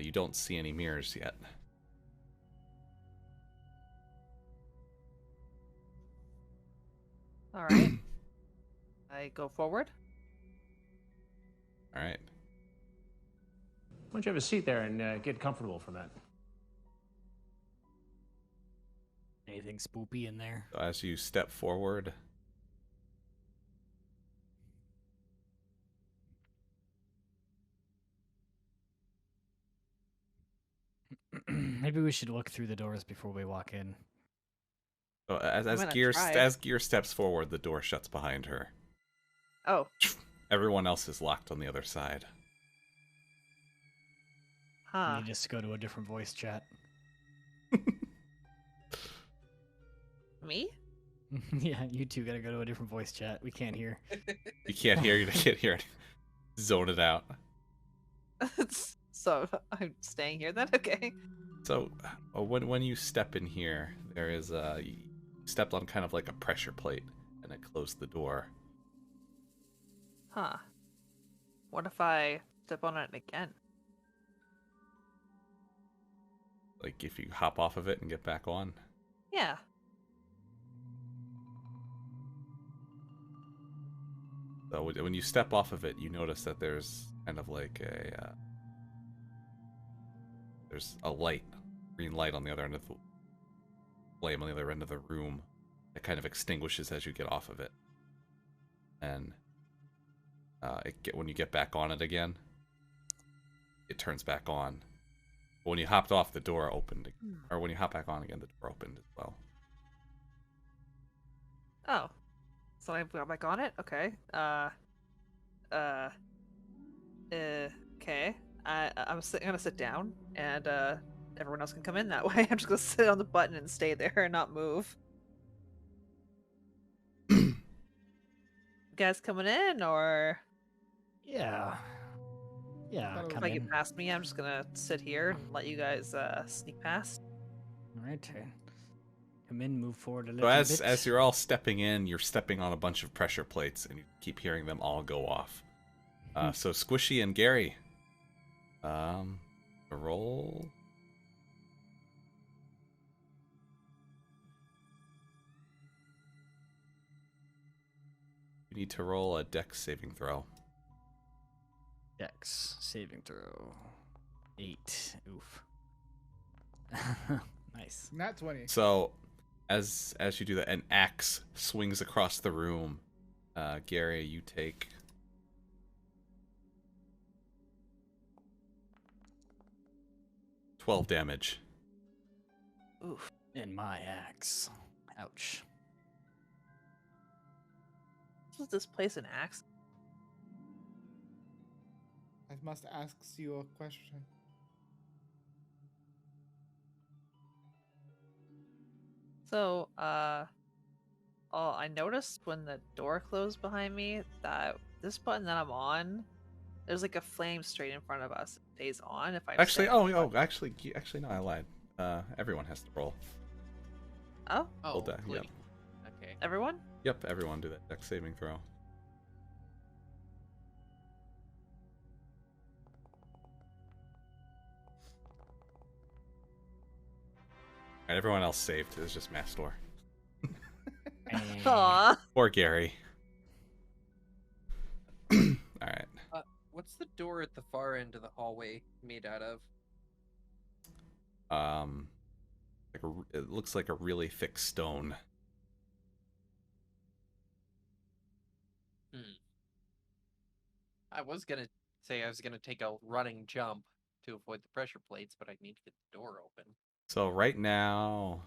You don't see any mirrors yet. All right. I go forward. All right. Why don't you have a seat there and get comfortable for that? Anything spoopy in there? So as you step forward, Maybe we should look through the doors before we walk in. so as I'm gonna Gear try. as Gear steps forward, the door shuts behind her. Oh. Everyone else is locked on the other side. Huh. You just go to a different voice chat. Me? Yeah, you two gotta go to a different voice chat. We can't hear. You can't hear. You can't hear it. Zone it out. So I'm staying here then? Okay. So when you step in here, there is you stepped on kind of like a pressure plate, and it closed the door. Huh. What if I step on it again? Like if you hop off of it and get back on. Yeah. So when you step off of it, you notice that there's kind of like there's a light, green light on the other end of the flame on the other end of the room that kind of extinguishes as you get off of it. And when you get back on it again, it turns back on. But when you hopped off, the door opened, or when you hop back on again, the door opened as well. Oh. So I got back on it? Okay. Okay. I'm gonna sit down, and everyone else can come in that way. I'm just gonna sit on the button and stay there and not move. You guys coming in, or Yeah. Yeah, Thought it was if come I in. get past me, I'm just gonna sit here and let you guys sneak past. All right. Come in, move forward a So little bit. as you're all stepping in, you're stepping on a bunch of pressure plates, and you keep hearing them all go off. So Squishy and Gary, a roll. You need to roll a dex saving throw. Dex saving throw. 8. Oof. Nice. Nat 20. So as you do that, an axe swings across the room. Gary, you take 12 damage. Oof. And my axe. Ouch. Was this place an axe? I must ask you a question. So, I noticed when the door closed behind me that this button that I'm on, there's like a flame straight in front of us. It stays on if I Actually, stay on the oh, button. actually, no, I lied. Everyone has to roll. Oh, Oh, die, yep. including. Okay. everyone? Yep, everyone do that dex saving throw. And everyone else saved. It was just Mastor. Aw. Or Gary. Alright. What's the door at the far end of the hallway made out of? It looks like a really thick stone. I was gonna say I was gonna take a running jump to avoid the pressure plates, but I need to get the door open. So right now,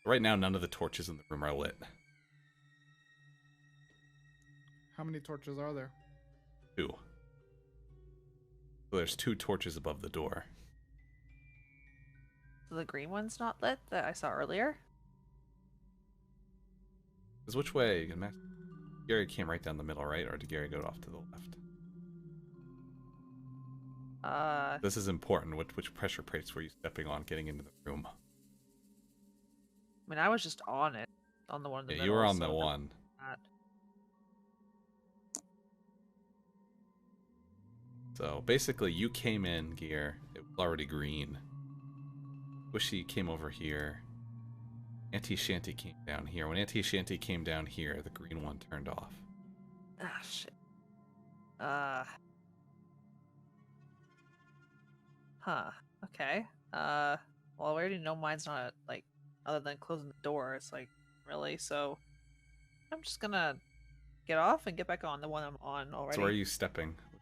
none of the torches in the room are lit. How many torches are there? 2. So there's 2 torches above the door. So the green one's not lit that I saw earlier? Because which way? Gary came right down the middle, right? Or did Gary go off to the left? This is important. Which pressure plates were you stepping on getting into the room? I mean, I was just on it. On the one in the Yeah, middle. you were on so the one. not- So basically, you came in, Gear. It was already green. Squishy came over here. Auntie Shanty came down here. When Auntie Shanty came down here, the green one turned off. Ah, shit. Huh. Okay. Well, we already know mine's not, like, other than closing the door, it's like, really, so I'm just gonna get off and get back on the one I'm on already. So where are you stepping? What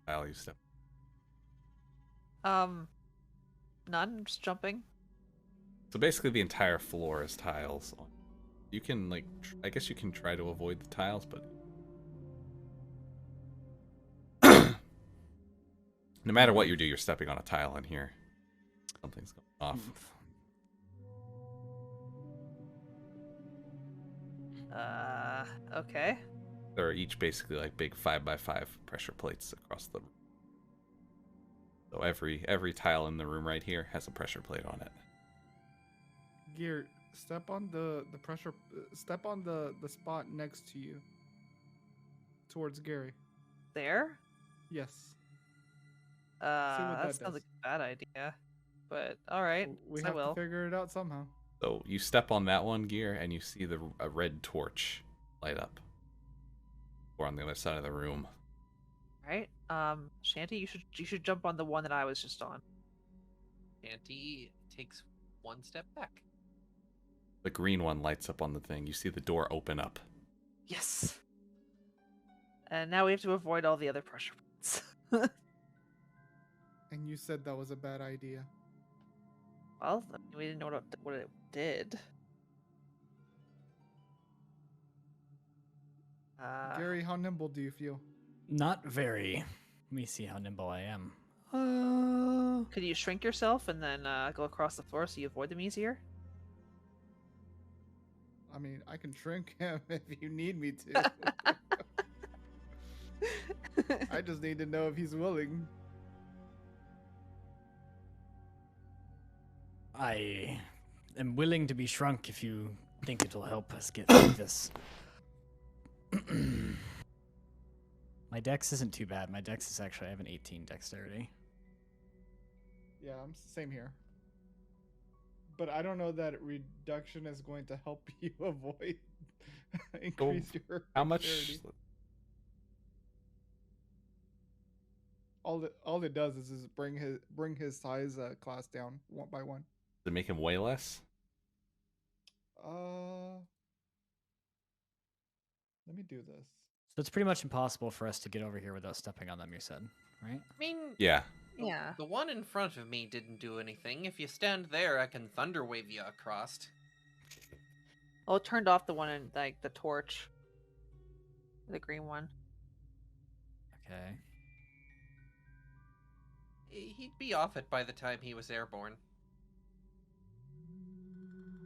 tile are you stepping? None, I'm just jumping. So basically, the entire floor is tiles. You can, like, I guess you can try to avoid the tiles, but no matter what you do, you're stepping on a tile in here. Something's going off. Okay. They're each basically like big 5x5 pressure plates across the room. So every tile in the room right here has a pressure plate on it. Gear, step on the pressure. Step on the spot next to you. Towards Gary. There? Yes. That that sounds like does. a bad idea. But, alright, We I have will. to figure it out somehow. So you step on that one gear, and you see a red torch light up. Or on the other side of the room. Right? Shanty, you should jump on the one that I was just on. Shanty takes one step back. The green one lights up on the thing. You see the door open up. Yes. And now we have to avoid all the other pressure points. And you said that was a bad idea. Well, we didn't know what it did. Gary, how nimble do you feel? Not very. Let me see how nimble I am. Could you shrink yourself and then go across the floor so you avoid them easier? I mean, I can shrink him if you need me to. I just need to know if he's willing. I am willing to be shrunk if you think it'll help us get through this. My dex isn't too bad. My dex is actually, I have an 18 dexterity. Yeah, I'm same here. But I don't know that reduction is going to help you avoid increase your How much? dexterity. All it does is bring his size class down one by one. To make him way less? Let me do this. So it's pretty much impossible for us to get over here without stepping on them, you said, right? I mean, Yeah. Yeah. the one in front of me didn't do anything. If you stand there, I can thunder wave you across. Well, it turned off the one in like the torch. The green one. Okay. He'd be off it by the time he was airborne.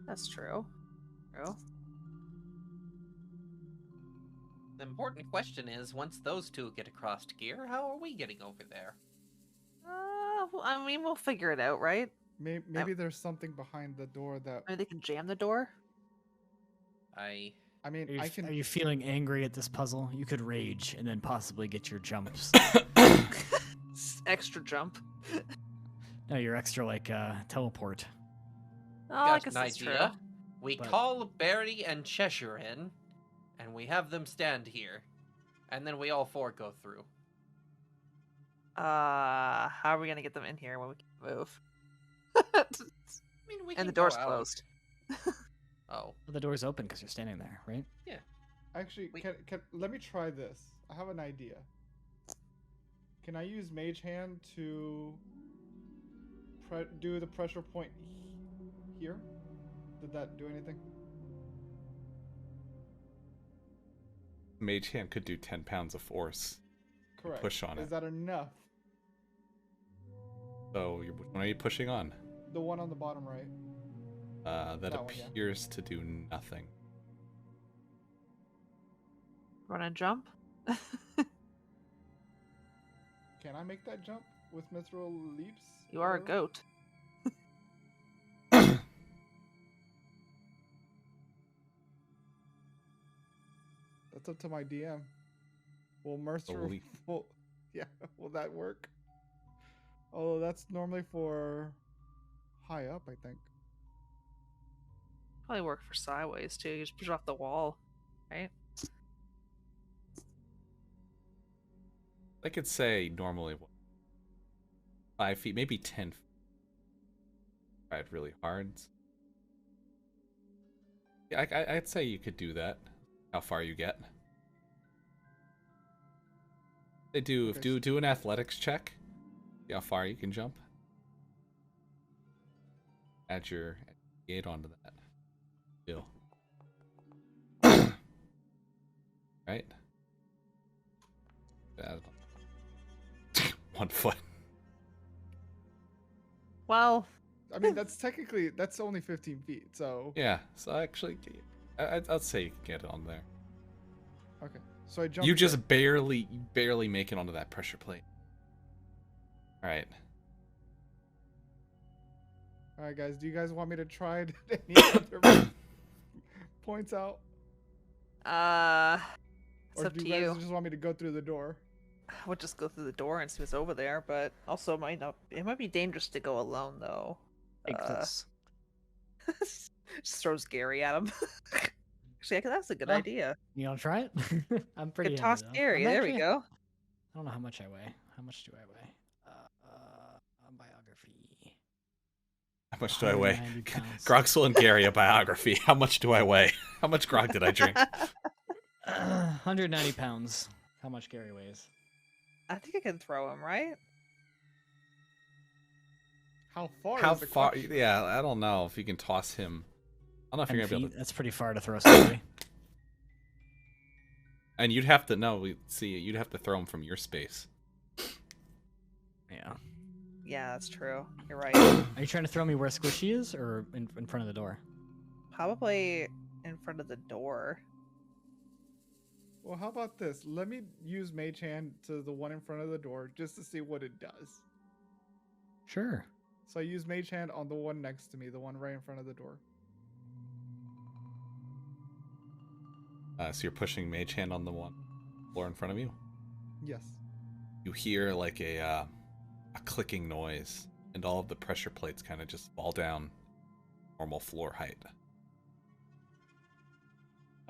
That's true. True. The important question is, once those two get across to gear, how are we getting over there? Well, I mean, we'll figure it out, right? Maybe there's something behind the door that Maybe they can jam the door. I mean Are you, I can. are you feeling angry at this puzzle? You could rage and then possibly get your jumps. Extra jump. No, your extra, like, teleport. Oh, I got guess an that's idea. true. We But- call Barry and Cheshire in, and we have them stand here, and then we all four go through. How are we gonna get them in here when we can't move? I mean, we And can the door's go out. closed. Oh, Well, the door's open because you're standing there, right? Actually, We- let me try this. I have an idea. Can I use Mage Hand to do the pressure point here? Did that do anything? Mage Hand could do 10 pounds of force. Correct. Push on Is it. that enough? So, which one are you pushing on? The one on the bottom right. That That one, yeah. appears to do nothing. Run and jump. Can I make that jump with mithril leaps? You are a Or- goat. That's up to my DM. Will Mercer? Holy- Will, yeah, will that work? Oh, that's normally for high up, I think. Probably work for sideways too. You just push it off the wall, right? I could say normally 5 feet, maybe 10 feet. Tried really hard. Yeah, I'd say you could do that. How far you get. They do Okay, do an athletics check. See how far you can jump. Add your gate onto that. Deal. Right? Add it on. 1 foot. Well, I mean, that's only 15 feet. So Yeah. So actually, I'd say you can get it on there. okay. So I jump. You just barely make it onto that pressure plate. All right. All right, guys. Do you guys want me to try any other points out, it's or up do to you guys you. just want me to go through the door? We'll just go through the door and see what's over there, but also it might be dangerous to go alone though. Big Uh, close. Just throws Gary at him. Actually, that's a good Huh? idea. You want to try it? I'm pretty Could heavy, toss though. Gary. I'm There we actually- go. I don't know how much I weigh. How much do I weigh? Biography. How much do I weigh? 190 pounds. Groxel and Gary, a biography. How much do I weigh? How much grog did I drink? 190 pounds. How much Gary weighs? I think I can throw him, right? How far? How is the far? question? Yeah, I don't know if you can toss him. I don't know if 10 you're gonna be feet. able to. That's pretty far to throw somebody. And you'd have to you'd have to throw him from your space. Yeah. Yeah, that's true. You're right. Are you trying to throw me where Squishy is, or in front of the door? Probably in front of the door. Well, how about this? Let me use Mage Hand to the one in front of the door just to see what it does. Sure. So I use Mage Hand on the one next to me, the one right in front of the door. So you're pushing Mage Hand on the one floor in front of you. Yes. You hear like a clicking noise, and all of the pressure plates kind of just fall down normal floor height.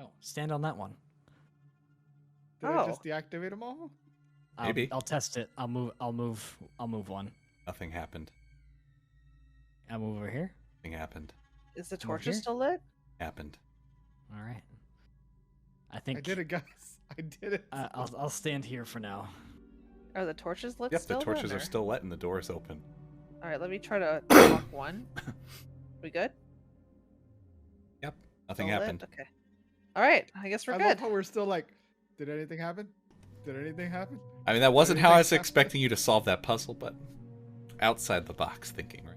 Oh, stand on that one. Did I just deactivate them all? Maybe. I'll test it. I'll move one. Nothing happened. I'll move over here. Nothing happened. Is the Over torch here? still lit? Happened. All right. I think I did it, guys. I did it. I'll stand here for now. Are the torches lit Yep, still? the torches then, are or- still lit and the door is open. All right, let me try to walk one. We good? Yep, nothing Still lit? happened. Okay. All right, I guess we're I good. love how we're still like, did anything happen? Did anything happen? I mean, that wasn't how I Anything was happened? expecting you to solve that puzzle, but outside the box thinking, right?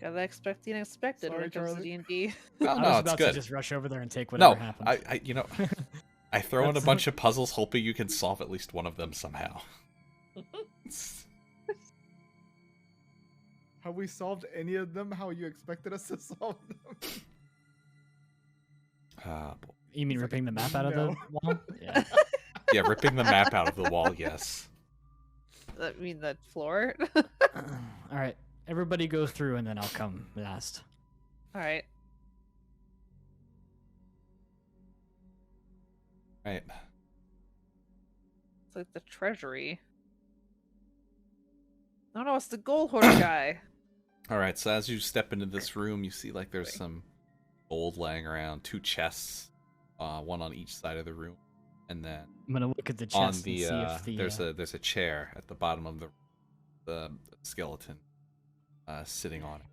Gotta expect the unexpected when Sorry, it comes to Charlie. D&D. Oh, I was no, it's about good. to just rush over there and take whatever No, happens. I I throw in a That's- bunch of puzzles hoping you can solve at least one of them somehow. Have we solved any of them how you expected us to solve them? Boy. You mean It's like, ripping the map out of no. the wall? Yeah. Yeah, ripping the map out of the wall, yes. I mean the floor. All right. Everybody go through, and then I'll come last. All right. Right. It's like the treasury. Oh no, it's the gold hoarder guy. Alright, so as you step into this room, you see like there's some gold laying around, 2 chests, one on each side of the room. And then I'm gonna look at the on chest the, and see if the there's a chair at the bottom of the skeleton sitting on it.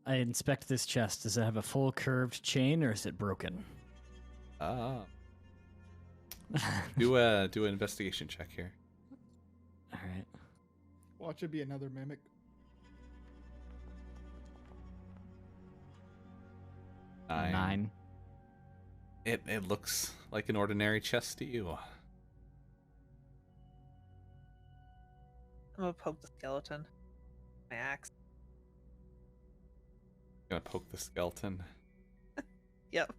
I inspect this chest. Does it have a full curved chain, or is it broken? Do an investigation check here. All right. Watch it be another mimic. Nine. It looks like an ordinary chest to you. I'm gonna poke the skeleton. My axe. Gonna poke the skeleton. Yep.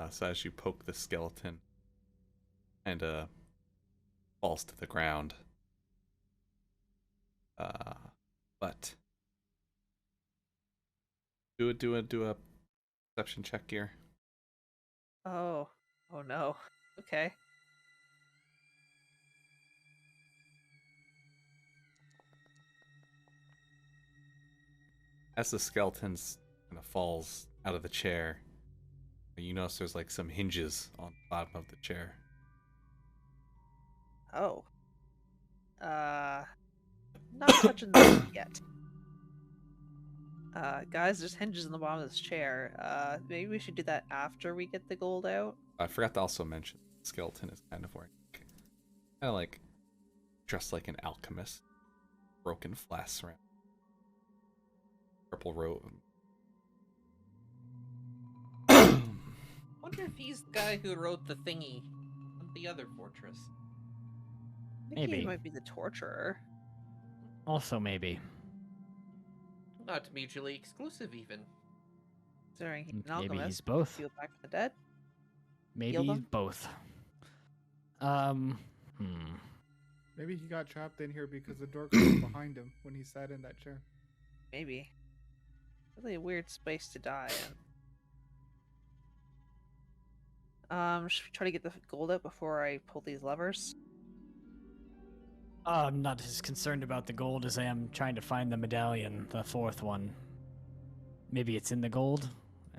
So as you poke the skeleton, and falls to the ground. But do a perception check here. Oh. Oh no. Okay. As the skeleton kind of falls out of the chair, you notice there's like some hinges on the bottom of the chair. Oh. Not touching this yet. Guys, there's hinges in the bottom of this chair. Maybe we should do that after we get the gold out. I forgot to also mention the skeleton is kind of wearing, kind of like dressed like an alchemist, broken flasks around, purple robe. Wonder if he's the guy who wrote the thingy on the other fortress. I think Maybe. he might be the torturer. Also, maybe. Not mutually exclusive, even. Considering he's an Maybe alchemist. he's both. Feel back from the dead. Maybe them? both. Maybe he got trapped in here because the door closed behind him when he sat in that chair. Maybe. Really a weird space to die in. Should we try to get the gold out before I pull these levers? I'm not as concerned about the gold as I am trying to find the medallion, the fourth one. Maybe it's in the gold?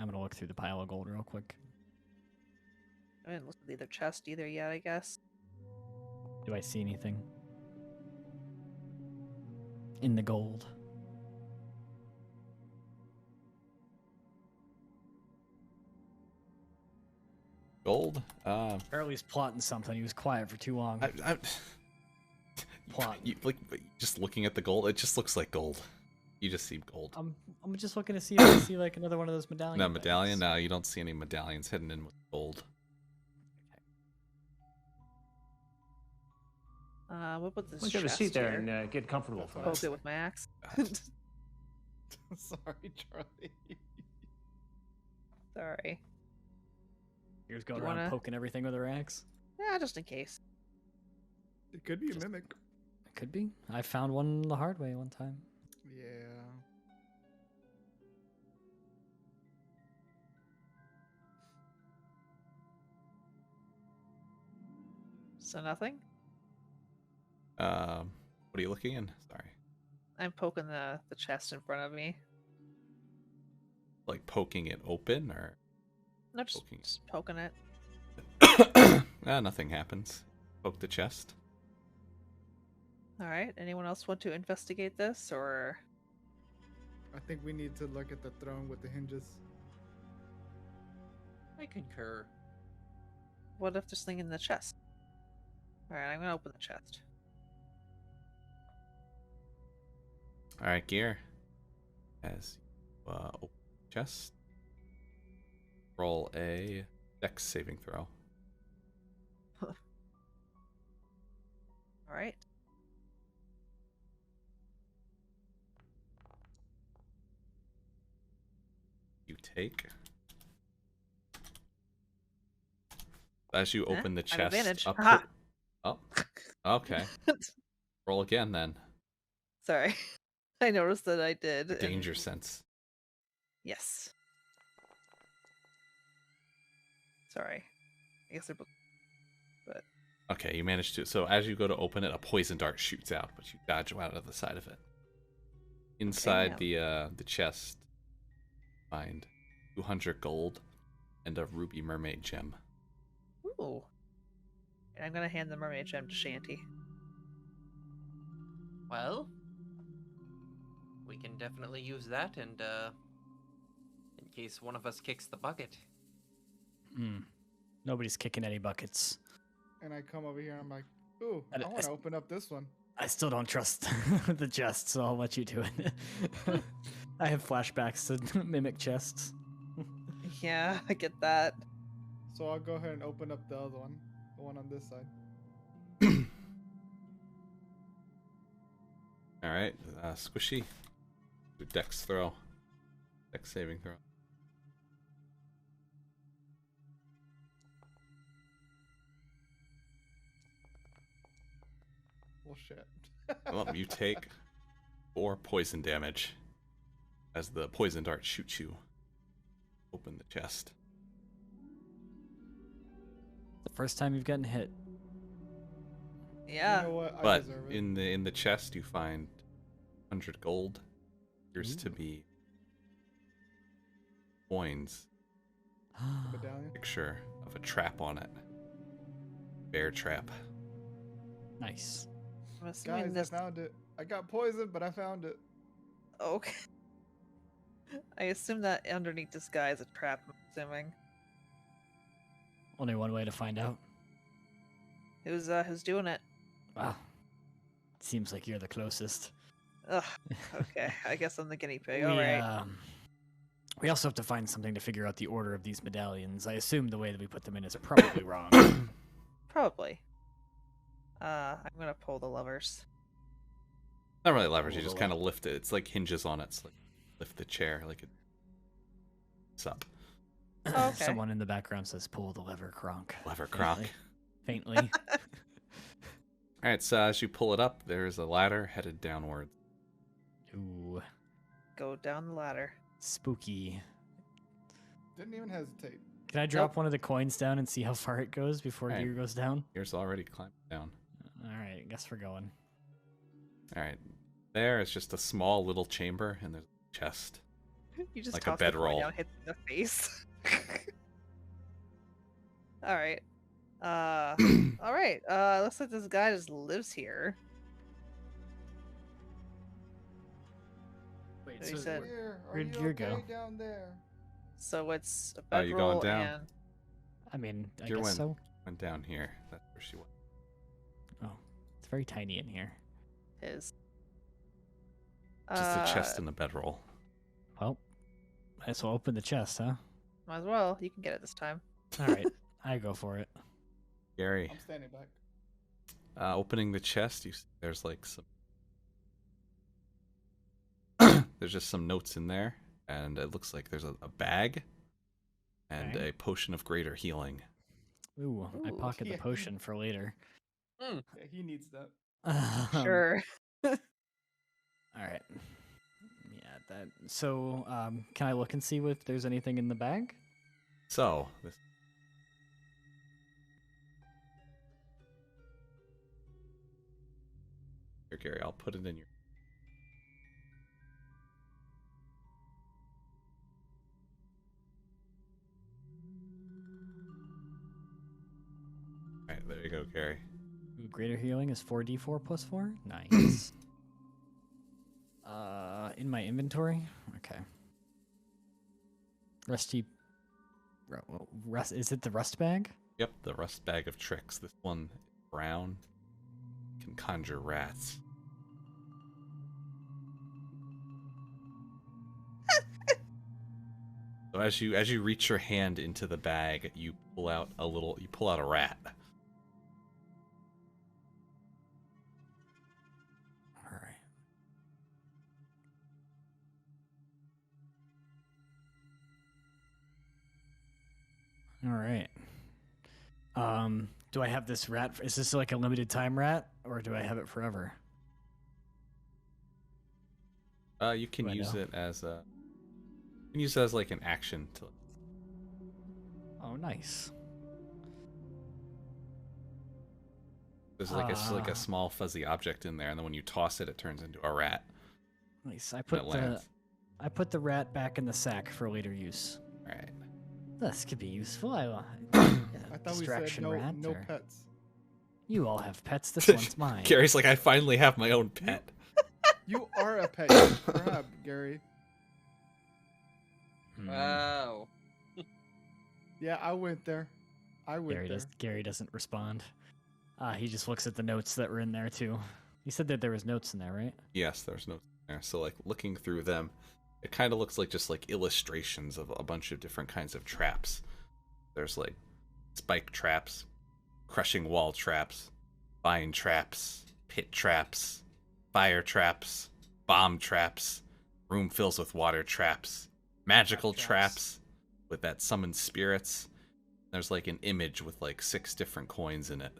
I'm gonna look through the pile of gold real quick. I didn't look at the other chest either yet, I guess. Do I see anything? In the gold. Gold. Charlie's plotting something. He was quiet for too long. Plot. Just looking at the gold, it just looks like gold. You just see gold. I'm just looking to see if I see like another one of those medallions. No medallion. No, you don't see any medallions heading in with gold. What about this Why don't you have a chest seat there here? and get comfortable for Poke us? it with my axe. Sorry, Charlie. Sorry. Here's going You around wanna- poking everything with her axe. Yeah, just in case. It could be a mimic. It could be. I found one the hard way one time. Yeah. So nothing? What are you looking in? Sorry. I'm poking the chest in front of me. Like poking it open or No, just, Poking. just poking it. nothing happens. Poke the chest. Alright, anyone else want to investigate this, or... I think we need to look at the throne with the hinges. I concur. What if there's something in the chest? Alright, I'm gonna open the chest. All right, gear. As you open the chest, roll a dex saving throw. Alright. You take. As you open the I have chest, advantage. up. Aha! Oh, okay. Roll again then. Sorry. I noticed that I did. and- Danger sense. Yes. Sorry. I guess they're both... But... Okay, you managed to. So as you go to open it, a poison dart shoots out, but you dodge out of the side of it. Inside the chest, find 200 gold and a ruby mermaid gem. Ooh. And I'm gonna hand the mermaid gem to Shanty. Well, we can definitely use that, and in case one of us kicks the bucket. Nobody's kicking any buckets. And I come over here and I'm like, ooh, And I it- want to open up this one. I still don't trust the chest, so I'll let you do it. I have flashbacks to mimic chests. Yeah, I get that. So I'll go ahead and open up the other one. The one on this side. All right, Squishy. Do dex throw. Dex saving throw. Well, shit. Well, you take 4 poison damage as the poison dart shoots you. Open the chest. The first time you've gotten hit. Yeah. You know what? I But deserve it. in the chest you find 100 gold. Appears to be coins. Medallion. Picture of a trap on it. Bear trap. Nice. I'm assuming Guys, this... I found it. I got poisoned, but I found it. Okay. I assume that underneath this guy is a trap, I'm assuming. Only one way to find out. Who's doing it? Wow. Seems like you're the closest. Ugh. Okay, I guess I'm the guinea pig. we, Alright. We also have to find something to figure out the order of these medallions. I assume the way that we put them in is probably wrong. Probably. I'm gonna pull the levers. Not really levers, you Pull just the kind of lift it. It's like hinges on it. It's like lift the chair like it's up. Oh, okay. Someone in the background says, "Pull the lever, Kronk." Lever Croc. Faintly. Faintly. All right, so as you pull it up, there's a ladder headed downwards. Ooh, Go down the ladder. spooky. Didn't even hesitate. Can I drop one of the coins down and see how far it goes before Alright. gear goes down? Here's already climbed down. All right, guess we're going. All right, there is just a small little chamber, and there's a chest. You just Like a toss the coin bedroll. down, hit in the face. All right. All right. Looks like this guy just lives here. Wait, He so said- Here, are where'd you gear okay go? down there? So it's a Oh, you going bedroll down? and I mean, I Gear guess so. went down here. That's where she went. Oh, it's very tiny in here. his. Just a chest and a bedroll. Well, might as well open the chest, huh? Might as well. You can get it this time. All right, I go for it. Gary, I'm standing back. opening the chest, you see there's like some. There's just some notes in there, and it looks like there's a bag and Okay. a potion of greater healing. Ooh, I Ooh, pocket yeah. the potion for later. Yeah, he needs that. Sure. All right. Yeah, that. So, can I look and see if there's anything in the bag? So, this. Here, Gary, I'll put it in your. Alright, there you go, Gary. Ooh, greater healing is 4d4 plus 4. Nice. In my inventory. Okay. Rusty. Rust. Is it the rust bag? Yep, the rust bag of tricks. This one is brown. Can conjure rats. So as you reach your hand into the bag, you pull out a rat. All right. All right. Do I have this rat? Is this like a limited time rat, or do I have it forever? You can Do I use know? it as a. You can use it as like an action to. Oh, nice. There's like a Ah. small fuzzy object in there, and then when you toss it, it turns into a rat. Nice. I When put it the lands. I put the rat back in the sack for later use. All right. This could be useful. I I thought we said distraction no, rat. no or- pets. You all have pets. This one's mine. Gary's like, I finally have my own pet. You are a pet. You crab, Gary. Hmm. Wow. Yeah, I went there. I went there. Gary doesn't respond. He just looks at the notes that were in there too. You said that there was notes in there, right? Yes, there's notes in there. So like looking through them, it kind of looks like just like illustrations of a bunch of different kinds of traps. There's like spike traps, crushing wall traps, vine traps, pit traps, fire traps, bomb traps, room fills with water traps, magical Trap traps traps. with that summon spirits. There's like an image with like 6 different coins in it.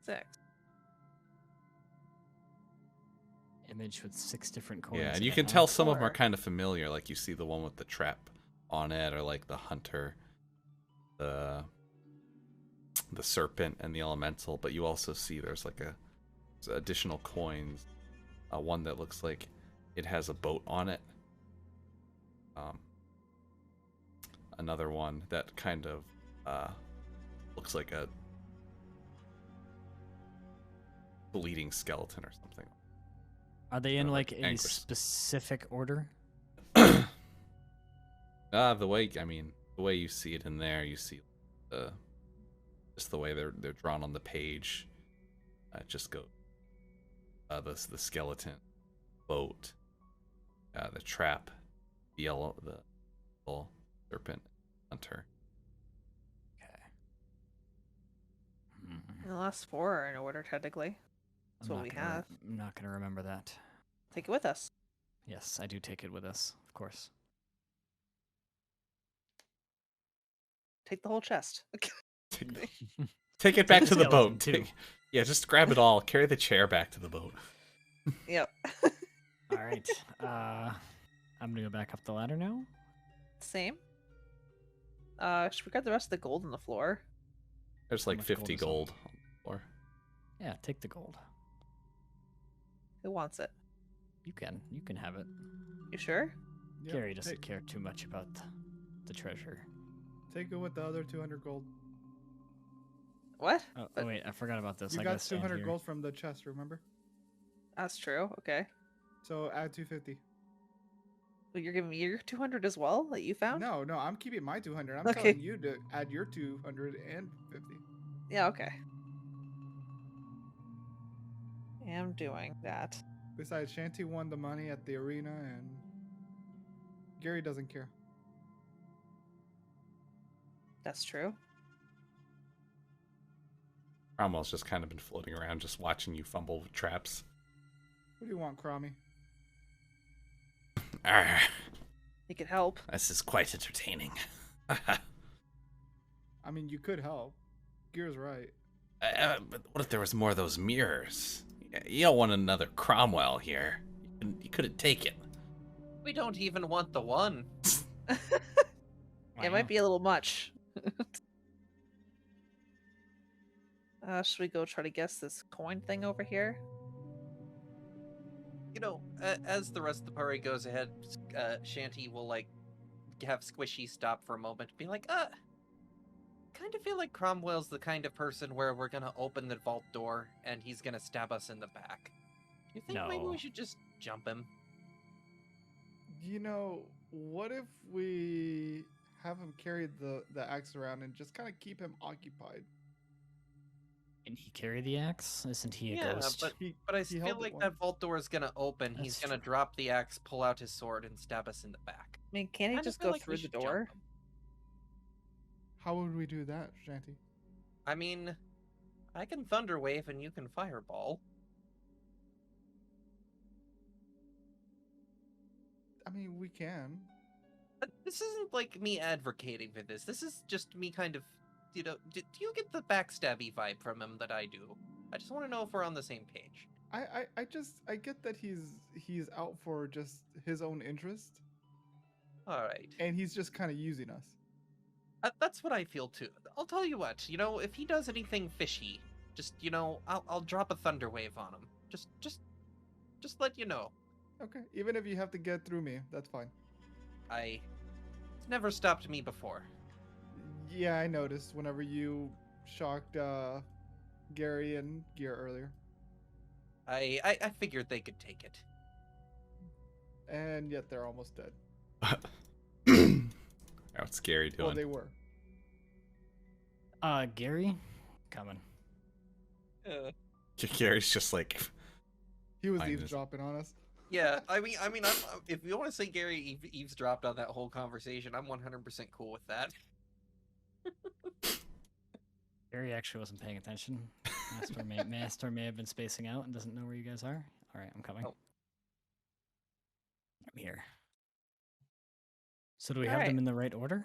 6. Image with 6 different coins. Yeah, and in you it, can huh? tell some of them are Four. kind of familiar. Like you see the one with the trap on it, or like the hunter, the serpent, and the elemental. But you also see there's like there's additional coins. One that looks like it has a boat on it. Another one that kind of looks like a bleeding skeleton or something. Are they in like like a anchors. specific order? The way you see it in there, you see just the way they're drawn on the page. Just go the skeleton, boat, the trap, the little serpent, hunter. Okay. Hmm. And the last 4 are in order, technically. That's what we have. I'm not gonna remember that. Take it with us. Yes, I do take it with us, of course. take the whole chest. Take it back the to the skeleton, boat. too. Yeah, just grab it all. Carry the chair back to the boat. Yep. All right. I'm gonna go back up the ladder now. Same. Should we grab the rest of the gold on the floor? There's How like much gold 50 is on? gold on the floor. Yeah, take the gold. Who wants it? You can have it. You sure? Yep, Gary doesn't take, care too much about the treasure. take it with the other 200 gold. What? Oh, But- wait, I forgot about this. You I got gotta stand 200 here. gold from the chest, remember? That's true. Okay. So add 250. But you're giving me your 200 as well that you found? No, I'm keeping my 200. I'm Okay. telling you to add your 250. Yeah, okay. I am doing that. Besides, Shanty won the money at the arena, and Gary doesn't care. That's true. Cromwell's just kind of been floating around, just watching you fumble with traps. What do you want, Crommy? Arr, You could help. this is quite entertaining. I mean, you could help. Gear's right. But what if there was more of those mirrors? You don't want another Cromwell here. You couldn't take it. We don't even want the one. It might be a little much. Should we go try to guess this coin thing over here? You know, as the rest of the party goes ahead, Shanty will like have Squishy stop for a moment, and be like, kind of feel like Cromwell's the kind of person where we're gonna open the vault door and he's gonna stab us in the back. Do you think maybe No. we should just jump him? You know, what if we have him carry the axe around and just kind of keep him occupied? Can he carry the axe? Isn't he a Yeah, ghost? But I he feel held it like once. that vault door is gonna open. He's That's gonna true. drop the axe, pull out his sword, and stab us in the back. I mean, can't he Kinda just feel go like we through the should jump door? him. How would we do that, Shanty? I mean, I can thunder wave and you can fireball. I mean, we can. But this isn't like me advocating for this. This is just me kind of, you know, do you get the backstabby vibe from him that I do? I just want to know if we're on the same page. I get that he's out for just his own interest, All right. and he's just kind of using us. That's what I feel too. I'll tell you what, you know, if he does anything fishy, just, you know, I'll drop a thunder wave on him. Just let you know. Okay, even if you have to get through me, that's fine. It's never stopped me before. Yeah, I noticed whenever you shocked Gary and Gear earlier, I figured they could take it. and yet they're almost dead. What's Gary doing? Well, they were. Gary? Coming. Gary's just like, He was Mine is- eavesdropping on us. Yeah, I mean, if you want to say Gary eavesdropped on that whole conversation, I'm 100% cool with that. Gary actually wasn't paying attention. Master may have been spacing out and doesn't know where you guys are. Alright, I'm coming. Oh. I'm here. So do we have Alright. them in the right order?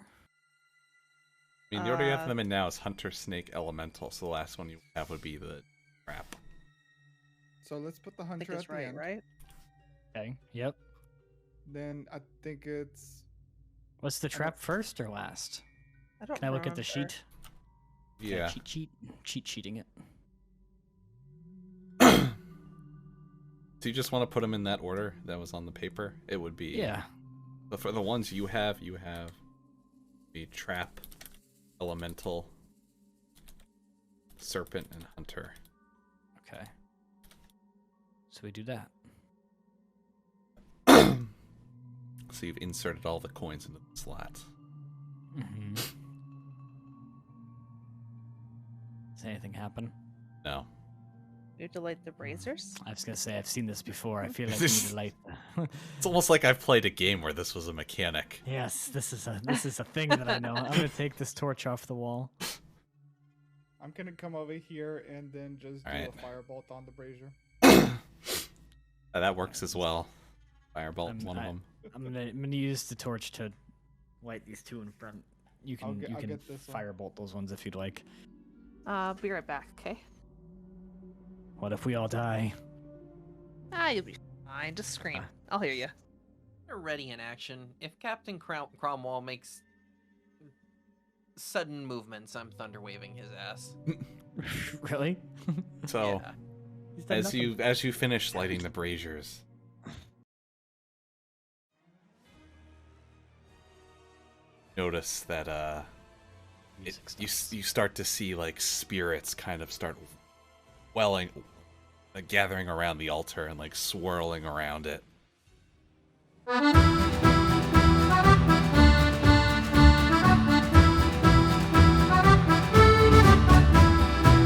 I mean, the order you have Uh, them in now is Hunter, Snake, Elemental. So the last one you have would be the trap. So let's put the I think hunter it's at the right, end. right? Okay. Yep. Then I think it's What's the trap first or last? I don't Can I look at the remember. sheet? Can I Yeah. cheating it. Do you just want to put them in that order that was on the paper? It would be. Yeah. But for the ones you have the trap, Elemental, Serpent, and Hunter. Okay. So we do that. So you've inserted all the coins into the slots. Mm-hmm. Does anything happen? No. You have to light the braziers? I was gonna say I've seen this before. I feel like we need to light. It's almost like I've played a game where this was a mechanic. Yes, this is a thing that I know. I'm gonna take this torch off the wall. I'm gonna come over here and then just do Alright. a firebolt on the brazier. That works as well. Firebolt, one of them. I'm gonna use the torch to light these two in front. You I'll can get this one. firebolt those ones if you'd like. I'll be right back, okay? What if we all die? You'll be fine. Just scream. Ah. I'll hear you. They're ready in action. If Captain Cromwell makes sudden movements, I'm thunder waving his ass. Really? So Yeah. He's done nothing. as you finish lighting the braziers, notice that you start to see like spirits kind of start welling, gathering around the altar and like swirling around it.